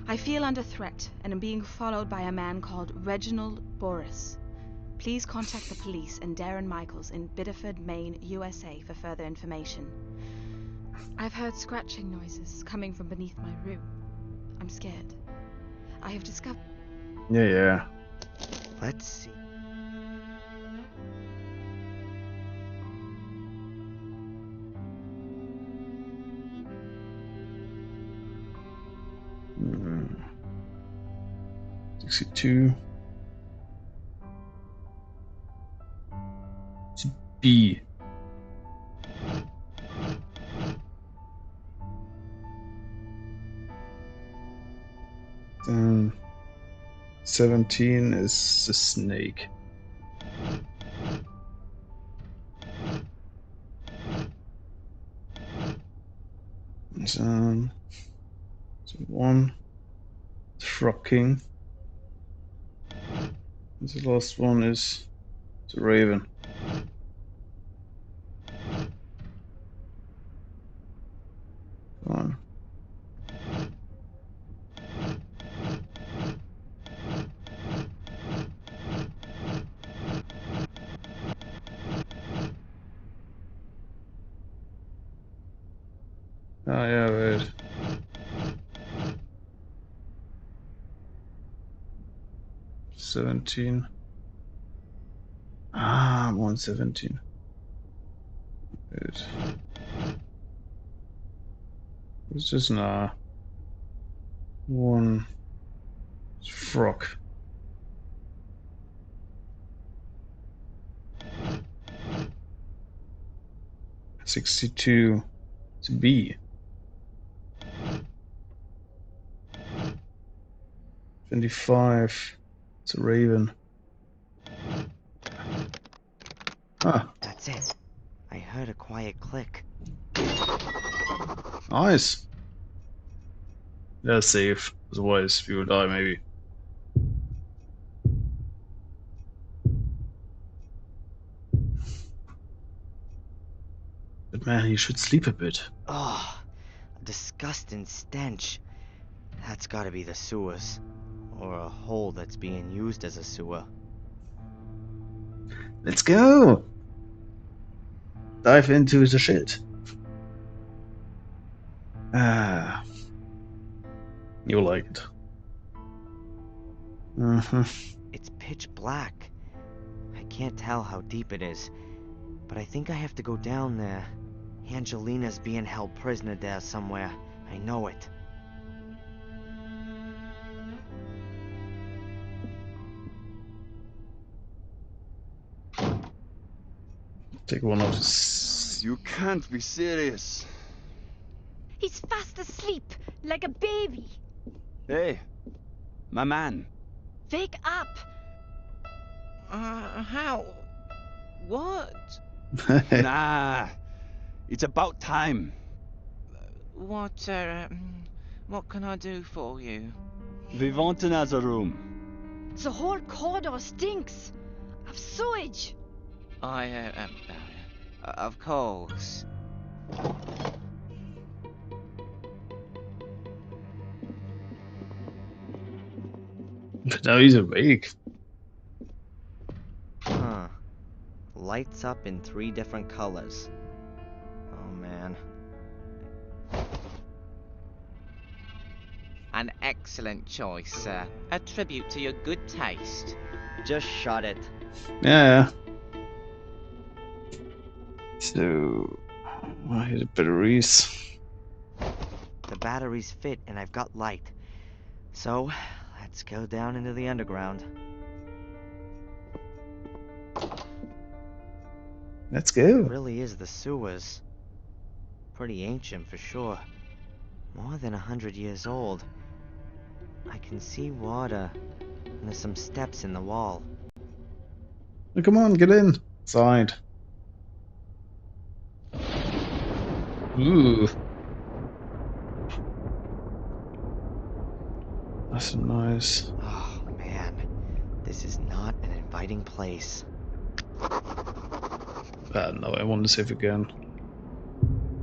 I feel under threat and am being followed by a man called Reginald Boris. Please contact the police and Darren Michaels in Biddeford, Maine, USA for further information. I've heard scratching noises coming from beneath my room. I'm scared. I have discovered... Yeah. Let's see. Hmm. 62. It's B. Then 17 is the snake. So 1. Frog King. And the last one is the Raven. Come on. Ah, yeah, right. $17. Ah, 117. Right. It's just nah. One frog. 62. It's B. 25. It's a raven. Ah, That's it. I heard a quiet click. nice. That's safe. Otherwise, we will die maybe. But man, you should sleep a bit. Oh, a disgusting stench. That's gotta be the sewers. Or a hole that's being used as a sewer. Let's go! Dive into the shit. Ah, you'll like it. It's pitch black. I can't tell how deep it is, but I think I have to go down there. Angelina's being held prisoner there somewhere. I know it. Take one of his. You can't be serious. He's fast asleep, like a baby. Hey, my man. Wake up! How? What? Nah, it's about time. What can I do for you? We want another room. The whole corridor stinks of sewage. Of course. But now he's awake. Huh. Lights up in 3 different colors. Oh man. An excellent choice, sir. A tribute to your good taste. Just shut it. Yeah. So, I hit the batteries. The batteries fit and I've got light. So, let's go down into the underground. Let's It go. really is the sewers. Pretty ancient for sure. More than 100 years old. I can see water, and there's some steps in the wall. Oh, come on, get in. Inside. Ooh. That's nice. Oh man, this is not an inviting place. No, I want to save again.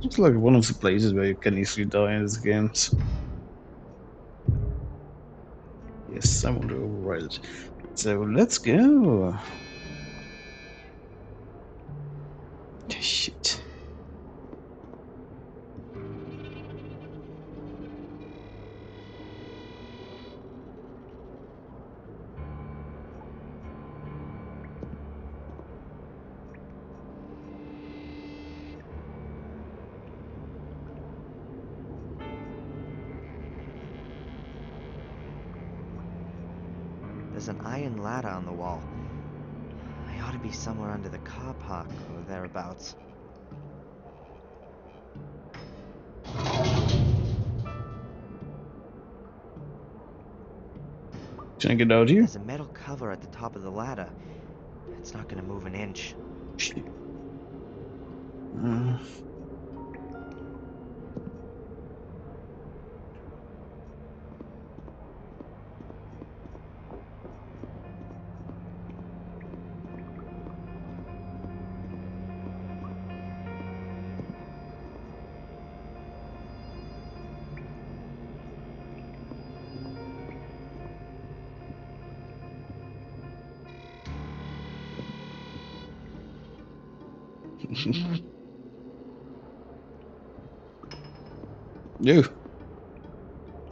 Looks like one of the places where you can easily die in these games. Yes, I want to override it. So let's go. Shit. There's an iron ladder on the wall. I ought to be somewhere under the car park or thereabouts. Can I get out here? There's a metal cover at the top of the ladder. It's not gonna move an inch. Shit. No.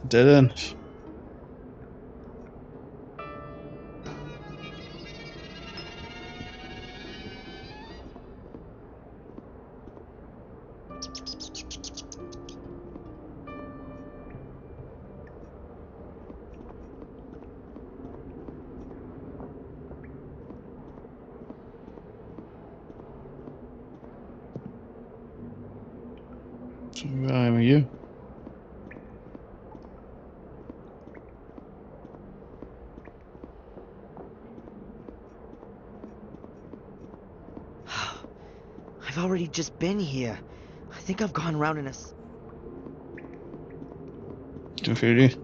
Dead end. So where am you? I've already just been here. I think I've gone around in a... Selvfølgelig.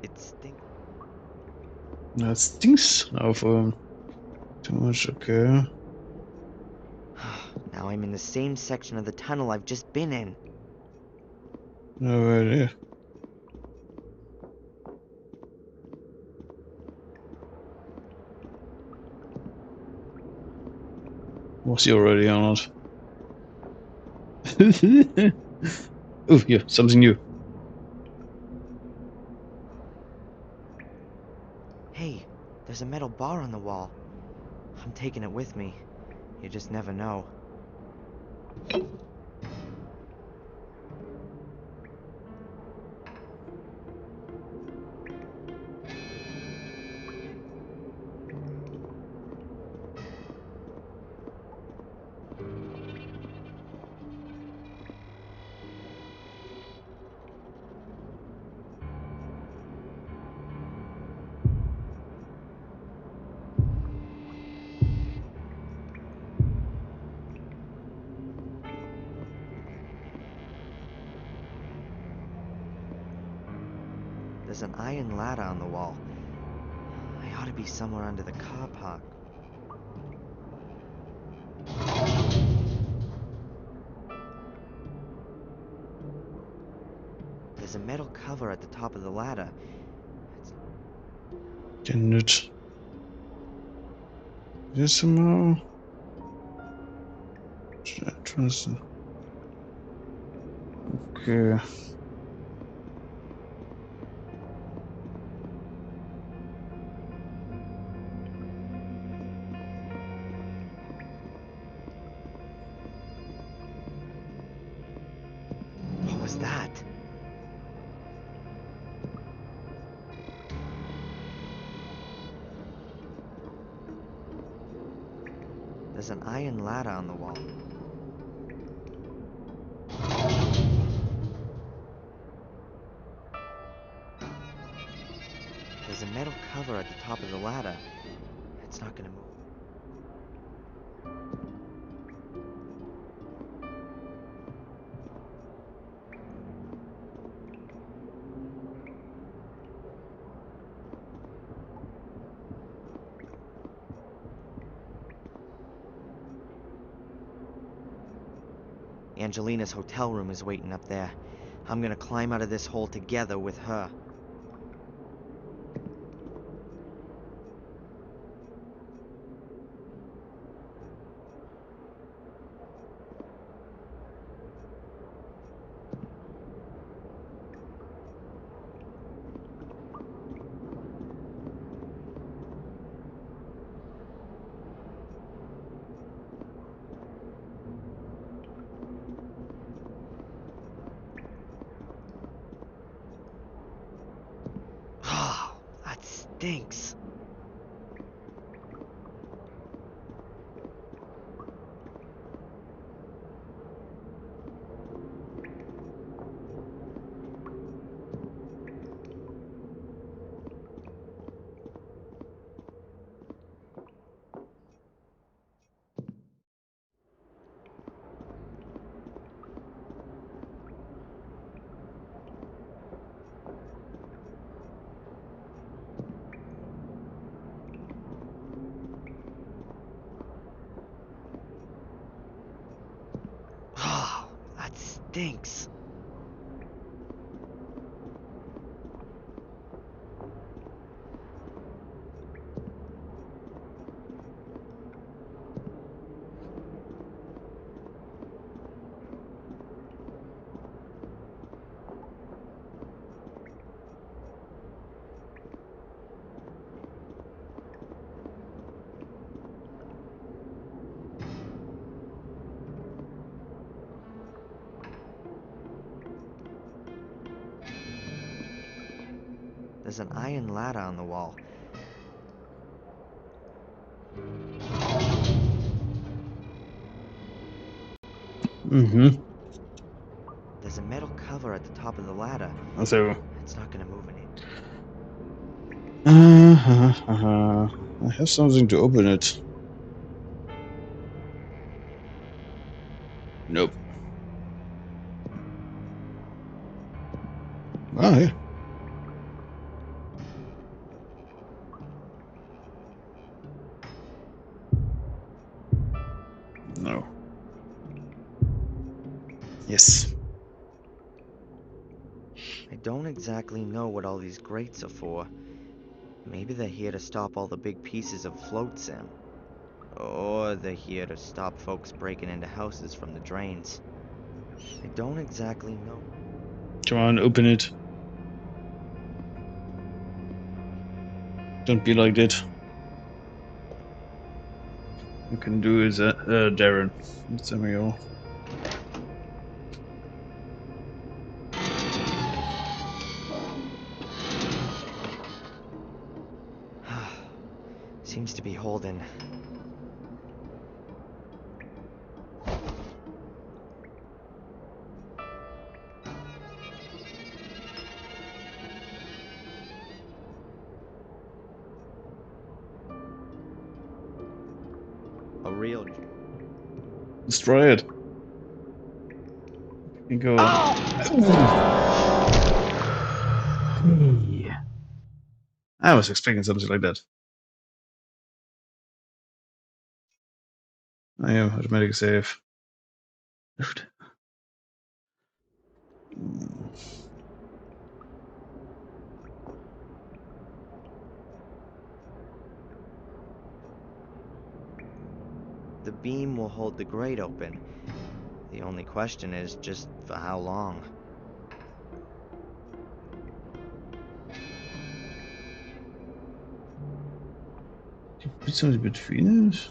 It stinks. That stinks. Too much, okay. Now I'm in the same section of the tunnel I've just been in. No idea. Was he already on it? Oh, yeah, something new. Hey, there's a metal bar on the wall. I'm taking it with me. You just never know. There's an iron ladder on the wall. I ought to be somewhere under the car park. There's a metal cover at the top of the ladder. Can it... This somehow... Entrance. Okay. What was that? There's an iron ladder on the wall. There's a metal cover at the top of the ladder. It's not gonna move. Angelina's hotel room is waiting up there. I'm gonna climb out of this hole together with her. Oh, that stinks. Oh, that stinks. There's an iron ladder on the wall. Mm-hmm. There's a metal cover at the top of the ladder. So, It's not gonna move any. I have something to open it. Nope. Ah, yeah. No. Yes. I don't exactly know what all these grates are for. Maybe they're here to stop all the big pieces of floats in. Or they're here to stop folks breaking into houses from the drains. I don't exactly know. Come on, open it. Don't be like that. You can do is Darren. There we go. Seems to be holding. A real... Destroy it. You go. Yeah. I was expecting something like that. I am automatic save. The beam will hold the grate open. The only question is just for how long. Put something between it.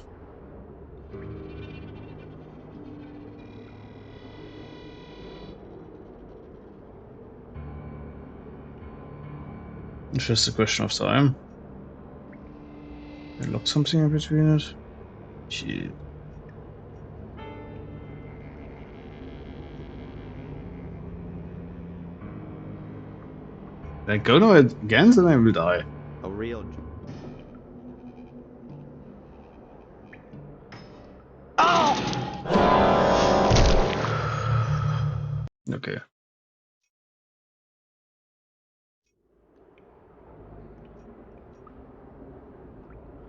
It's just a question of time. I lock something in between it. Shit. If I go to it again, then I will die. A real... Okay.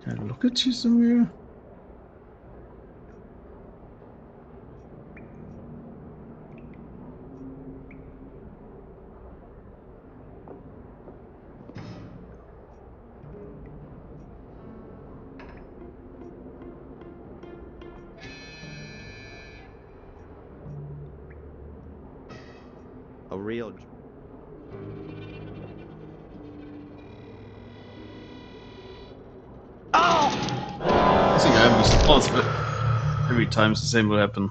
Can I look at you somewhere? A real... I think I have a response, but every time the same will happen.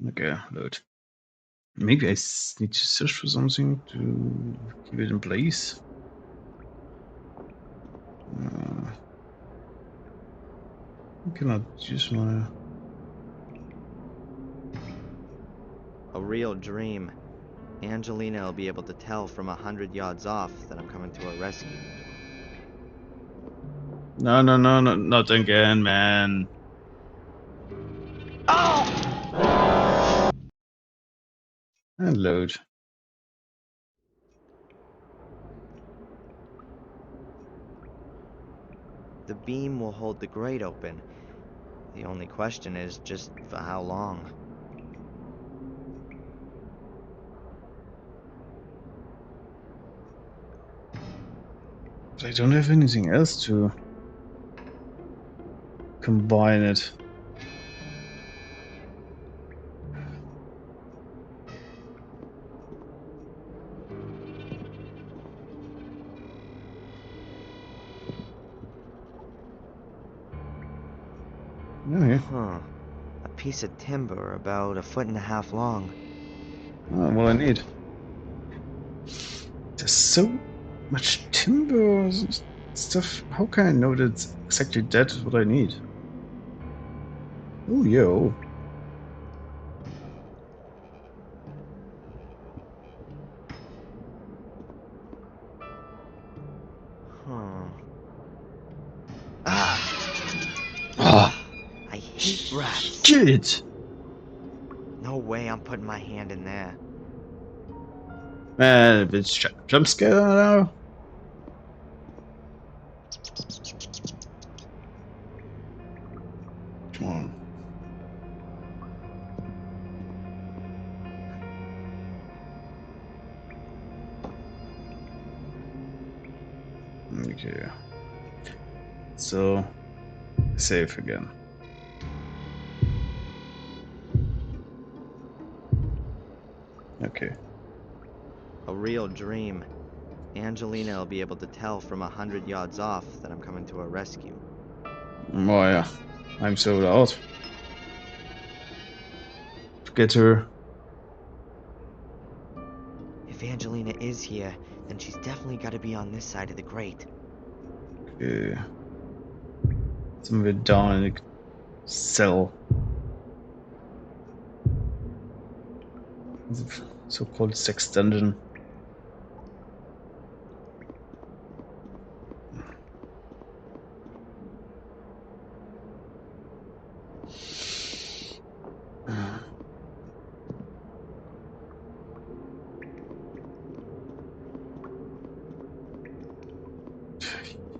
Okay, load. Maybe I need to search for something to keep it in place. I cannot use my... A real dream. Angelina will be able to tell from 100 yards off that I'm coming to her rescue. No, not again, man. And load. The beam will hold the grate open. The only question is just for how long. I don't have anything else to combine it. Okay. Huh. A piece of timber about 1.5 feet long. Oh, what I need. There's so much timber stuff. How can I know that exactly that is what I need? Oh, yo. Huh. Ah! Ah, I hate rats. shit! No way I'm putting my hand in there. Man, it's jump scare now. Come on. Okay. So, save again. Okay. A real dream. Angelina will be able to tell from 100 yards off that I'm coming to her rescue. Oh yeah. I'm sold out. Forget her. If Angelina is here, then she's definitely got to be on this side of the grate. Okay. Somewhere down in the cell. So-called sex dungeon.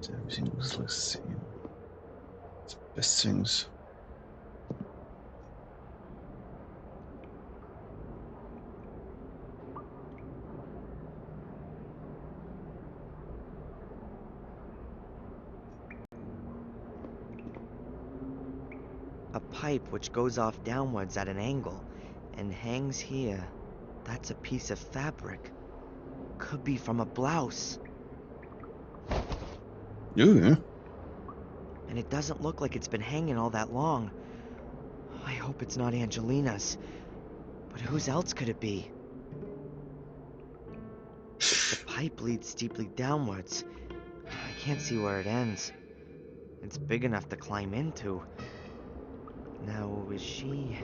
Everything looks like the same. It's the best things. A pipe which goes off downwards at an angle and hangs here. That's a piece of fabric. Could be from a blouse. Ooh. And it doesn't look like it's been hanging all that long. I hope it's not Angelina's. But whose else could it be? The pipe leads steeply downwards. I can't see where it ends. It's big enough to climb into. Now, is she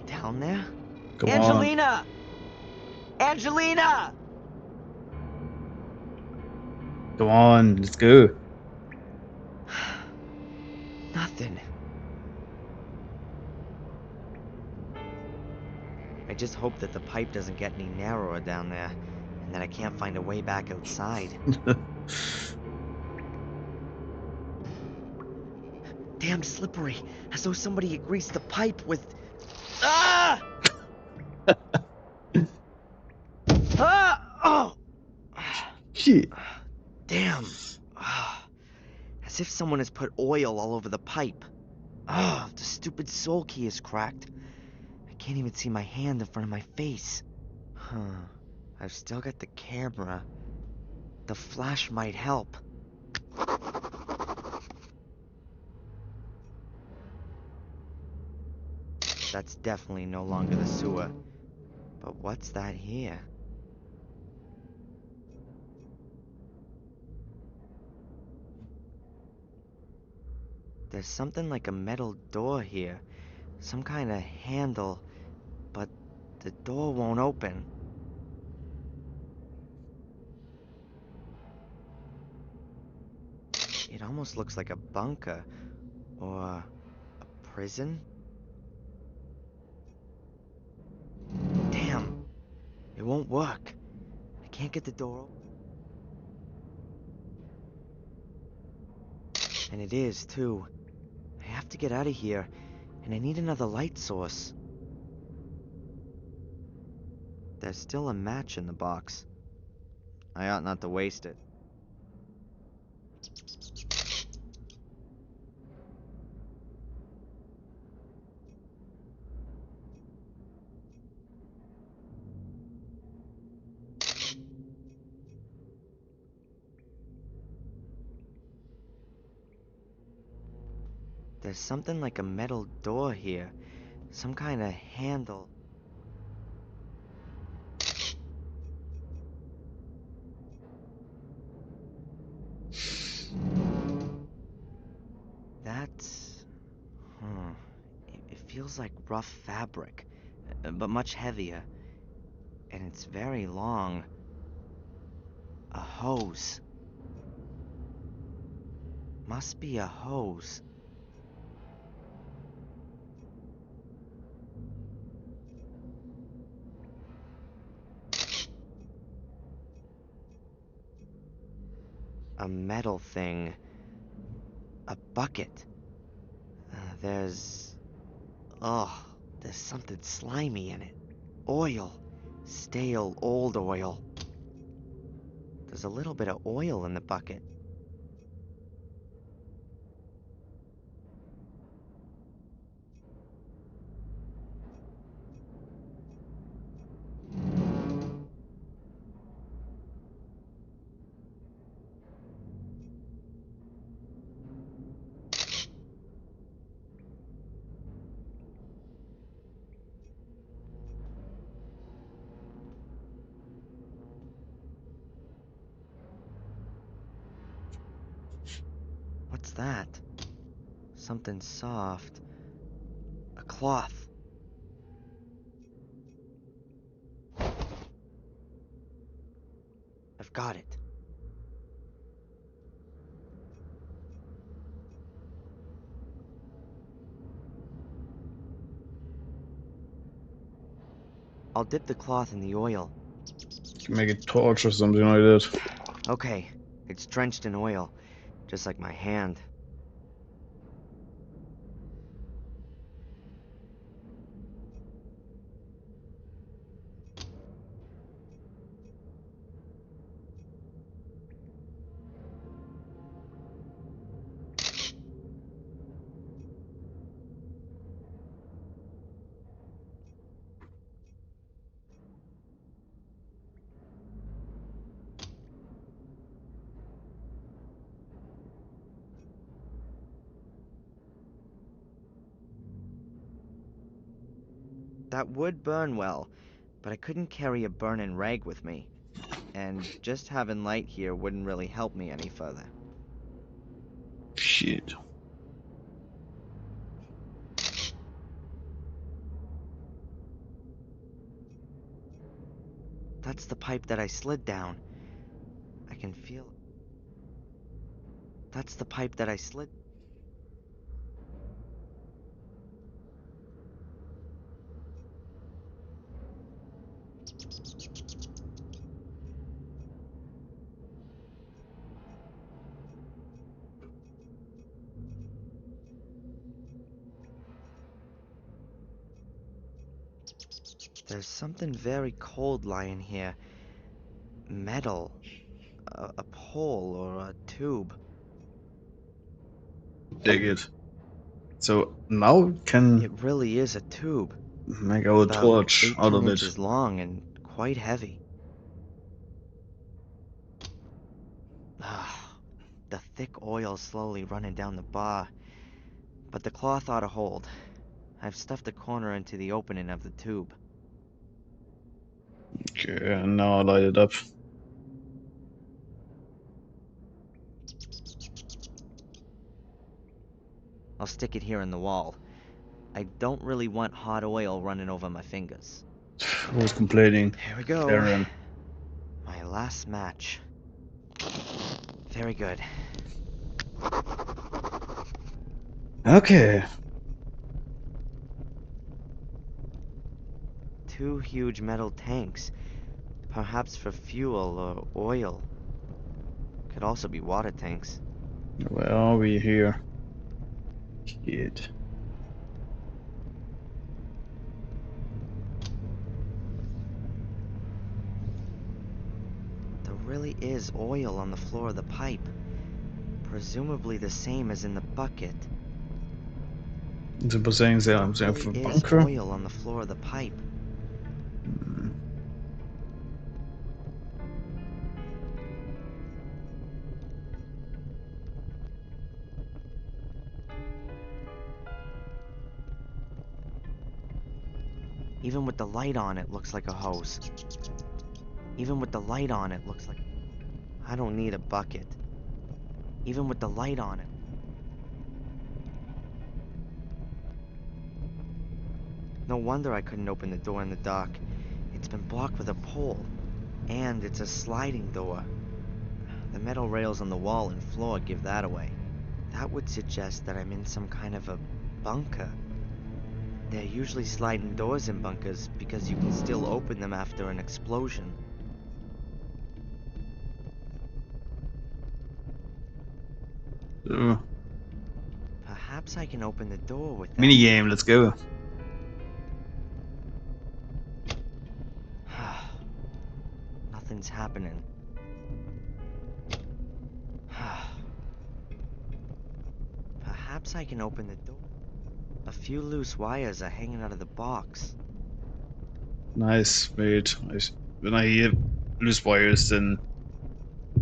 down there? Come Angelina! Angelina! on. Come on, let's go. Nothing. I just hope that the pipe doesn't get any narrower down there, and that I can't find a way back outside. Damn slippery, as though somebody had greased the pipe with... Ah! Ah! Oh! Shit. Damn. Ah. As if someone has put oil all over the pipe. Ah, the stupid soul key is cracked. I can't even see my hand in front of my face. Huh. I've still got the camera. The flash might help. That's definitely no longer the sewer. But what's that here? There's something like a metal door here. Some kind of handle. But the door won't open. It almost looks like a bunker. Or a prison? Damn. It won't work. I can't get the door open. And it is, too. I have to get out of here, and I need another light source. There's still a match in the box. I ought not to waste it. There's something like a metal door here. Some kind of handle. feels like rough fabric, but much heavier. And it's very long. A hose. Must be a hose. A metal thing. A bucket. There's something slimy in it. Oil. Stale, old oil. There's a little bit of oil in the bucket. What's that? Something soft. A cloth. I've got it. I'll dip the cloth in the oil. You can make a torch or something like that. Okay, it's drenched in oil, just like my hand. That would burn well, but I couldn't carry a burning rag with me. And just having light here wouldn't really help me any further. Shit. That's the pipe that I slid down. I can feel it. That's the pipe that I slid. There's something very cold lying here. Metal. A pole or a tube. Dig it. So now we can It really is a tube. make our About torch out 18 of it. inches long and quite heavy. The thick oil slowly running down the bar. But the cloth ought to hold. I've stuffed a corner into the opening of the tube. Okay, and now I light it up. I'll stick it here in the wall. I don't really want hot oil running over my fingers. Who's complaining? Here we go. Aaron. My last match. Very good. Okay. 2 huge metal tanks. Perhaps for fuel or oil. Could also be water tanks. Where are we here? Shit. There really is oil on the floor of the pipe. Presumably the same as in the bucket. Ze was saying they are There for really is bunker. oil on the floor of the pipe. Even with the light on, it looks like a hose. Even with the light on, it looks like... I don't need a bucket. Even with the light on it. No wonder I couldn't open the door in the dark. It's been blocked with a pole. And it's a sliding door. The metal rails on the wall and floor give that away. That would suggest that I'm in some kind of a bunker. There are usually sliding doors in bunkers because you can still open them after an explosion. So, Perhaps I can open the door with that. minigame, let's go. Nothing's happening. Perhaps I can open the door. A few loose wires are hanging out of the box. Nice, wait. When I hear loose wires, then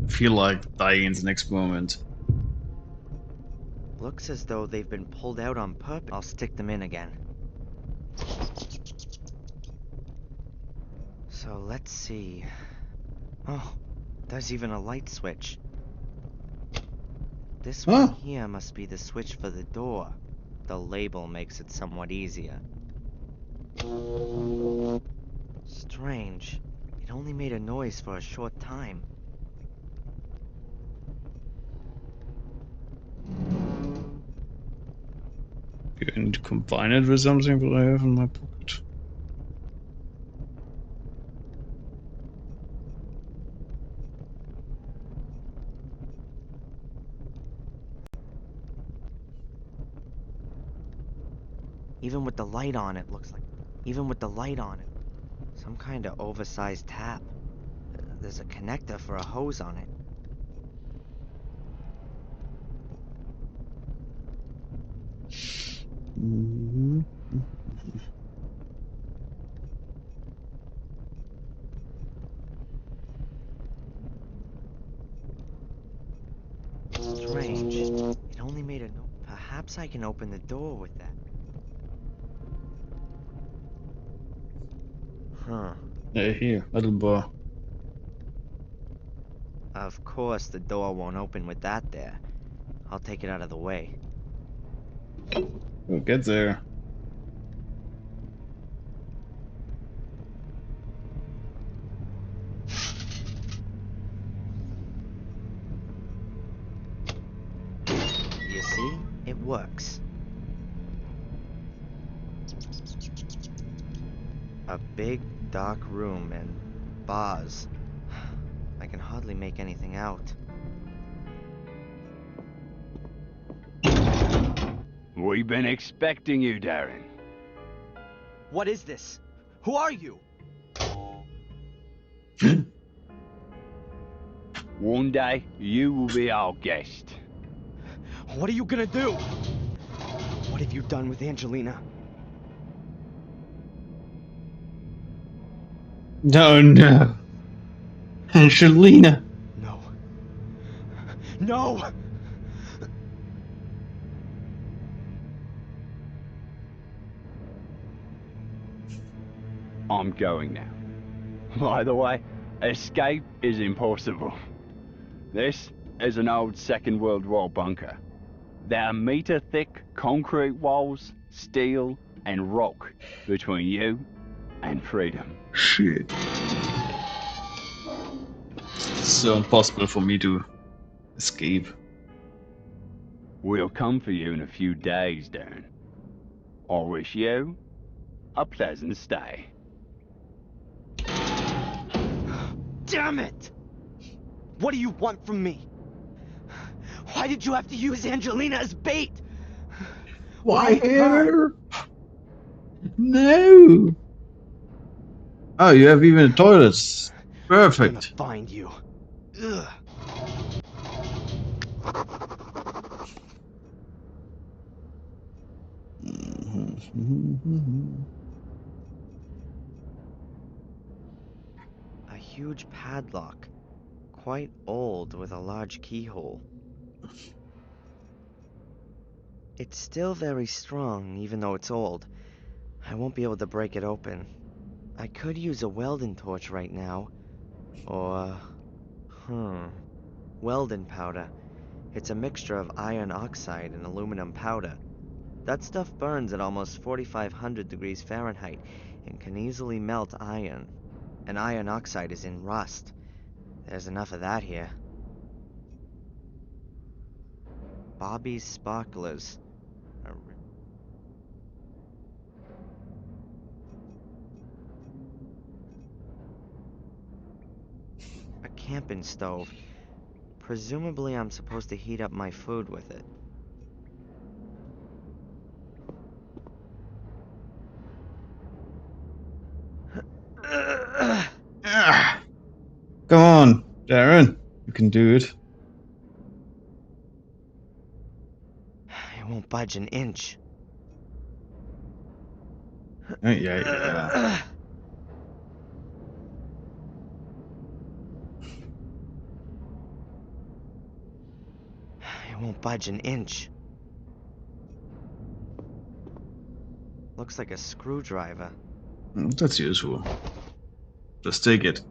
I feel like dying in the next moment. Looks as though they've been pulled out on purpose. I'll stick them in again. So let's see. Oh, there's even a light switch. This one here must be the switch for the door. The label makes it somewhat easier. Strange. It only made a noise for a short time. Going to combine it with something that I have in my pocket. Even with the light on, it looks like... Even with the light on it. Some kind of oversized tap. There's a connector for a hose on it. Strange. It only made a noise. Perhaps I can open the door with that. Huh. Here, metal bar. Of course, the door won't open with that there. I'll take it out of the way. Oh, get there. You see? It works. A big, dark room and bars. I can hardly make anything out. We've been expecting you, Darren. What is this? Who are you? One day, you will be our guest. What are you gonna do? What have you done with Angelina? No. Angelina. No. No! I'm going now. By the way, escape is impossible. This is an old Second World War bunker. There are meter-thick concrete walls, steel, and rock between you and freedom. Shit. It's so impossible for me to escape. We'll come for you in a few days, Darren. I wish you a pleasant stay. Damn it! What do you want from me? Why did you have to use Angelina as bait? Why her? No. Oh, you have even toilets. I'm gonna Perfect. find you. Ugh. A huge padlock. Quite old with a large keyhole. It's still very strong, even though it's old. I won't be able to break it open. I could use a welding torch right now. Or... Welding powder. It's a mixture of iron oxide and aluminum powder. That stuff burns at almost 4,500 degrees Fahrenheit and can easily melt iron. And iron oxide is in rust. There's enough of that here. Bobby's Sparklers. A camping stove. Presumably I'm supposed to heat up my food with it. Ah, come on, Darren. You can do it. It won't budge an inch. Yeah. It won't budge an inch. Looks like a screwdriver. That's useful. Just take it.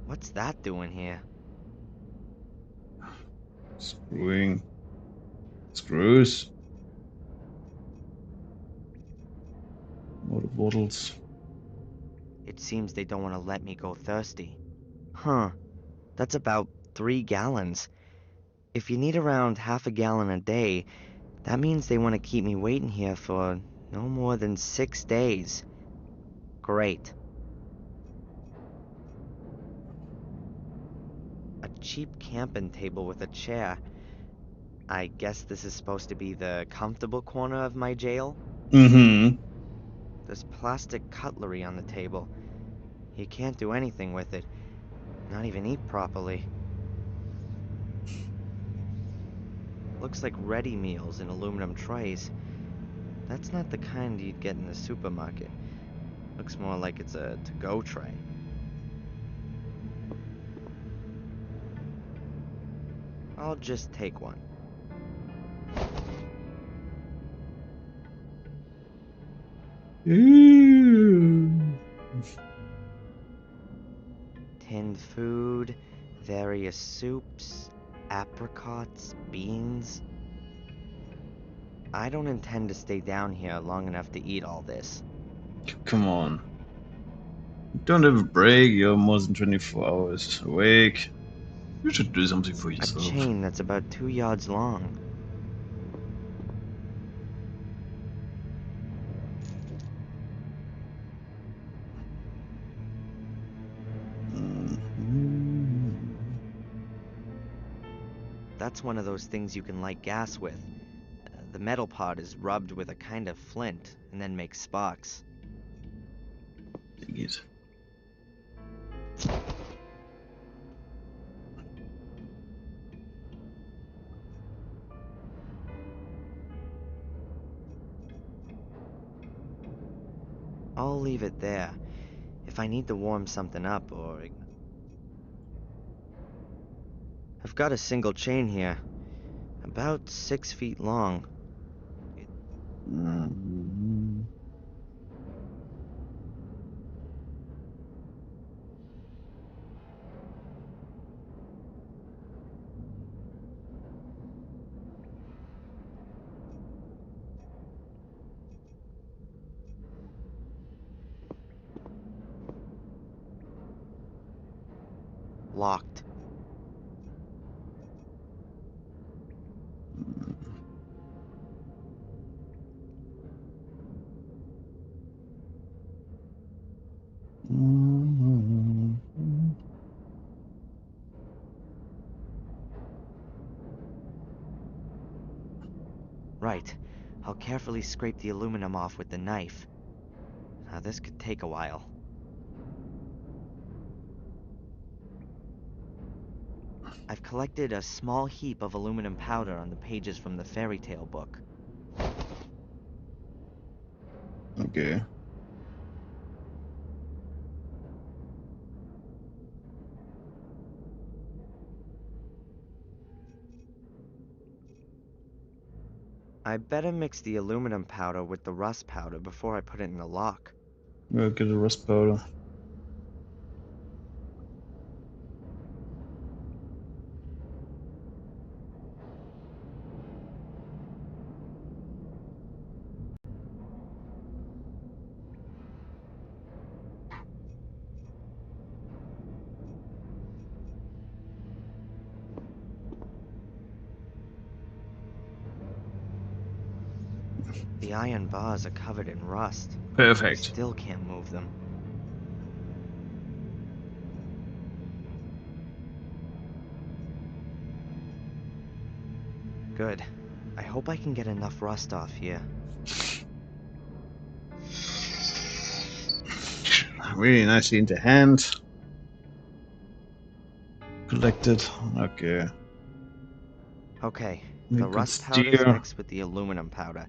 What's that doing here? Screwing. Screws. Water bottles. It seems they don't want to let me go thirsty. Huh. That's about 3 gallons. If you need around half a gallon a day, that means they want to keep me waiting here for no more than 6 days. Great. A cheap camping table with a chair. I guess this is supposed to be the comfortable corner of my jail? Mm-hmm. There's plastic cutlery on the table. You can't do anything with it. Not even eat properly. Looks like ready meals in aluminum trays. That's not the kind you'd get in the supermarket. Looks more like it's a to-go tray. I'll just take one. Tinned food, various soups, apricots, beans. I don't intend to stay down here long enough to eat all this. Come on. You don't have a break. You're more than 24 hours awake. You should do something for A yourself. chain that's about 2 yards long. That's one of those things you can light gas with. The metal part is rubbed with a kind of flint and then makes sparks. Take it. I'll leave it there. If I need to warm something up or... I've got a single chain here. About 6 feet long. Locked. Right. I'll carefully scrape the aluminum off with the knife. Now this could take a while. I've collected a small heap of aluminum powder on the pages from the fairy tale book. Okay. I better mix the aluminum powder with the rust powder before I put it in the lock. We'll get a rust powder. The iron bars are covered in rust. I Perfect. still can't move them. Good. I hope I can get enough rust off here. Really nicely into hand. Collected. Okay. Okay, We the could rust powder's steer. mixed with the aluminum powder.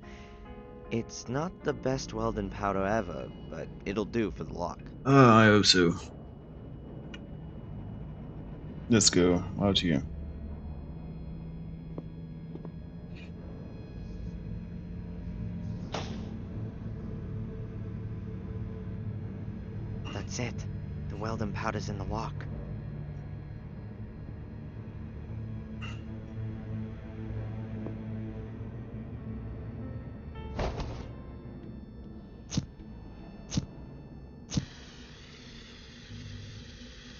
It's not the best welding powder ever, but it'll do for the lock. I hope so. Let's go out here. That's it. The welding powder's in the lock.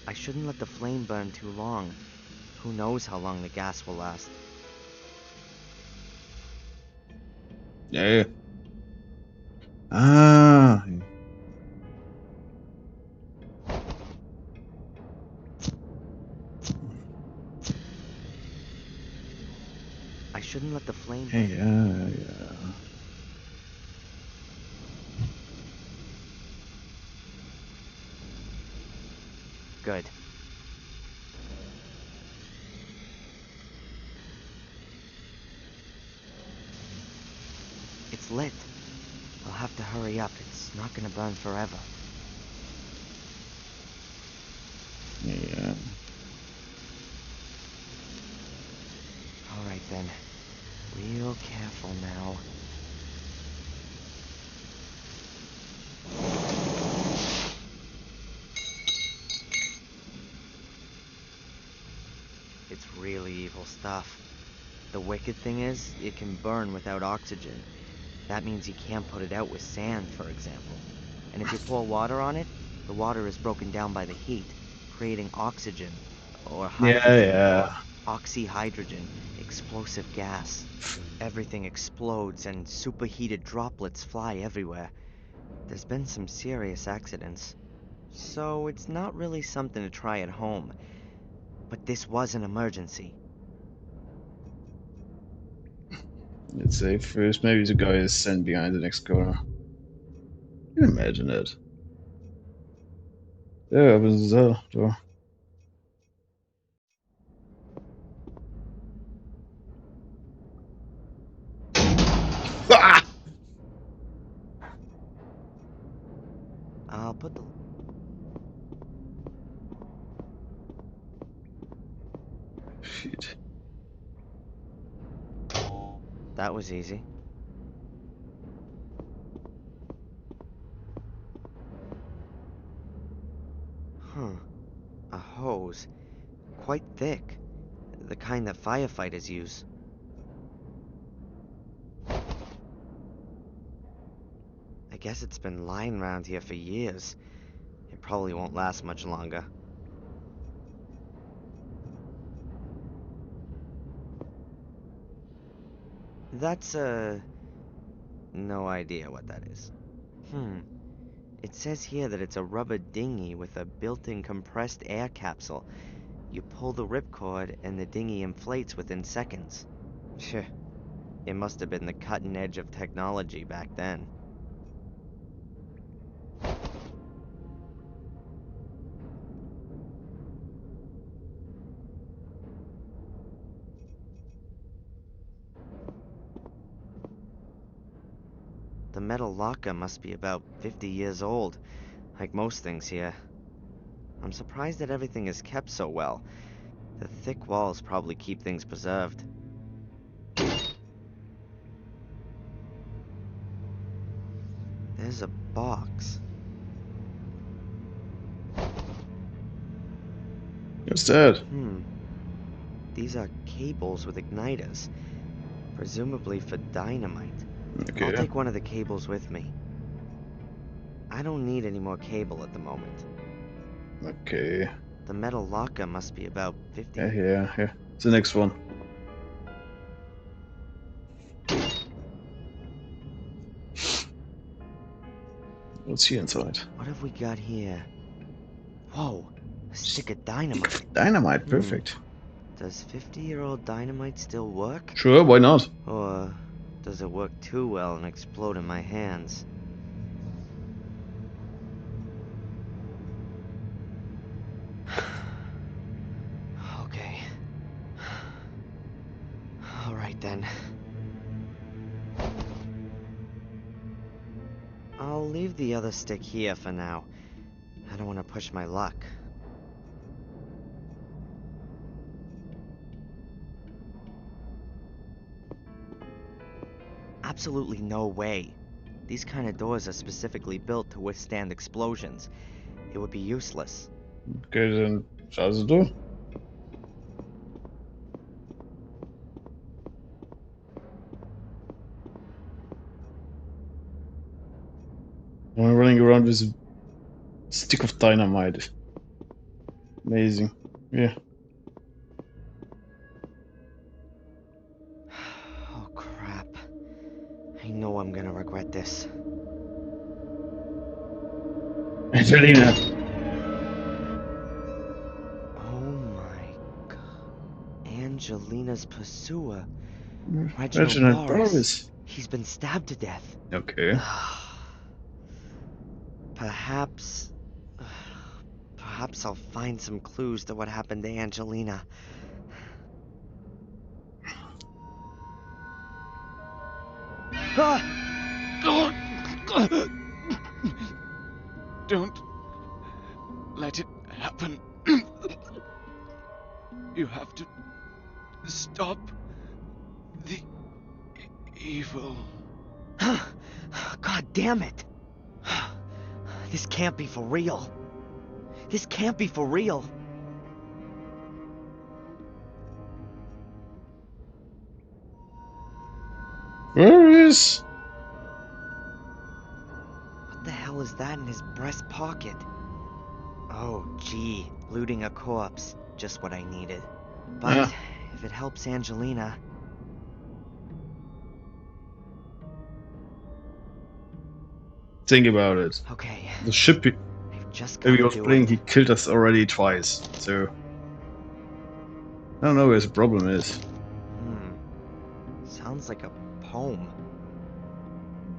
I shouldn't let the flame burn too long. Who knows how long the gas will last. Yeah. Ah. I shouldn't let the flame Hey, burn. yeah. Good. It's lit. I'll have to hurry up. It's not gonna burn forever. Yeah. Alright then. Real careful now. It's really evil stuff. The wicked thing is, it can burn without oxygen. That means you can't put it out with sand, for example. And if you pour water on it, the water is broken down by the heat, creating oxygen, or hydrogen, Yeah. or oxyhydrogen, explosive gas. Everything explodes and superheated droplets fly everywhere. There's been some serious accidents. So it's not really something to try at home. But this was an emergency. Let's say first, maybe the guy is sent behind the next corner. Can you imagine it? Yeah, was the door. Ah! I'll put the... Shit. That was easy. Huh. A hose. Quite thick. The kind that firefighters use. I guess it's been lying around here for years. It probably won't last much longer. That's, no idea what that is. It says here that it's a rubber dinghy with a built-in compressed air capsule. You pull the ripcord and the dinghy inflates within seconds. Phew. It must have been the cutting edge of technology back then. The metal locker must be about 50 years old, like most things here. I'm surprised that everything is kept so well. The thick walls probably keep things preserved. There's a box. What's that? These are cables with igniters. Presumably for dynamite. Okay. I'll take one of the cables with me. I don't need any more cable at the moment. Okay. The metal locker must be about 50... Yeah. It's the next one. What's here inside? What have we got here? Whoa, a stick of dynamite. Dynamite, perfect. Does 50-year-old dynamite still work? Sure, why not? Or does it work too well and explode in my hands? Okay. Alright then. I'll leave the other stick here for now. I don't want to push my luck. Absolutely no way. These kind of doors are specifically built to withstand explosions. It would be useless. Okay, dann schau sie durch. I'm running around with a stick of dynamite. Amazing. Yeah. Oh crap. I know I'm gonna regret this. Angelina. Oh my god. Angelina's pursuer. Reginald Boris. He's been stabbed to death. Okay. Perhaps I'll find some clues to what happened to Angelina. Don't let it happen. You have to stop the evil. God damn it! This can't be for real. This can't be for real. Where is? What the hell is that in his breast pocket? Oh, gee, looting a corpse. Just what I needed. But Yeah. if it helps Angelina... Think about it. Okay, The ship I've just he gotta was do playing, it. he killed us already twice. So I don't know where the problem is. Sounds like a poem.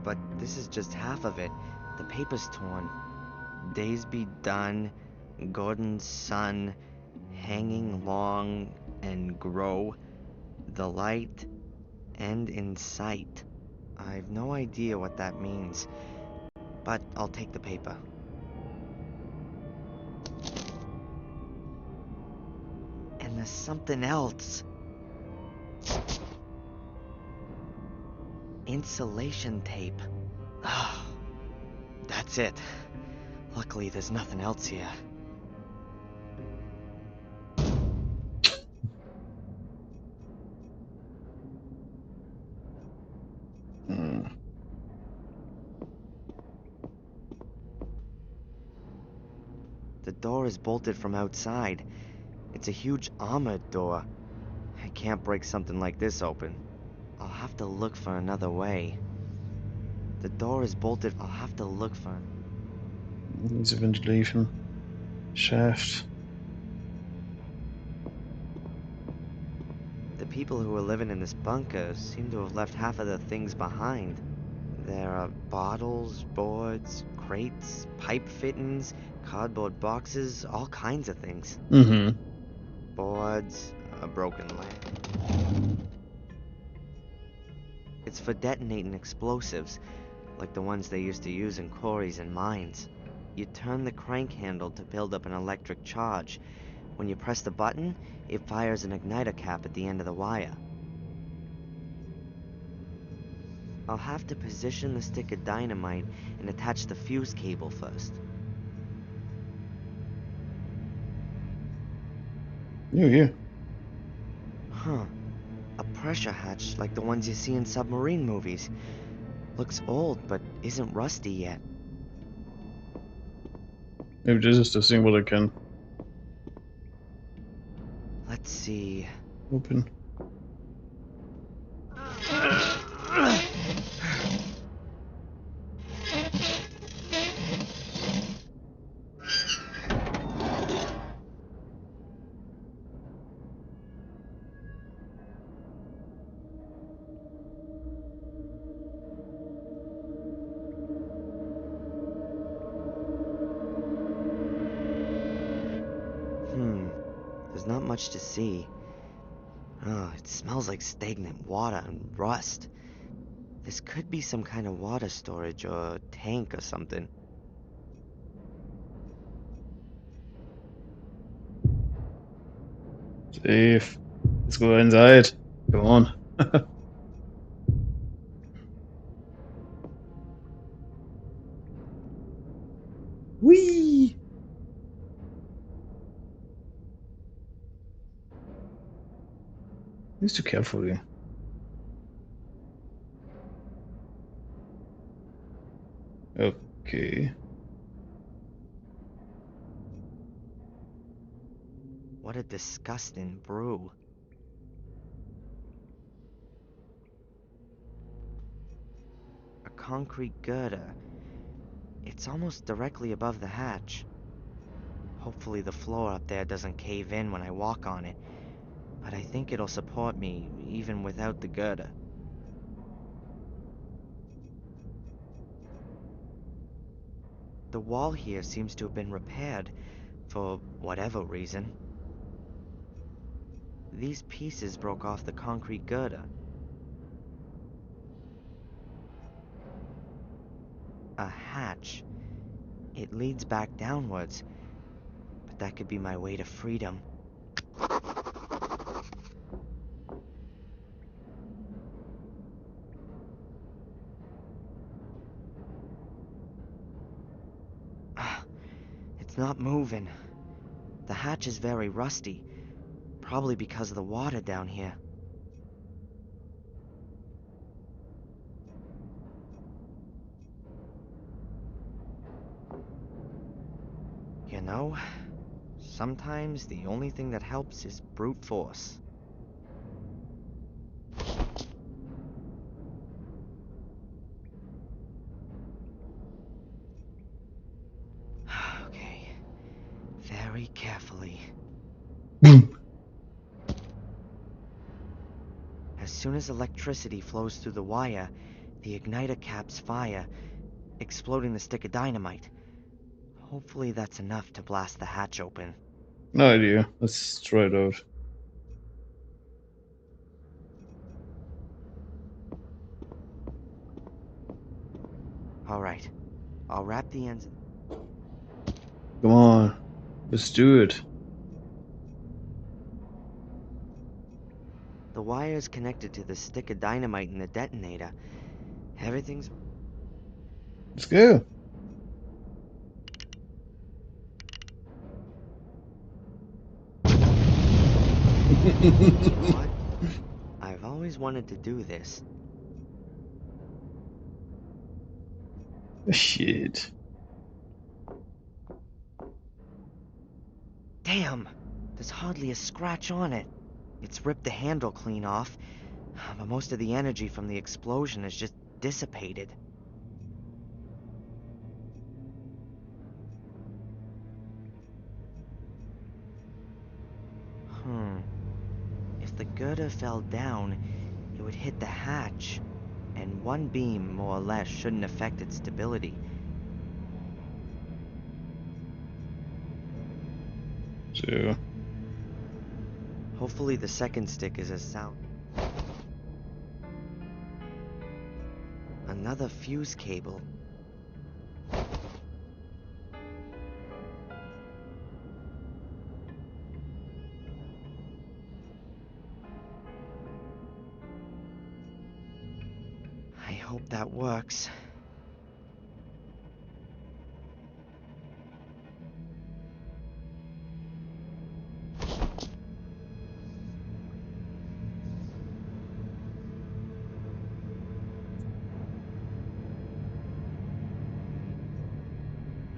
But this is just half of it. The paper's torn. Days be done, Gordon's son, hanging long and grow, the light end in sight. I've no idea what that means, but I'll take the paper. And there's something else. Insulation tape. That's it. Luckily, there's nothing else here. The door is bolted from outside. It's a huge armored door. I can't break something like this open. I'll have to look for another way. The door is bolted. I'll have to look for... Needs a ventilation shaft. The people who were living in this bunker seem to have left half of the things behind. There are bottles, boards, crates, pipe fittings, cardboard boxes, all kinds of things. Mm-hmm. Boards, a broken lamp. It's for detonating explosives, like the ones they used to use in quarries and mines. You turn the crank handle to build up an electric charge. When you press the button, it fires an igniter cap at the end of the wire. I'll have to position the stick of dynamite and attach the fuse cable first. Yeah. Huh. A pressure hatch like the ones you see in submarine movies. Looks old, but isn't rusty yet. Maybe this is the thing what I can Let's see. open. There's not much to see. Oh, it smells like stagnant water and rust. This could be some kind of water storage or tank or something. Safe. Let's go inside. Come on. Whee! Use too carefully. Okay. What a disgusting brew. A concrete girder. It's almost directly above the hatch. Hopefully the floor up there doesn't cave in when I walk on it, but I think it'll support me even without the girder. The wall here seems to have been repaired, for whatever reason. These pieces broke off the concrete girder. A hatch. It leads back downwards, but that could be my way to freedom. It's not moving. The hatch is very rusty, probably because of the water down here. You know, sometimes the only thing that helps is brute force. Okay, very carefully. Boom. As soon as electricity flows through the wire, the igniter caps fire, exploding the stick of dynamite. Hopefully that's enough to blast the hatch open. No idea. Let's try it out. Alright, I'll wrap the ends. Come on. Let's do it. The wire is connected to the stick of dynamite in the detonator. Everything's... Let's go. You know what? I've always wanted to do this. Shit. Damn! There's hardly a scratch on it. It's ripped the handle clean off, but most of the energy from the explosion is just dissipated. If the girder fell down, it would hit the hatch, and one beam, more or less, shouldn't affect its stability. So, Hopefully the second stick is as sound. Another fuse cable. I hope that works.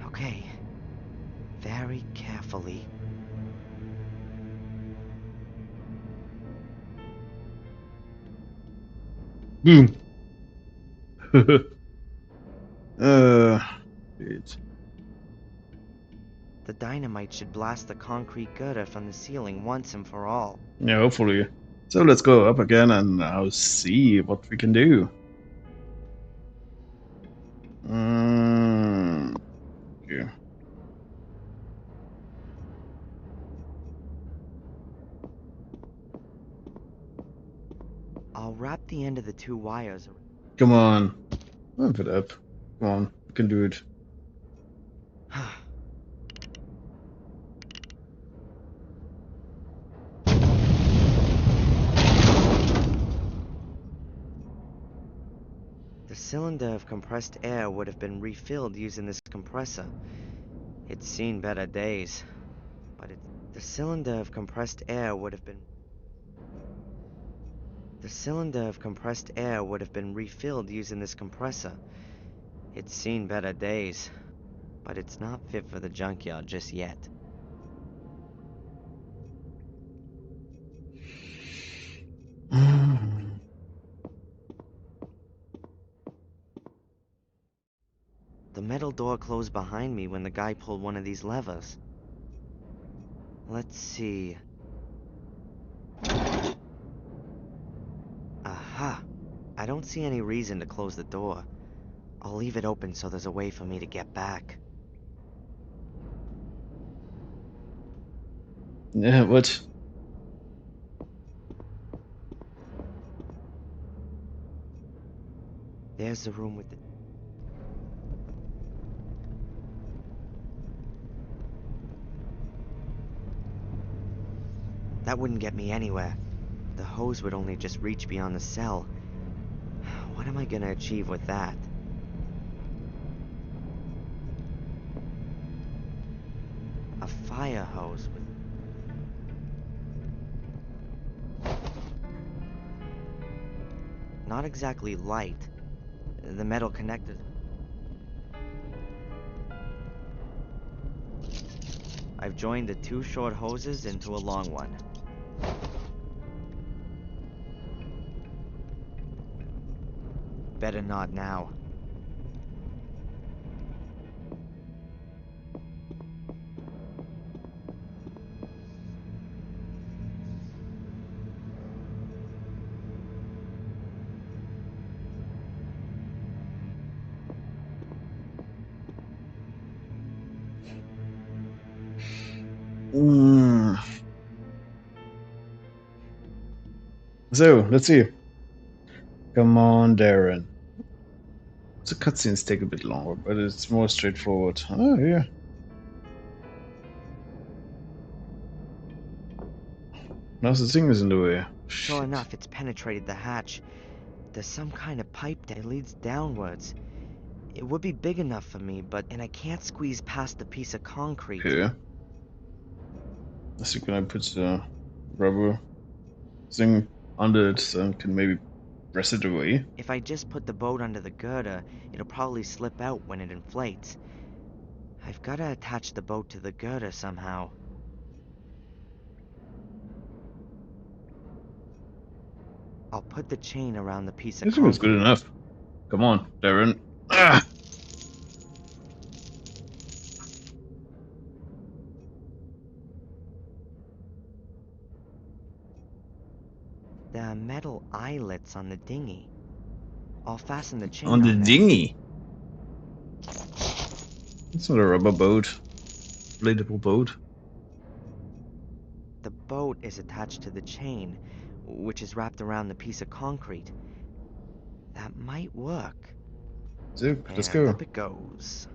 Okay. Very carefully. boom. Shit. The dynamite should blast the concrete girder from the ceiling once and for all. Yeah, hopefully. So let's go up again and I'll see what we can do. Okay. I'll wrap the end of the 2 wires. Come on. Ramp it up. Come on. You can do it. The cylinder of compressed air would have been refilled using this compressor. It's seen better days, but the cylinder of compressed air would have been... The cylinder of compressed air would have been refilled using this compressor. It's seen better days, but it's not fit for the junkyard just yet. The metal door closed behind me when the guy pulled one of these levers. Let's see. Aha! I don't see any reason to close the door. I'll leave it open so there's a way for me to get back. Yeah, what? There's the room with the... That wouldn't get me anywhere. The hose would only just reach beyond the cell. What am I gonna achieve with that? A fire hose with... Not exactly light. The metal connectors... I've joined the 2 short hoses into a long one. Better not now. So, let's see. Come on, Darren. The cutscenes take a bit longer, but it's more straightforward. Oh, yeah. Now the thing is in the way. Sure Shit. enough, it's penetrated the hatch. There's some kind of pipe that leads downwards. It would be big enough for me, and I can't squeeze past the piece of concrete. Okay. I think when I put the rubber thing under it, then can maybe press it away. If I just put the boat under the girder, it'll probably slip out when it inflates. I've gotta attach the boat to the girder somehow. I'll put the chain around the piece of I think it's good concrete. enough. Come on, Darren. Ah! There are metal eyelets on the dinghy. I'll fasten the chain On the there. dinghy. It's not a rubber boat. Inflatable boat. The boat is attached to the chain, which is wrapped around the piece of concrete. That might work. So, let's And go. up it goes.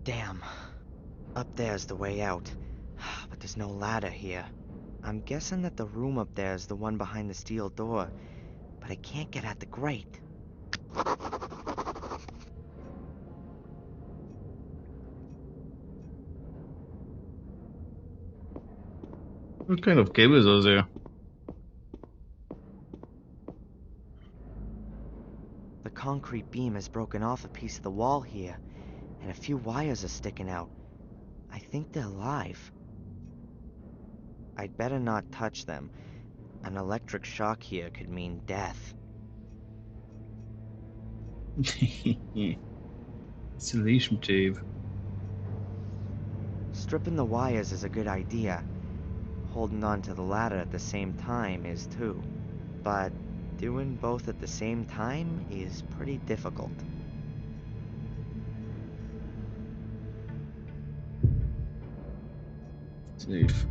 Damn. Up there's the way out. But there's no ladder here. I'm guessing that the room up there is the one behind the steel door. But I can't get at the grate. What kind of cables are there? The concrete beam has broken off a piece of the wall here, and a few wires are sticking out. I think they're live. I'd better not touch them. An electric shock here could mean death. Installation tape. Stripping the wires is a good idea. Holding on to the ladder at the same time is too. But doing both at the same time is pretty difficult. Safe.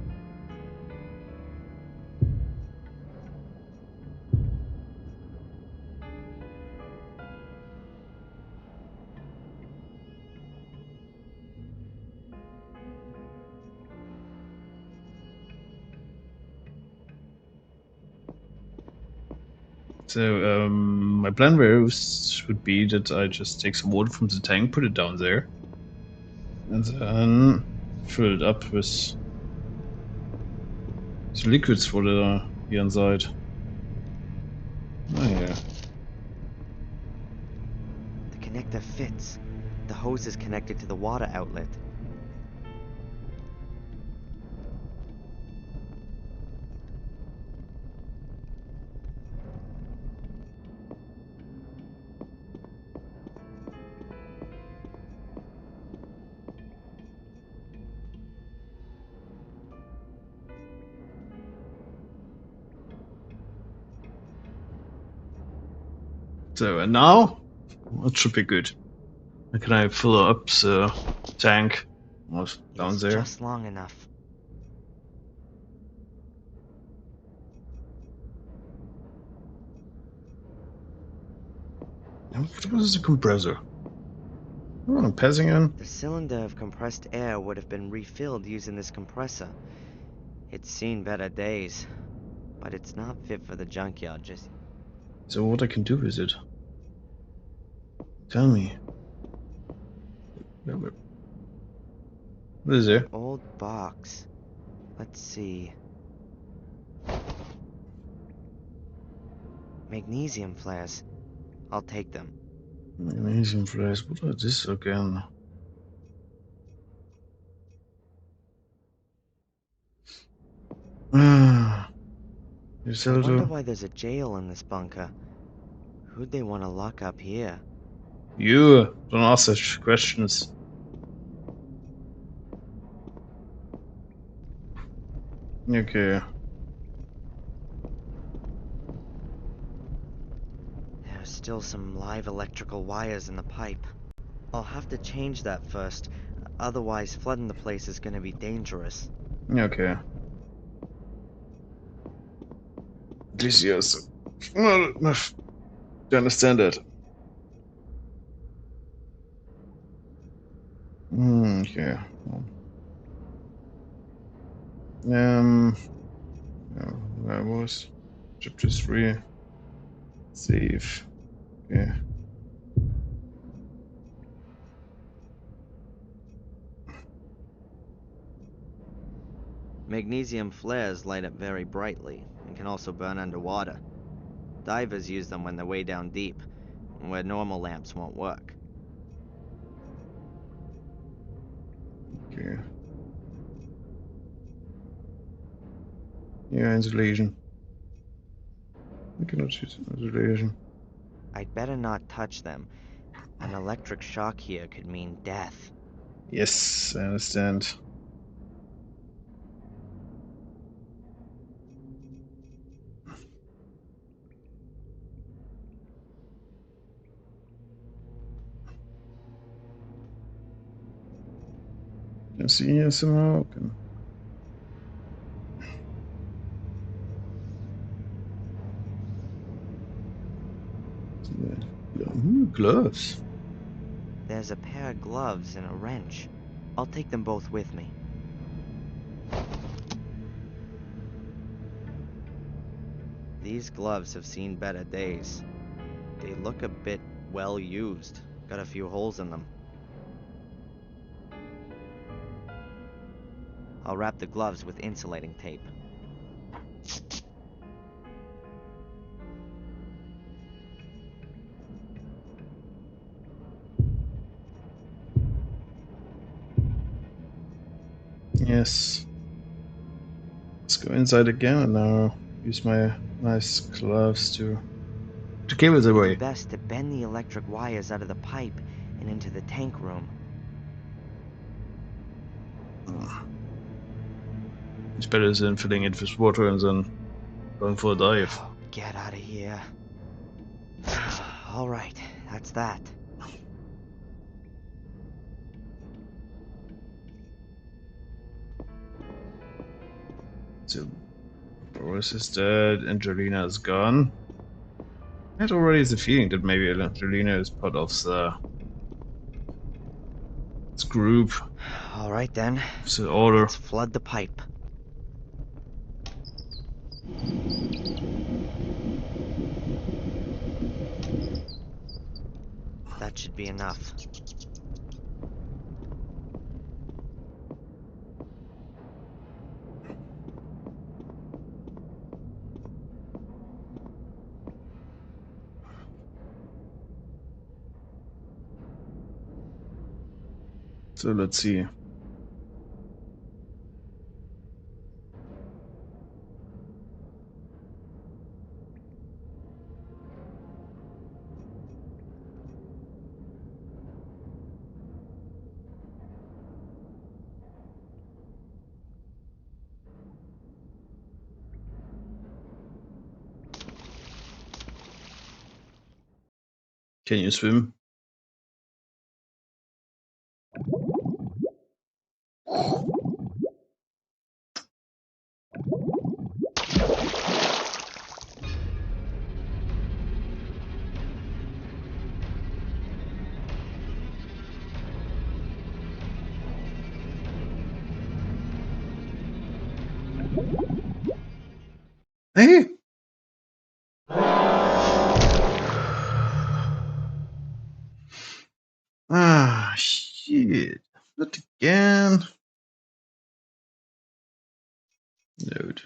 So, my plan would be that I just take some water from the tank, put it down there, and then fill it up with the liquids for the here inside. Oh yeah. The connector fits. The hose is connected to the water outlet. So, and now it should be good. Can I fill up the tank? Down It's there. just long enough. What was the compressor? Oh, I'm passing in. The cylinder of compressed air would have been refilled using this compressor. It's seen better days, but it's not fit for the junkyard just... So what I can do with it? Tell me. What is it? Old box. Let's see. Magnesium flares. I'll take them. Magnesium flares. What are this again? You I sell wonder to why there's a jail in this bunker. Who'd they want to lock up here? you. Don't ask such questions. Okay. There's still some live electrical wires in the pipe. I'll have to change that first, otherwise flooding the place is gonna be dangerous. Okay. This yes. Well, do you understand that? Okay. Yeah, where was chapter 3? Save. Okay. Magnesium flares light up very brightly and can also burn underwater. Divers use them when they're way down deep, where normal lamps won't work. Okay. Yeah, insulation. I cannot use insulation. I'd better not touch them. An electric shock here could mean death. Yes, I understand. Can I see here somehow? Can... Gloves. There's a pair of gloves and a wrench. I'll take them both with me. These gloves have seen better days. They look a bit well used. Got a few holes in them. I'll wrap the gloves with insulating tape. Yes. It's go inside again and now use my nice gloves to cables It'd away. be best to bend the electric wires out of the pipe and into the tank room. It's better than filling it with water and then going for a dive. Oh, get out of here. All right, that's that. So Boris is dead, Angelina is gone. I had already the feeling that maybe Angelina is part of this group, All right then. the order. Let's flood the pipe. That should be enough. So let's see. Can you swim? Hey! Ah, shit. Not again. Note.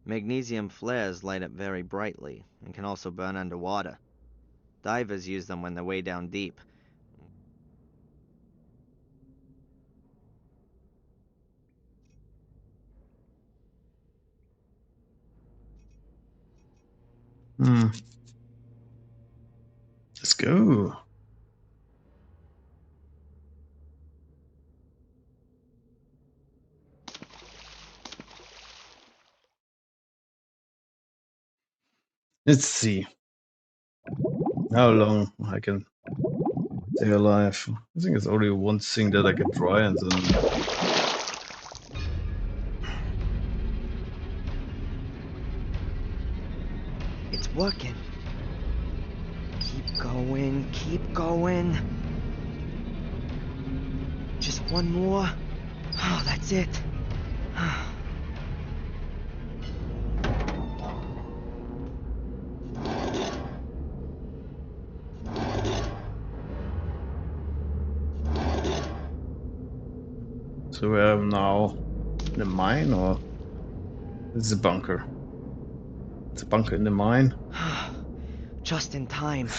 Magnesium flares light up very brightly and can also burn underwater. Divers use them when they're way down deep. Let's go. Let's see how long I can stay alive. I think it's only one thing that I can try and then... It's working. Keep going, keep going. Just one more. Oh, that's it. So we are now in the mine, or this is a bunker? It's a bunker in the mine. Just in time.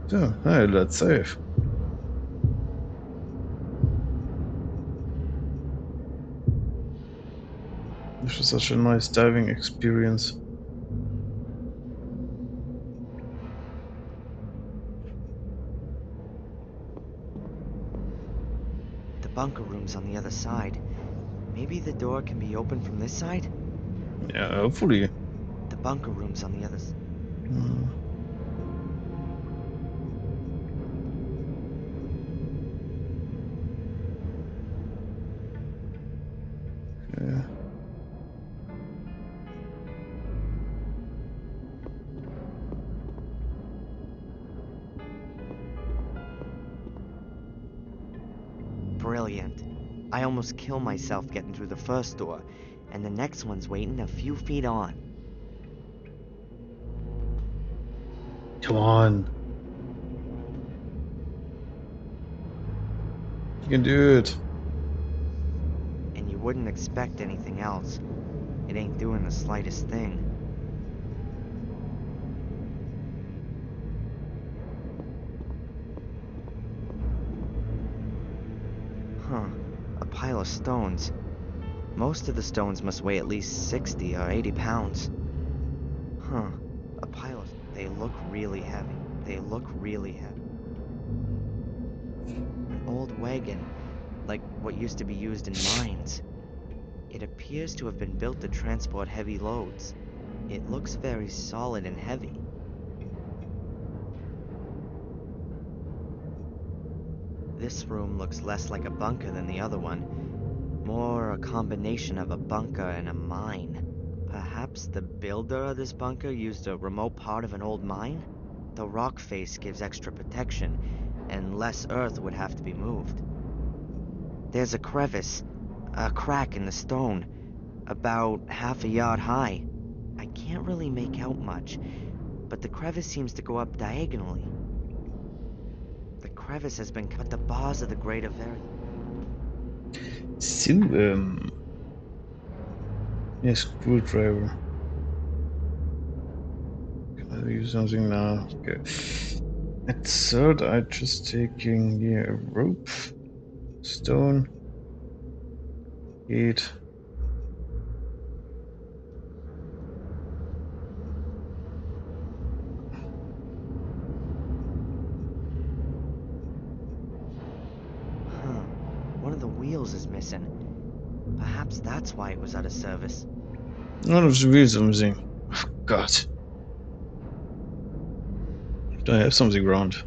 So, hey, let's save. This was such a nice diving experience. The bunker room's on the other side. Maybe the door can be opened from this side? Yeah, hopefully. The bunker room's on the other side. Okay. Brilliant. I almost kill myself getting through the first door, and the next one's waiting a few feet on. Come on. You can do it. And you wouldn't expect anything else. It ain't doing the slightest thing. pile of stones. Most of the stones must weigh at least 60 or 80 pounds. Huh. A pile of... They look really heavy. They look really heavy. An old wagon, like what used to be used in mines. It appears to have been built to transport heavy loads. It looks very solid and heavy. This room looks less like a bunker than the other one. More a combination of a bunker and a mine. Perhaps the builder of this bunker used a remote part of an old mine? The rock face gives extra protection, and less earth would have to be moved. There's a crevice, a crack in the stone, about half a yard high. I can't really make out much, but the crevice seems to go up diagonally. The crevice has been cut. The bars of the grate are very... So, yeah, screwdriver. Can I use something now? Okay. At third, I just taking here a rope, stone, gate. One of the wheels is missing. Perhaps that's why it was out of service. None of the wheels are missing. Oh, God. Do I have something around?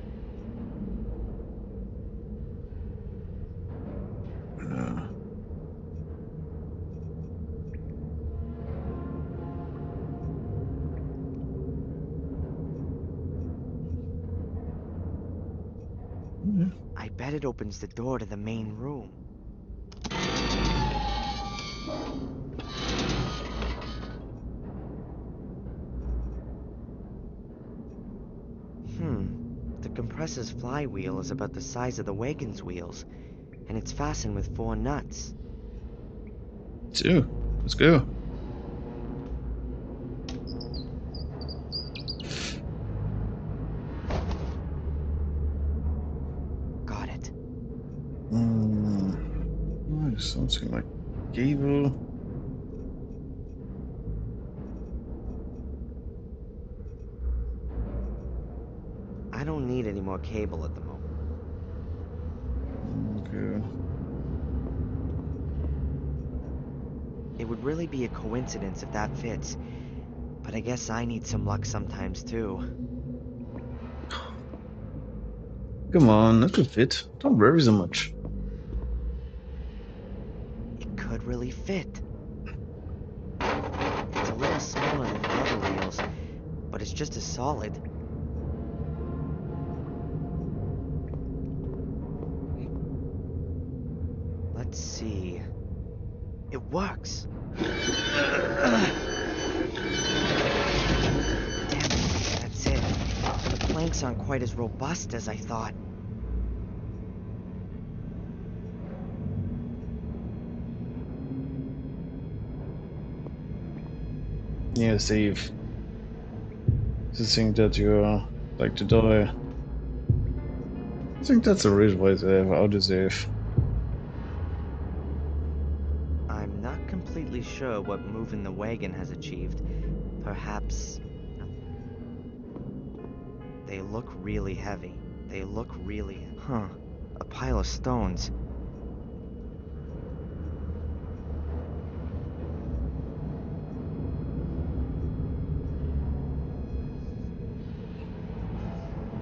I bet it opens the door to the main room. The compressor's flywheel is about the size of the wagon's wheels, and it's fastened with 4 nuts. So, let's go. Got it. Something like cable. I don't need any more cable at the moment. Okay. It would really be a coincidence if that fits, but I guess I need some luck sometimes too. Come on, that could fit. Don't worry so much. It could really fit. It's a little smaller than the other wheels, but it's just as solid. Let's see. It works! Damn it, that's it. The planks aren't quite as robust as I thought. Yeah, Steve. To think that you like to die. I think that's a real way to have autosave. I'm not completely sure what moving the wagon has achieved. Perhaps... They look really heavy. They look really... Huh. A pile of stones.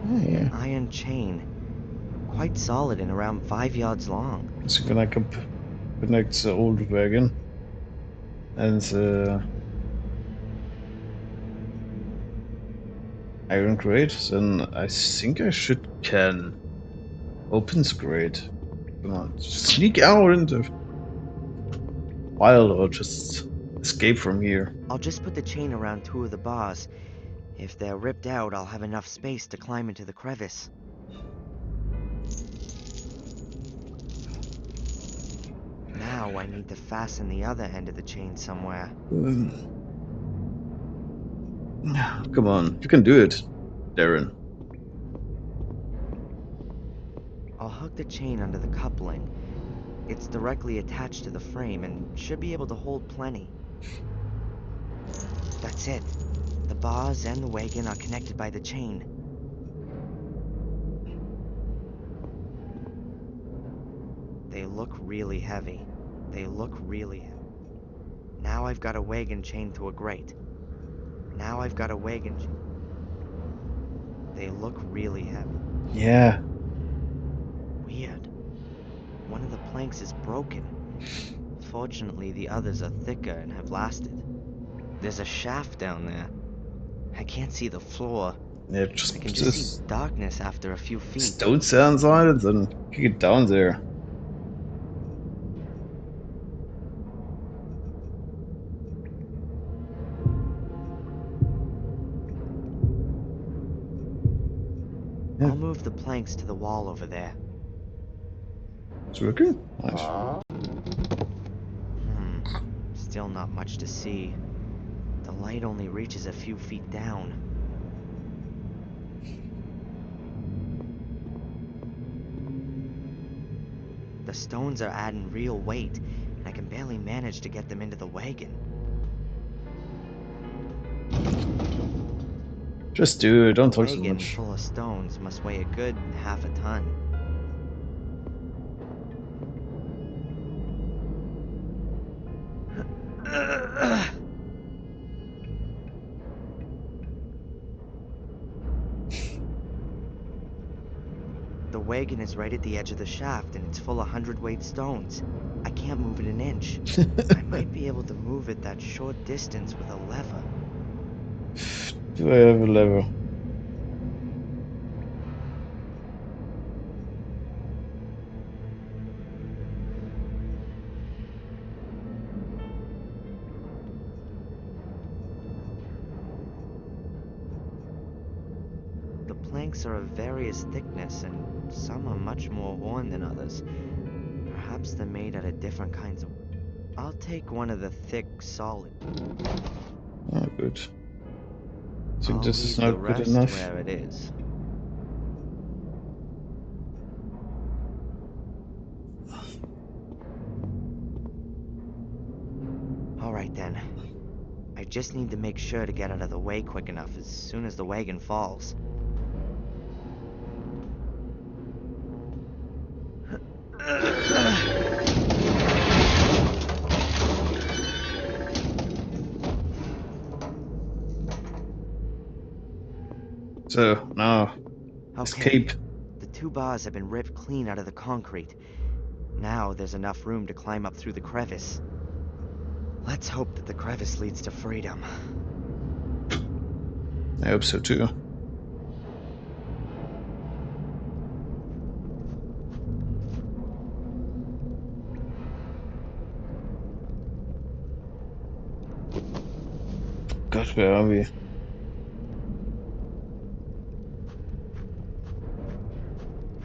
Oh, yeah. Iron chain. Quite solid and around 5 yards long. So when I connect the old wagon and the iron crate, then I think I can open the crate. Come on, sneak out in the wild or just escape from here. I'll just put the chain around 2 of the bars. If they're ripped out, I'll have enough space to climb into the crevice. Now I need to fasten the other end of the chain somewhere. Come on, you can do it, Darren. I'll hook the chain under the coupling. It's directly attached to the frame and should be able to hold plenty. That's it. The bars and the wagon are connected by the chain. They look really heavy. Now I've got a wagon chained to a grate. Now I've got a wagon They look really heavy. Yeah. Weird. One of the planks is broken. Fortunately, the others are thicker and have lasted. There's a shaft down there. I can't see the floor. Yeah, I just can put just this see darkness after a few feet. stone cell inside it, then kick it down there. Yeah. I'll move the planks to the wall over there. It's working? Nice. Still not much to see. The light only reaches a few feet down. The stones are adding real weight, and I can barely manage to get them into the wagon. Just do it, don't The talk so wagon much. full of stones must weigh a good half a ton. The wagon is right at the edge of the shaft, and it's full of hundredweight stones. I can't move it an inch. I might be able to move it that short distance with a lever. Do I have a lever? The planks are of various thickness, and some are much more worn than others. Perhaps they're made out of different kinds of... I'll take one of the thick, solid. Oh, good. Think I'll this is leave the not good rest enough. where it is. Alright then. I just need to make sure to get out of the way quick enough as soon as the wagon falls. So, now, Okay. escape. The two bars have been ripped clean out of the concrete. Now there's enough room to climb up through the crevice. Let's hope that the crevice leads to freedom. I hope so too. God, where are we?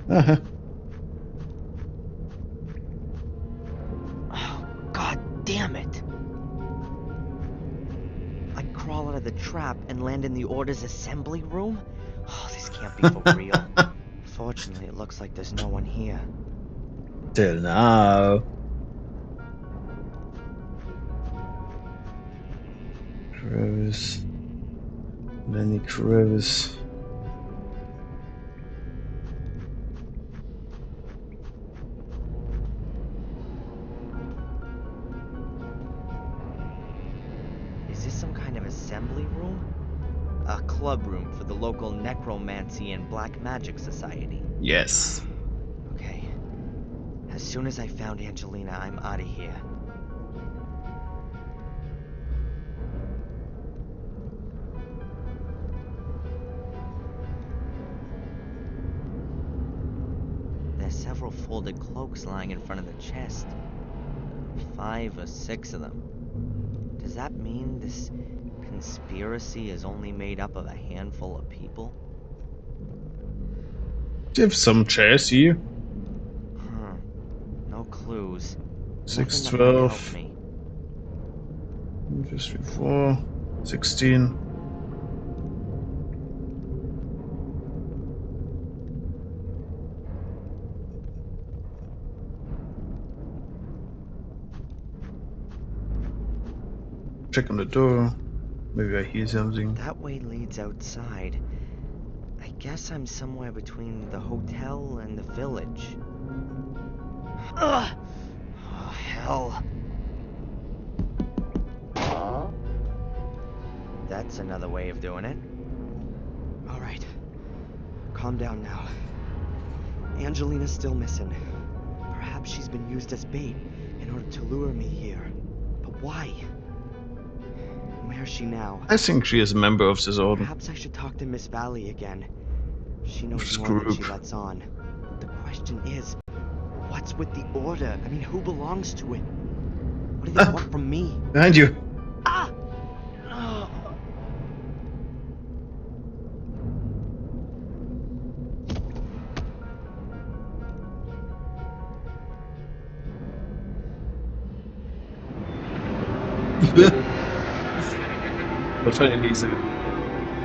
Uh-huh. Oh, God damn it! I crawl out of the trap and land in the Order's assembly room? Oh, this can't be for real. Fortunately, it looks like there's no one here. Till now. Crevice. Lenny crevice. Is this some kind of assembly room? A club room for the local necromancy and black magic society. Yes. Okay. As soon as I found Angelina, I'm out of here. There's several folded cloaks lying in front of the chest. 5 or 6 of them. Does that mean this conspiracy is only made up of a handful of people? Give some chairs here. No clues. 6, Nothing that might help 12. me. Just before. 16. Check on the door. Maybe I hear something. That way leads outside. I guess I'm somewhere between the hotel and the village. Ugh! Oh, hell. That's another way of doing it. Alright. Calm down now. Angelina's still missing. Perhaps she's been used as bait in order to lure me here. But why? Where's she now? I think she is a member of this order. Perhaps I should talk to Miss Valley again. She knows This more than she group. lets on. The question is, what's with the order? I mean, who belongs to it? What do they want from me? Behind you. Ah! Oh. But finally, the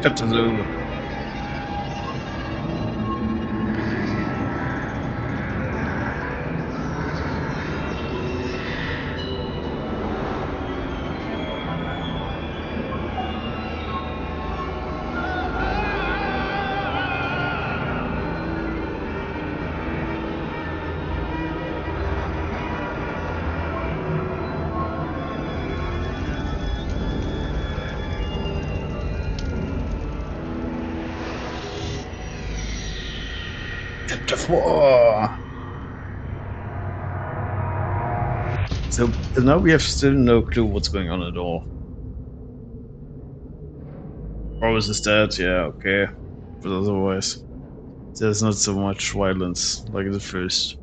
chapter's over. Chapter 4. So now we have still no clue what's going on at all. Rose is dead, yeah, okay. But otherwise, there's not so much violence like the first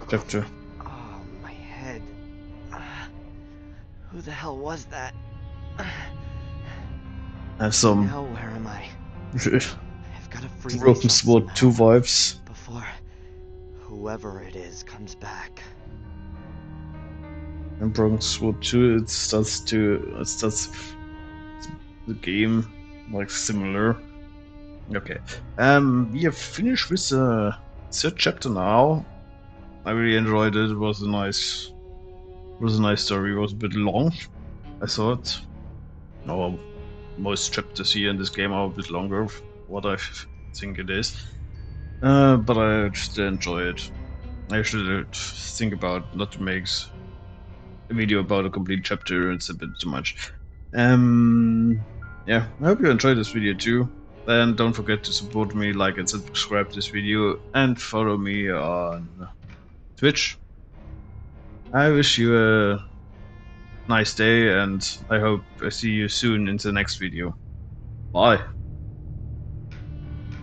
chapter. Oh, my head. Who the hell was that? Have some Now where am I? I've got to free Broken myself Sword 2 somehow vibes. before whoever it is comes back. And Broken Sword 2, it starts the game like similar. Okay. We have finished with the third chapter now. I really enjoyed it. It was a nice story. It was a bit long, I thought. Well, most chapters here in this game are a bit longer, what I think it is. But I still enjoy it. I should think about not to make a video about a complete chapter. It's a bit too much. Yeah, I hope you enjoyed this video too. Then don't forget to support me, like and subscribe to this video, and follow me on Twitch. I wish you a nice day, and I hope I see you soon in the next video. Bye.